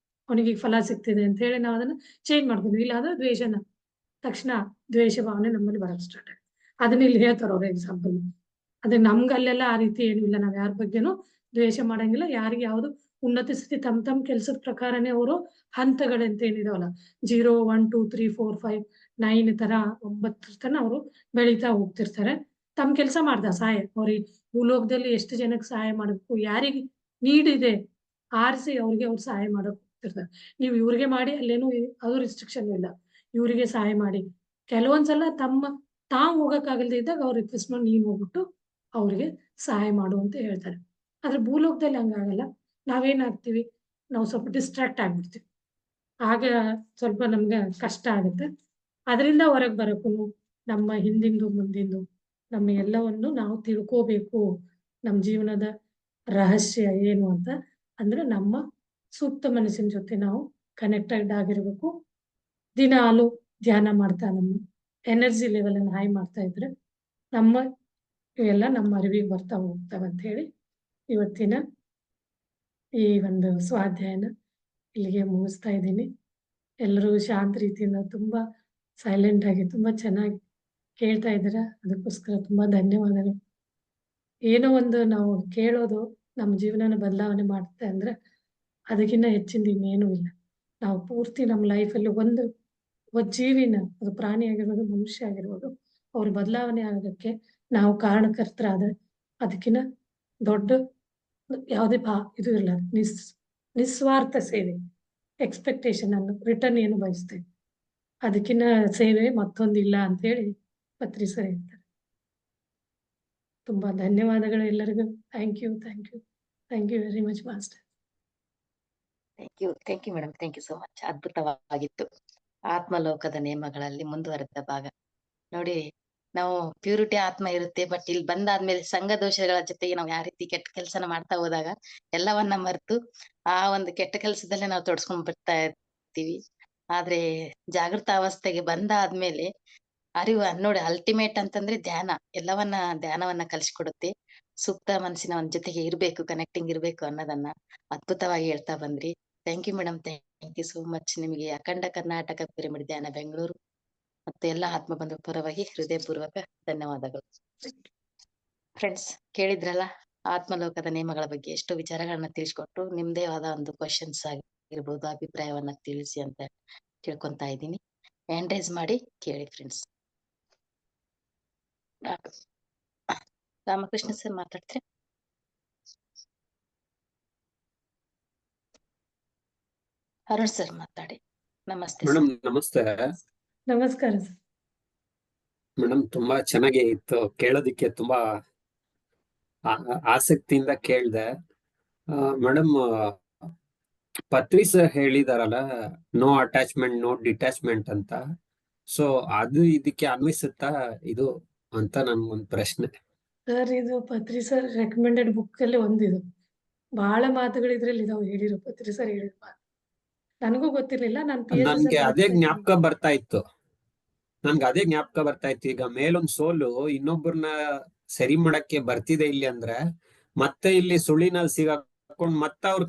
ಅವನಿಗೆ ಈಗ ಫಲ ಸಿಗ್ತಿದೆ ಅಂತ ಹೇಳಿ ನಾವು ಅದನ್ನ ಚೇಂಜ್ ಮಾಡ್ಕೊಂಡ್ವಿ. ಇಲ್ಲ ಅಂದ್ರೆ ದ್ವೇಷನ ತಕ್ಷಣ ದ್ವೇಷ ಭಾವನೆ ನಮ್ಮಲ್ಲಿ ಬರಕ್ ಸ್ಟಾರ್ಟ್ ಆಗುತ್ತೆ. ಅದನ್ನ ಇಲ್ಲಿ ಹೇಳ್ತಾರ ಅವ್ರ ಎಕ್ಸಾಂಪಲ್. ಅದೇ ನಮ್ಗೆ ಅಲ್ಲೆಲ್ಲ ಆ ರೀತಿ ಏನೂ ಇಲ್ಲ. ನಾವ್ ಯಾರ ಬಗ್ಗೆನೂ ದ್ವೇಷ ಮಾಡಂಗಿಲ್ಲ. ಯಾರಿಗೆ ಯಾವ್ದು ಉನ್ನತ ಸ್ಥಿತಿ ತಮ್ಮ ಕೆಲ್ಸದ ಪ್ರಕಾರನೇ ಅವರು ಹಂತಗಳಂತ ಏನಿದಾವಲ್ಲ 0, 1, 2, 3, 4, 5, 9 ತರ 9 ತನ ಅವರು ಬೆಳೀತಾ ಹೋಗ್ತಿರ್ತಾರೆ. ತಮ್ಮ ಕೆಲಸ ಮಾಡ್ದ ಸಹಾಯ ಅವ್ರಿಗೆ ಭೂಲೋಕದಲ್ಲಿ ಎಷ್ಟು ಜನಕ್ಕೆ ಸಹಾಯ ಮಾಡಬೇಕು, ಯಾರಿಗೆ ನೀಡ್ ಇದೆ ಆರಿಸಿ ಅವ್ರಿಗೆ ಅವ್ರು ಸಹಾಯ ಮಾಡಕ್ ಹೋಗ್ತಿರ್ತಾರೆ. ನೀವು ಇವ್ರಿಗೆ ಮಾಡಿ ಅಲ್ಲೇನು ಅದು ರಿಸ್ಟ್ರಿಕ್ಷನ್ ಇಲ್ಲ. ಇವರಿಗೆ ಸಹಾಯ ಮಾಡಿ ಕೆಲವೊಂದ್ಸಲ ತಾವು ಹೋಗಕ್ಕಾಗಲ್ದೇ ಇದ್ದಾಗ ಅವ್ರ ರಿಕ್ವೆಸ್ಟ್ ಮಾಡಿ ನೀನ್ ಹೋಗ್ಬಿಟ್ಟು ಅವ್ರಿಗೆ ಸಹಾಯ ಮಾಡು ಅಂತ ಹೇಳ್ತಾರೆ. ಆದ್ರೆ ಭೂಲೋಕದಲ್ಲಿ ಹಂಗಾಗಲ್ಲ. ನಾವೇನಾಗ್ತೀವಿ, ನಾವು ಸ್ವಲ್ಪ ಡಿಸ್ಟ್ರಾಕ್ಟ್ ಆಗ್ಬಿಡ್ತೀವಿ. ಆಗ ಸ್ವಲ್ಪ ನಮ್ಗೆ ಕಷ್ಟ ಆಗುತ್ತೆ. ಅದರಿಂದ ಹೊರಗೆ ಬರಕ್ಕೂ ನಮ್ಮ ಹಿಂದಿಂದು ಮುಂದಿಂದು ನಮ್ಮ ಎಲ್ಲವನ್ನು ನಾವು ತಿಳ್ಕೋಬೇಕು. ನಮ್ಮ ಜೀವನದ ರಹಸ್ಯ ಏನು ಅಂತ ಅಂದ್ರೆ ನಮ್ಮ ಸೂಕ್ತ ಮನಸ್ಸಿನ ಜೊತೆ ನಾವು ಕನೆಕ್ಟೆಡ್ ಆಗಿರ್ಬೇಕು. ದಿನಾಲು ಧ್ಯಾನ ಮಾಡ್ತಾ ನಮ್ಮ ಎನರ್ಜಿ ಲೆವೆಲ್ ಅನ್ನು ಹೈ ಮಾಡ್ತಾ ಇದ್ರೆ ಇವೆಲ್ಲ ನಮ್ಮ ಅರಿವಿಗೆ ಬರ್ತಾ ಹೋಗ್ತಾವ ಅಂತ ಹೇಳಿ ಇವತ್ತಿನ ಈ ಒಂದು ಸ್ವಾಧ್ಯಾಯನ ಇಲ್ಲಿಗೆ ಮುಗಿಸ್ತಾ ಇದ್ದೀನಿ. ಎಲ್ಲರೂ ಶಾಂತ ರೀತಿಯಿಂದ ತುಂಬಾ ಸೈಲೆಂಟ್ ಆಗಿ ತುಂಬಾ ಚೆನ್ನಾಗಿ ಕೇಳ್ತಾ ಇದ್ದೀರಾ. ಅದಕ್ಕೋಸ್ಕರ ತುಂಬಾ ಧನ್ಯವಾದಗಳು. ಏನೋ ಒಂದು ನಾವು ಕೇಳೋದು ನಮ್ಮ ಜೀವನನ ಬದಲಾವಣೆ ಮಾಡುತ್ತೆ ಅಂದ್ರೆ ಅದಕ್ಕಿಂತ ಹೆಚ್ಚಿಂದ ಇನ್ನೇನು ಇಲ್ಲ. ನಾವು ಪೂರ್ತಿ ನಮ್ಮ ಲೈಫಲ್ಲಿ ಒಂದು ಜೀವಿನ, ಅದು ಪ್ರಾಣಿ ಆಗಿರ್ಬೋದು, ಮನುಷ್ಯ ಆಗಿರ್ಬೋದು, ಅವ್ರ ಬದಲಾವಣೆ ಆಗೋದಕ್ಕೆ ನಾವು ಕಾರಣಕರ್ತರಾದ್ರೆ ಅದಕ್ಕಿಂತ ದೊಡ್ಡ ಯಾವುದೇ ಇದು ಇಲ್ಲ. ನಿಸ್ವಾರ್ಥ ಸೇವೆ, ಎಕ್ಸ್ಪೆಕ್ಟೇಷನ್ ಅನ್ನು ರಿಟರ್ನ್ ಏನು ಬಯಸ್ತೇವೆ, ಅದಕ್ಕಿಂತ ಸೇವೆ ಮತ್ತೊಂದಿಲ್ಲ ಅಂತ ಹೇಳಿ ಪತ್ರಿ ಸರ್ ಹೇಳ್ತಾರೆ. ತುಂಬಾ ಧನ್ಯವಾದಗಳು ಎಲ್ಲರಿಗೂ. Thank you very much master. Thank you madam, thank you so much. ಅದ್ಭುತವಾಗಿತ್ತು. ಆತ್ಮಲೋಕದ ನಿಯಮಗಳಲ್ಲಿ ಮುಂದುವರೆದ ಭಾಗ ನೋಡಿ. ನಾವು ಪ್ಯೂರಿಟಿ ಆತ್ಮ ಇರುತ್ತೆ, ಬಟ್ ಇಲ್ಲಿ ಬಂದಾದ್ಮೇಲೆ ಸಂಘ ದೋಷಗಳ ಜೊತೆಗೆ ನಾವು ಯಾವ ರೀತಿ ಕೆಟ್ಟ ಕೆಲಸನ ಮಾಡ್ತಾ ಹೋದಾಗ ಎಲ್ಲವನ್ನ ಮರೆತು ಆ ಒಂದು ಕೆಟ್ಟ ಕೆಲಸದಲ್ಲೇ ನಾವು ತೊಡಸ್ಕೊಂಡ್ ಬರ್ತಾ ಇರ್ತೀವಿ. ಆದ್ರೆ ಜಾಗೃತ ಅವಸ್ಥೆಗೆ ಬಂದಾದ್ಮೇಲೆ ಅರಿವು ನೋಡಿ, ಅಲ್ಟಿಮೇಟ್ ಅಂತಂದ್ರೆ ಧ್ಯಾನವನ್ನ ಕಲಿಸ್ಕೊಡುತ್ತೆ. ಸೂಕ್ತ ಮನಸ್ಸಿನ ಒಂದ್ ಜೊತೆಗೆ ಇರ್ಬೇಕು, ಕನೆಕ್ಟಿಂಗ್ ಇರ್ಬೇಕು ಅನ್ನೋದನ್ನ ಅದ್ಭುತವಾಗಿ ಹೇಳ್ತಾ ಬಂದ್ರಿ. Thank you madam, thank you so much. ನಿಮಗೆ ಅಖಂಡ ಕರ್ನಾಟಕ ಪಿರಮಿಡ್ ಧ್ಯಾನ ಬೆಂಗಳೂರು ಮತ್ತು ಎಲ್ಲ ಆತ್ಮ ಬಂಧು ಪರವಾಗಿ ಹೃದಯಪೂರ್ವಕ ಧನ್ಯವಾದಗಳು. ಫ್ರೆಂಡ್ಸ್, ಕೇಳಿದ್ರಲ್ಲ ಆತ್ಮಲೋಕದ ನಿಯಮಗಳ ಬಗ್ಗೆ ಎಷ್ಟು ವಿಚಾರಗಳನ್ನ ತಿಳಿಸ್ಕೊಟ್ಟು ನಿಮ್ದೇ ಆದ ಒಂದು ಕ್ವಶನ್ಸ್ ಆಗಿರ್ಬೋದು, ಅಭಿಪ್ರಾಯವನ್ನ ತಿಳಿಸಿ ಅಂತ ಕೇಳ್ಕೊಂತಾ ಇದ್ದೀನಿ. ಹ್ಯಾಂಡ್ ರೈಸ್ ಮಾಡಿ ಕೇಳಿ ಫ್ರೆಂಡ್ಸ್. ರಾಮಕೃಷ್ಣ ಸರ್ ಮಾತಾಡ್ತಾರೆ. ಅರುಣ್ ಸರ್ ಮಾತಾಡಿ. ನಮಸ್ತೆ ಮೇಡಮ್. ನಮಸ್ತೆ. ನಮಸ್ಕಾರ ಸರ್. ಮೇಡಮ್, ತುಂಬಾ ಚೆನ್ನಾಗಿ ಇತ್ತು ಕೇಳೋದಿಕ್ಕೆ. ತುಂಬಾ ಆಸಕ್ತಿಯಿಂದ ಕೇಳ್ದೆ. ಮೇಡಮ್, ಪತ್ರಿ ಸರ್ ಹೇಳಿದಾರಲ್ಲ, ನೋ ಅಟ್ಯಾಚ್ಮೆಂಟ್ ನೋ ಡಿಟ್ಯಾಚ್ಮೆಂಟ್ ಅಂತ. ಸೊ ಅದು ಇದಕ್ಕೆ ಅನ್ವಿಸುತ್ತಾ ಇದು ಅಂತ ನನ್ಗೊಂದು ಪ್ರಶ್ನೆ ಸರ್. ಇದು ಪತ್ರಿ ಸರ್ ರೆಕಮೆಂಡೆಡ್ ಬುಕ್ ಅಲ್ಲಿ ಒಂದಿದು. ಬಹಳ ಮಾತುಗಳು ಇದ್ರಲ್ಲಿ ಇದಾವೆ ಹೇಳಿರೋ ಪತ್ರಿ ಸರ್ ಹೇಳಿದ ಮಾತು. ನನಗೂ ಗೊತ್ತಿರ್ಲಿಲ್ಲ. ನನ್ಗೆ ಅದೇ ಜ್ಞಾಪಕ ಬರ್ತಾ ಇತ್ತು. ಈಗ ಮೇಲೊಂದ್ ಸೋಲು ಇನ್ನೊಬ್ಬರನ್ನ ಸರಿ ಮಾಡಕ್ಕೆ ಬರ್ತಿದೆ ಇಲ್ಲಿ ಅಂದ್ರೆ, ಮತ್ತೆ ಇಲ್ಲಿ ಸುಳಿನಲ್ಲಿ ಸಿಗಾಕೊಂಡ್ ಮತ್ತೆ ಅವ್ರು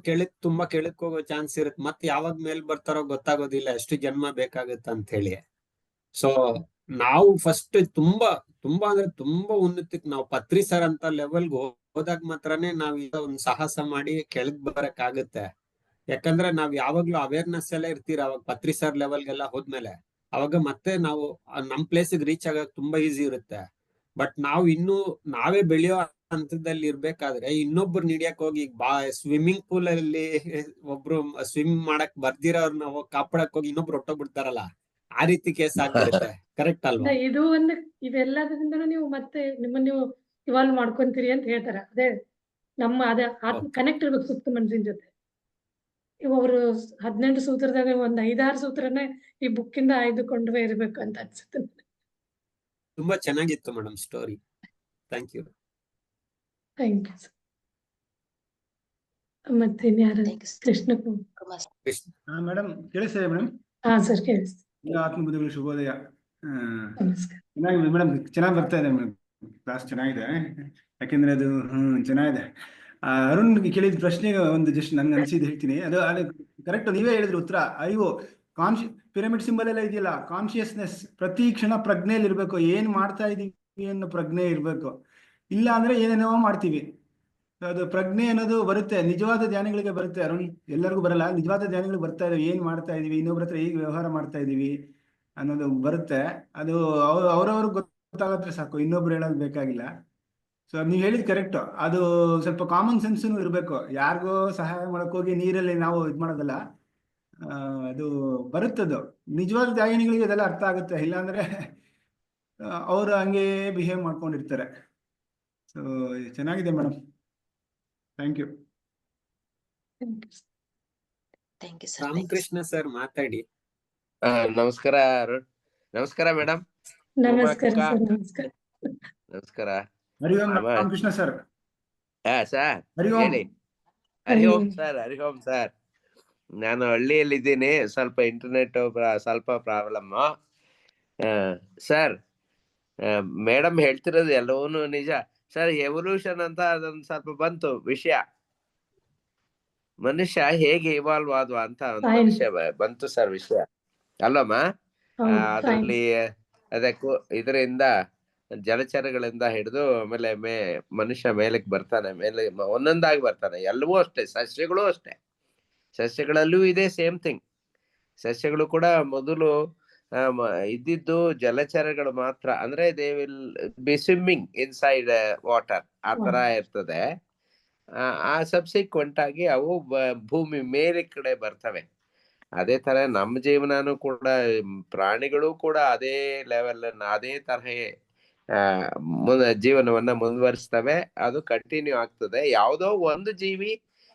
ತುಂಬಾ ಕೆಳಕ್ ಹೋಗೋ ಚಾನ್ಸ್ ಇರುತ್ತೆ. ಮತ್ತೆ ಯಾವಾಗ ಮೇಲ್ ಬರ್ತಾರೋ ಗೊತ್ತಾಗೋದಿಲ್ಲ, ಎಷ್ಟು ಜನ್ಮ ಬೇಕಾಗುತ್ತೆ ಅಂತ ಹೇಳಿ. ಸೊ ನಾವು ಫಸ್ಟ್ ತುಂಬಾ ಅಂದ್ರೆ ತುಂಬಾ ಉನ್ನತಕ್ಕೆ ನಾವು ಪತ್ರಿ ಸರ್ ಅಂತ ಲೆವೆಲ್ಗೆ ಹೋದಾಗ ಮಾತ್ರನೇ ನಾವ್ ಒಂದ್ ಸಾಹಸ ಮಾಡಿ ಕೆಳಗ್ ಬರಕ್ ಆಗುತ್ತೆ. ಯಾಕಂದ್ರೆ ನಾವ್ ಯಾವಾಗ್ಲೂ ಅವೇರ್ನೆಸ್ ಎಲ್ಲ ಇರ್ತೀರ. ಅವಾಗ ಪತ್ರಿ ಸರ್ ಲೆವೆಲ್ಗೆಲ್ಲ ಹೋದ್ಮೇಲೆ ಅವಾಗ ಮತ್ತೆ ನಾವು ನಮ್ ಪ್ಲೇಸಿಗೆ ರೀಚ್ ಆಗಕ್ ತುಂಬಾ ಈಸಿ ಇರುತ್ತೆ. ಬಟ್ ನಾವು ಇನ್ನೂ ನಾವೇ ಬೆಳೆಯೋ ಹಂತದಲ್ಲಿ ಇರ್ಬೇಕಾದ್ರೆ ಇನ್ನೊಬ್ರು ಹಿಡಿಯಕ್ ಹೋಗಿ ಸ್ವಿಮ್ಮಿಂಗ್ ಪೂಲ್ ಅಲ್ಲಿ ಒಬ್ರು ಸ್ವಿಮ್ ಮಾಡಕ್ ಬರ್ದಿರೋರ್ನ ಕಾಪಾಡಕ್ ಹೋಗಿ ಇನ್ನೊಬ್ರು ಹೊಟ್ಟೋಗ್ಬಿಡ್ತಾರಲ್ಲ, ಆ ರೀತಿ ಕೇಸ್ ಆಗ್ಬಿಡುತ್ತೆ. ಕರೆಕ್ಟ್ ಅಲ್ವಾ? ಇದು ಒಂದು ಇವೆಲ್ಲದರಿಂದ ನೀವು ಮತ್ತೆ ನಿಮ್ಮನ್ನ ನೀವು ಇವಾಲ್ವ್ ಮಾಡ್ಕೊಂತೀರಿ ಅಂತ ಹೇಳ್ತಾರೆ. ಅದೇ ನಮ್ಮ ಅದೇ ಆತ್ಮ ಕನೆಕ್ಟ್ ಇರ್ಬೇಕು ಸೂಕ್ತ ಮನಸ್ಸಿನ ಜೊತೆ. ಇವರು 18 ಸೂತ್ರದಾಗ ಒಂದ್ 5-6 ಸೂತ್ರನೇ ಈ ಬುಕ್ಕಿಂದ ಆಯ್ದುಕೊಂಡ್ರೆ ಇರ್ಬೇಕು ಅಂತ ಅನ್ಸುತ್ತೆ. ತುಂಬಾ ಚೆನ್ನಾಗಿತ್ತು ಮೇಡಮ್ ಸ್ಟೋರಿ. Thank you. ಮತ್ತೆ ಇನ್ಯಾರು? ಕೃಷ್ಣ ಮೇಡಮ್ ಕೇಳಿಸ್ತಿದೆ ಮೇಡಮ್? ಹಾ ಸರ್, ಕೇಳಿಸ್ತಿದೆ. ಆತ್ಮ ಬಂಧುಗಳು ಶುಭೋದಯ. ನಮಸ್ಕಾರ. ಚೆನ್ನಾಗಿದೆ ಮೇಡಮ್, ಚೆನ್ನಾಗಿ ಬರ್ತಾ ಇದೆ ಮೇಡಮ್. ಕ್ಲಾಸ್ ಚೆನ್ನಾಗಿದೆ, ಯಾಕೆಂದ್ರೆ ಅದು ಚೆನ್ನಾಗಿದೆ. ಅರುಣ್ ಕೇಳಿದ ಪ್ರಶ್ನೆಗೆ ಒಂದು ಜಸ್ಟ್ ನನ್ಗೆ ಅನ್ಸಿದ್ದು ಹೇಳ್ತೀನಿ. ಅದು ಕರೆಕ್ಟ್, ನೀವೇ ಹೇಳಿದ್ರಿ ಉತ್ತರ. ಅರಿವು, ಪಿರಮಿಡ್ ಸಿಂಬಲ್ ಎಲ್ಲ ಇದೆಯಲ್ಲ, ಕಾನ್ಶಿಯಸ್ನೆಸ್, ಪ್ರತಿ ಕ್ಷಣ ಪ್ರಜ್ಞೆಯಲ್ಲಿ ಇರ್ಬೇಕು, ಏನ್ ಮಾಡ್ತಾ ಇದೀವಿ ಅನ್ನೋ ಪ್ರಜ್ಞೆ ಇರ್ಬೇಕು. ಇಲ್ಲ ಅಂದ್ರೆ ಏನೇನೋ ಮಾಡ್ತೀವಿ. ಅದು ಪ್ರಜ್ಞೆ ಅನ್ನೋದು ಬರುತ್ತೆ, ನಿಜವಾದ ಧ್ಯಾನಗಳಿಗೆ ಬರುತ್ತೆ ಅರುಣ್, ಎಲ್ಲರಿಗೂ ಬರಲ್ಲ. ನಿಜವಾದ ಧ್ಯಾನಗಳಿಗೆ ಬರ್ತಾ ಇದೀವಿ, ಏನ್ ಮಾಡ್ತಾ ಇದೀವಿ, ಇನ್ನೊಬ್ರ ಹತ್ರ ಹೇಗೆ ವ್ಯವಹಾರ ಮಾಡ್ತಾ ಇದೀವಿ ಅನ್ನೋದು ಬರುತ್ತೆ. ಅದು ಅವ್ರವ್ರಿಗೆ ಗೊತ್ತಾಗತ್ತೆ ಸಾಕು, ಇನ್ನೊಬ್ರು ಹೇಳೋದು ಬೇಕಾಗಿಲ್ಲ. ಸೊ ನೀವು ಹೇಳಿದ್ ಕರೆಕ್ಟ್. ಅದು ಸ್ವಲ್ಪ ಕಾಮನ್ ಸೆನ್ಸ್ನು ಇರಬೇಕು. ಯಾರಿಗೋ ಸಹಾಯ ಮಾಡಕ್ ಹೋಗಿ ನೀರಲ್ಲಿ ನಾವು ಇದು ಮಾಡೋದಲ್ಲ. ಅದು ಬರುತ್ತದು, ನಿಜವಾದ ಧ್ಯಾನಿಗಳಿಗೆ ಇದೆಲ್ಲ ಅರ್ಥ ಆಗುತ್ತೆ. ಇಲ್ಲಾಂದ್ರೆ ಅವರು ಹಂಗೆ ಬಿಹೇವ್ ಮಾಡ್ಕೊಂಡಿರ್ತಾರೆ. ಸೊ ಚೆನ್ನಾಗಿದೆ madam, thank you. Thank you sir. Ramakrishna sir ಮಾತಾಡಿ. ನಮಸ್ಕಾರ ಅರುಣ್. ನಮಸ್ಕಾರ ಮೇಡಮ್. ನಮಸ್ಕಾರ ಸರ್. ನಮಸ್ಕಾರ. ನಮಸ್ಕಾರ. ಹರಿ ಓಂ ರಾಮಕೃಷ್ಣ ಸರ್. ಸರ್ ಹರಿ ಓಂ. ಹೇಳಿ. ಹರಿ ಓಂ ಸರ್. ಹರಿ ಓಂ ಸರ್. ನಾನು ಹಳ್ಳಿಯಲ್ಲಿದ್ದೀನಿ, ಸ್ವಲ್ಪ ಇಂಟರ್ನೆಟ್ ಸ್ವಲ್ಪ ಪ್ರಾಬ್ಲಮ್. ಸರ್, ಮೇಡಮ್ ಹೇಳ್ತಿರೋದು ಎಲ್ಲವೂ ನಿಜ ಸರ್. ಎವಲ್ಯೂಷನ್ ಅಂತ ಅದೊಂದು ಸ್ವಲ್ಪ ಬಂತು ವಿಷಯ, ಮನುಷ್ಯ ಹೇಗೆ ಇವಾಲ್ವ್ ಆದ್ವ ಅಂತ ಒಂದು ಮನುಷ್ಯ ಬಂತು ಸರ್ ವಿಷಯ ಅಲ್ಲಮ್ಮ. ಅದ್ರಲ್ಲಿ ಅದಕ್ಕೂ ಇದರಿಂದ ಜಲಚರಗಳಿಂದ ಹಿಡಿದು ಆಮೇಲೆ ಮನುಷ್ಯ ಮೇಲಕ್ಕೆ ಬರ್ತಾನೆ, ಮೇಲೆ ಒಂದೊಂದಾಗಿ ಬರ್ತಾನೆ. ಎಲ್ಲವೂ ಅಷ್ಟೇ, ಸಸ್ಯಗಳು ಅಷ್ಟೇ, ಸಸ್ಯಗಳಲ್ಲೂ ಇದೆ ಸೇಮ್ ಥಿಂಗ್. ಸಸ್ಯಗಳು ಕೂಡ ಮೊದಲು ಇದ್ದಿದ್ದು ಜಲಚರಗಳು ಮಾತ್ರ, ಅಂದ್ರೆ they will be swimming inside water, ಆ ತರ ಇರ್ತದೆ. ಆ ಸಬ್ಸಿಕ್ವೆಂಟ್ ಆಗಿ ಅವು ಭೂಮಿ ಮೇಲೆ ಕಡೆ ಬರ್ತವೆ. ಅದೇ ತರ ನಮ್ಮ ಜೀವನನೂ ಕೂಡ, ಪ್ರಾಣಿಗಳು ಕೂಡ ಅದೇ ಲೆವೆಲ್ ಅದೇ ತರಹ ಜೀವನವನ್ನ ಮುಂದುವರಿಸ್ತವೆ. ಅದು ಕಂಟಿನ್ಯೂ ಆಗ್ತದೆ. ಯಾವುದೋ ಒಂದು ಜೀವಿ,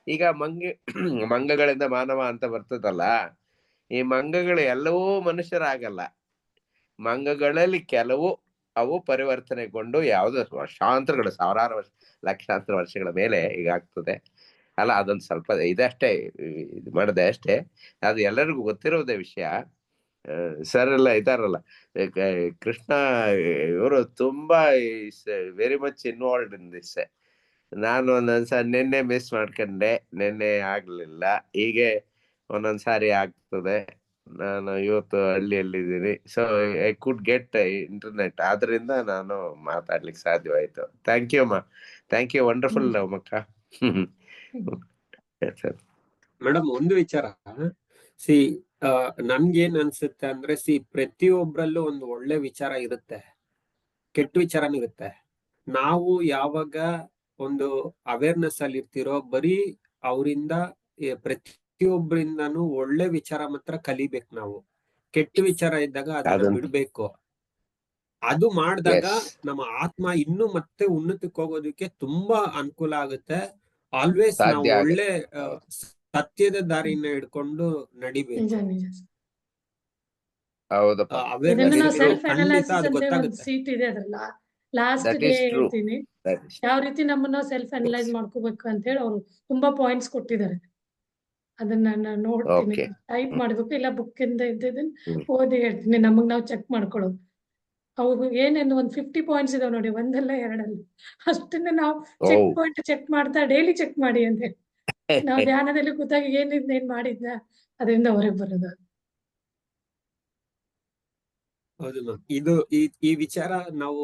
ಈಗ ಮಂಗಗಳಿಂದ ಮಾನವ ಅಂತ ಬರ್ತದಲ್ಲ, ಈ ಮಂಗಗಳು ಎಲ್ಲವೂ ಮನುಷ್ಯರಾಗಲ್ಲ. ಮಂಗಗಳಲ್ಲಿ ಕೆಲವು ಅವು ಪರಿವರ್ತನೆಗೊಂಡು ಯಾವುದೋ ವರ್ಷಾಂತರಗಳು, ಸಾವಿರಾರು ವರ್ಷ, ಲಕ್ಷಾಂತರ ವರ್ಷಗಳ ಮೇಲೆ ಈಗ ಆಗ್ತದೆ ಅಲ್ಲ. ಅದೊಂದು ಸ್ವಲ್ಪ ಇದಷ್ಟೇ, ಇದು ಮಾಡಿದೆ ಅಷ್ಟೇ. ಅದು ಎಲ್ಲರಿಗೂ ಗೊತ್ತಿರೋದೇ ವಿಷಯ. ಸರ್ ಎಲ್ಲ ಇದಾರಲ್ಲ, ಕೃಷ್ಣ ಇವರು ತುಂಬಾ very much involved in this. ನಾನು ಒಂದೊಂದ್ಸಾರಿ ನಿನ್ನೆ ಮಿಸ್ ಮಾಡ್ಕೊಂಡೆ, ನಿನ್ನೆ ಆಗ್ಲಿಲ್ಲ, ಹೀಗೆ ಒಂದೊಂದ್ಸಾರಿ ಆಗ್ತದೆ. ನಾನು ಇವತ್ತು ಹಳ್ಳಿಯಲ್ಲಿದ್ದೀನಿ, so I could get internet, ಆದ್ರಿಂದ ನಾನು ಮಾತಾಡ್ಲಿಕ್ಕೆ ಸಾಧ್ಯವಾಯ್ತು. ಥ್ಯಾಂಕ್ ಯು ಅಮ್ಮ, ಥ್ಯಾಂಕ್ ಯು. ವಂಡರ್ಫುಲ್ ಮಕ್ಕ. ಮೇಡಮ್, ಒಂದು ವಿಚಾರ ನನ್ಗೇನ್ ಅನ್ಸುತ್ತೆ ಅಂದ್ರೆ, ಪ್ರತಿಯೊಬ್ರಲ್ಲೂ ಒಂದು ಒಳ್ಳೆ ವಿಚಾರ ಇರುತ್ತೆ, ಕೆಟ್ಟ ವಿಚಾರನೂ ಇರುತ್ತೆ. ನಾವು ಯಾವಾಗ ಒಂದು ಅವೇರ್ನೆಸ್ ಅಲ್ಲಿ ಇರ್ತಿರೋ, ಬರೀ ಅವರಿಂದ ಪ್ರತಿಯೊಬ್ಬರಿಂದಾನು ಒಳ್ಳೆ ವಿಚಾರ ಮಾತ್ರ ಕಲಿಬೇಕು ನಾವು. ಕೆಟ್ಟ ವಿಚಾರ ಇದ್ದಾಗ ಅದನ್ನ ಬಿಡ್ಬೇಕು. ಅದು ಮಾಡಿದಾಗ ನಮ್ಮ ಆತ್ಮ ಇನ್ನು ಮತ್ತೆ ಉನ್ನತಕ್ಕೆ ಹೋಗೋದಕ್ಕೆ ತುಂಬಾ ಅನುಕೂಲ ಆಗುತ್ತೆ. ಆಲ್ವೇಸ್ ನಾವು ಒಳ್ಳೆ ಸತ್ಯದ ದಾರಿನ ಹಿಡ್ಕೊಂಡು ನಡಿಬೇಕು. ಸೀಟ್ ಇದೆ ಅದ್ರಲ್ಲ, ಲಾಸ್ಟ್ ಹೇಳ್ತೀನಿ ಯಾವ ರೀತಿ ನಮ್ಮನ್ನ ಸೆಲ್ಫ್ ಅನಲೈಸ್ ಮಾಡ್ಕೋಬೇಕು ಅಂತ ಹೇಳಿ ಅವ್ರು ತುಂಬಾ ಪಾಯಿಂಟ್ಸ್ ಕೊಟ್ಟಿದ್ದಾರೆ. ಅದನ್ನ ನಾನು ನೋಡ್ತೀನಿ, ಟೈಪ್ ಮಾಡ್ಬೇಕು, ಇಲ್ಲ ಬುಕ್ ಇಂದ ಇದ್ದದನ್ನ ಓದಿ ಹೇಳ್ತೀನಿ. ನಮಗ್ ನಾವು ಚೆಕ್ ಮಾಡ್ಕೊಳ್ಳೋದು. ಅವು ಏನೇನು ಒಂದ್ 50 ಪಾಯಿಂಟ್ಸ್ ಇದಾವೆ ನೋಡಿ, ಒಂದಲ್ಲ ಎರಡಲ್ಲ, ಅಷ್ಟನ್ನ ನಾವು ಚೆಕ್ ಪಾಯಿಂಟ್ ಚೆಕ್ ಮಾಡ್ತಾ ಡೈಲಿ ಚೆಕ್ ಮಾಡಿ ಅಂತ ಹೇಳಿ ನಾವು ಧ್ಯಾನದಲ್ಲಿ ಕೂತಾಗ ಏನ್ ಮಾಡಿದ್ನ ಅದರಿಂದ ಹೊರಗೆ ಬರೋದು. ಹೌದು ಮ್ಯಾಮ್, ಇದು ಈ ವಿಚಾರ ನಾವು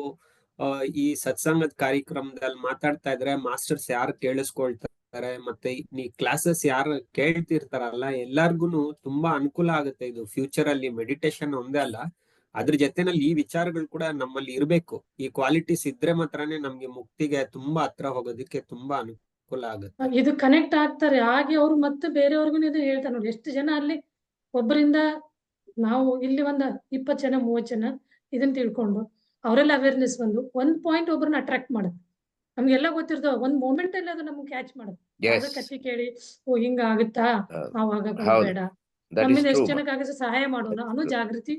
ಈ ಸತ್ಸಂಗದ ಕಾರ್ಯಕ್ರಮದಲ್ಲಿ ಮಾತಾಡ್ತಾ ಇದ್ರೆ ಮಾಸ್ಟರ್ಸ್ ಯಾರು ಕೇಳಿಸ್ಕೊಳ್ತಾರೆ, ಮತ್ತೆ ಈ ಕ್ಲಾಸಸ್ ಯಾರು ಕೇಳ್ತಿರ್ತಾರಲ್ಲ, ಎಲ್ಲಾರ್ಗುನು ತುಂಬಾ ಅನುಕೂಲ ಆಗುತ್ತೆ. ಇದು ಫ್ಯೂಚರ್ ಅಲ್ಲಿ ಮೆಡಿಟೇಷನ್ ಒಂದೇ ಅಲ್ಲ, ಅದ್ರ ಜೊತೆನಲ್ಲಿ ಈ ವಿಚಾರಗಳು ಕೂಡ ನಮ್ಮಲ್ಲಿ ಇರ್ಬೇಕು. ಈ ಕ್ವಾಲಿಟೀಸ್ ಇದ್ರೆ ಮಾತ್ರನೇ ನಮ್ಗೆ ಮುಕ್ತಿಗೆ ತುಂಬಾ ಹತ್ರ ಹೋಗೋದಕ್ಕೆ ತುಂಬಾ ಅನುಕೂಲ ಆಗುತ್ತೆ. ಇದು ಕನೆಕ್ಟ್ ಆಗ್ತಾರೆ, ಹಾಗೆ ಅವ್ರು ಮತ್ತೆ ಬೇರೆಯವ್ರಿಗೂ ಇದು ಹೇಳ್ತಾರೆ ನೋಡಿ. ಎಷ್ಟು ಜನ ಅಲ್ಲಿ ಒಬ್ಬರಿಂದ ನಾವು ಇಲ್ಲಿ ಒಂದ್ 20 ಜನ 30 ಜನ ಇದನ್ನ ತಿಳ್ಕೊಂಡು ಅವರೆಲ್ಲ ಅವೇರ್ನೆಸ್ ಬಂದು ಒಂದ್ ಪಾಯಿಂಟ್ ಒಬ್ಬರನ್ನ ಅಟ್ರಾಕ್ಟ್ ಮಾಡುತ್ತೆ. ನಮ್ಗೆಲ್ಲ ಗೊತ್ತಿರ್ತಾವ, ಒಂದ್ ಮೂಮೆಂಟ್ ಅಲ್ಲಿ ಅದು ನಮ್ಗೆ ಕ್ಯಾಚ್ ಮಾಡುತ್ತೆ. ಕಥೆ ಕೇಳಿ ಓ ಹಿಂಗ ಆಗುತ್ತಾ, ನಾವ್ ಆಗಕ್ ಬೇಡ, ನಮ್ಮಿಂದ ಎಷ್ಟು ಜನಕ್ಕೆ ಆಗಸ ಸಹಾಯ ಮಾಡೋಣ ಅನ್ನೋ ಜಾಗೃತಿ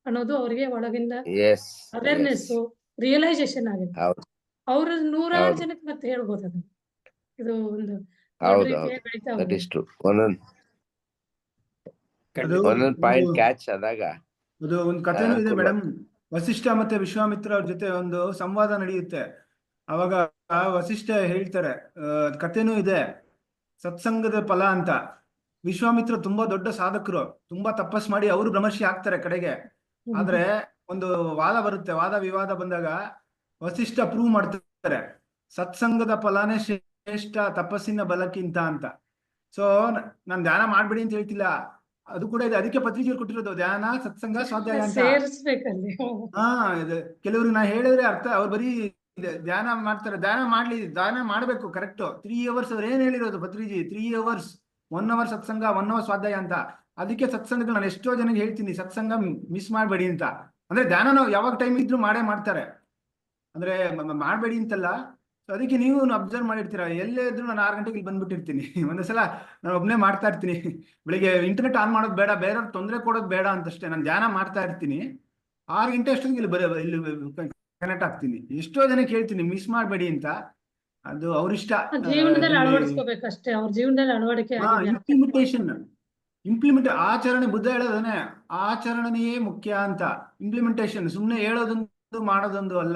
ಅನ್ನೋದು ಅವ್ರಿಗೆ ಒಳಗಿಂದ ಅವೇರ್ನೆಸ್ ರಿಯಲೈಸೇಷನ್ ಆಗುತ್ತೆ. ಅವ್ರ 100 ಜನಕ್ಕೆ ಮತ್ತೆ ಹೇಳ್ಬೋದು ಅದನ್ನ. ಇದು ಒಂದು ಬೆಳಿತಾ ಅದು ಒಂದು ಕಥೆನೂ ಇದೆ ಮೇಡಮ್. ವಸಿಷ್ಠ ಮತ್ತೆ ವಿಶ್ವಾಮಿತ್ರ ಅವ್ರ ಜೊತೆ ಒಂದು ಸಂವಾದ ನಡೆಯುತ್ತೆ. ಅವಾಗ ವಸಿಷ್ಠ ಹೇಳ್ತಾರೆ, ಕಥೆನೂ ಇದೆ, ಸತ್ಸಂಗದ ಫಲ ಅಂತ. ವಿಶ್ವಾಮಿತ್ರ ತುಂಬಾ ದೊಡ್ಡ ಸಾಧಕರು, ತುಂಬಾ ತಪಸ್ ಮಾಡಿ ಅವರು ಬ್ರಹ್ಮರ್ಷಿ ಆಗ್ತಾರೆ ಕಡೆಗೆ. ಆದ್ರೆ ಒಂದು ವಾದ ಬರುತ್ತೆ, ವಾದ ವಿವಾದ ಬಂದಾಗ ವಸಿಷ್ಠ ಪ್ರೂವ್ ಮಾಡ್ತಾರೆ ಸತ್ಸಂಗದ ಫಲನೇ ಶ್ರೇಷ್ಠ ತಪಸ್ಸಿನ ಬಲಕ್ಕಿಂತ ಅಂತ. ಸೊ ನಾನ್ ಧ್ಯಾನ ಮಾಡ್ಬೇಡಿ ಅಂತ ಹೇಳ್ತಿಲ್ಲ, ಅದು ಕೂಡ ಇದೆ. ಅದಕ್ಕೆ ಪತ್ರಿಕೆಯಲ್ಲಿ ಕೊಟ್ಟಿರೋದು ಧ್ಯಾನ, ಸತ್ಸಂಗ, ಸ್ವಾಧ್ಯಾಯ ಅಂತ. ಸೇರಿಸ್ಬೇಕಲ್ಲಿ. ಕೆಲವ್ರಿಗೆ ನಾ ಹೇಳಿದ್ರೆ ಅರ್ಥ, ಅವ್ರು ಬರೀ ಧ್ಯಾನ ಮಾಡ್ತಾರೆ. ಧ್ಯಾನ ಮಾಡ್ಬೇಕು ಕರೆಕ್ಟ್. 3 hours ಅವ್ರು ಏನ್ ಹೇಳಿರೋದು ಪತ್ರಿಜಿ, 3 hours, 1 hour ಸತ್ಸಂಗ, 1 hour ಸ್ವಾಧ್ಯಾಯ ಅಂತ. ಅದಕ್ಕೆ ಸತ್ಸಂಗಗಳು ನಾನು ಎಷ್ಟೋ ಜನಕ್ಕೆ ಹೇಳ್ತೀನಿ, ಸತ್ಸಂಗ ಮಿಸ್ ಮಾಡ್ಬೇಡಿ ಅಂತ. ಅಂದ್ರೆ ಧ್ಯಾನ ನಾವು ಯಾವಾಗ ಟೈಮ್ ಇದ್ರು ಮಾಡ್ತಾರೆ, ಅಂದ್ರೆ ಮಾಡ್ಬೇಡಿ ಅಂತಲ್ಲ. ಸೊ ಅದಕ್ಕೆ ನೀವು ಅಬ್ಸರ್ವ್ ಮಾಡಿರ್ತೀರಾ, ಎಲ್ಲೇ ಇದ್ರು ನಾನು 6 ಗಂಟೆಗೆ ಇಲ್ಲಿ ಬಂದ್ಬಿಟ್ಟಿರ್ತೀನಿ. ಒಂದೊಂದ್ಸಲ ನಾನು ಒಬ್ಬನೇ ಮಾಡ್ತಾ ಇರ್ತೀನಿ, ಬೆಳಿಗ್ಗೆ ಇಂಟರ್ನೆಟ್ ಆನ್ ಮಾಡೋದು ಬೇಡ, ಬೇರೆಯವ್ರಿಗೆ ತೊಂದರೆ ಕೊಡೋದು ಬೇಡ ಅಂತಷ್ಟೇ. ನಾನು ಧ್ಯಾನ ಮಾಡ್ತಾ ಇರ್ತೀನಿ, 6 ಗಂಟೆ ಅಷ್ಟೊತ್ತಿಗೆ ಇಲ್ಲಿ ಕನೆಕ್ಟ್ ಆಗ್ತೀನಿ. ಎಷ್ಟೋ ಜನಕ್ಕೆ ಹೇಳ್ತೀನಿ ಮಿಸ್ ಮಾಡ್ಬೇಡಿ ಅಂತ. ಅದು ಅವ್ರಿಷ್ಟ. ಜೀವನದಲ್ಲಿ ಅಳವಡಿಸ್ಕೋಬೇಕಷ್ಟೇ, ಅವ್ರ ಜೀವನದಲ್ಲಿ ಅಳವಡಿಕೆ ಇಂಪ್ಲಿಮೆಂಟ್ ಆಚರಣೆ. ಬುದ್ಧ ಹೇಳೋದನ್ನೇ, ಆಚರಣೆಯೇ ಮುಖ್ಯ ಅಂತ. ಇಂಪ್ಲಿಮೆಂಟೇಶನ್ ಸುಮ್ಮನೆ ಹೇಳೋದೊಂದು ಮಾಡೋದೊಂದು ಅಲ್ಲ.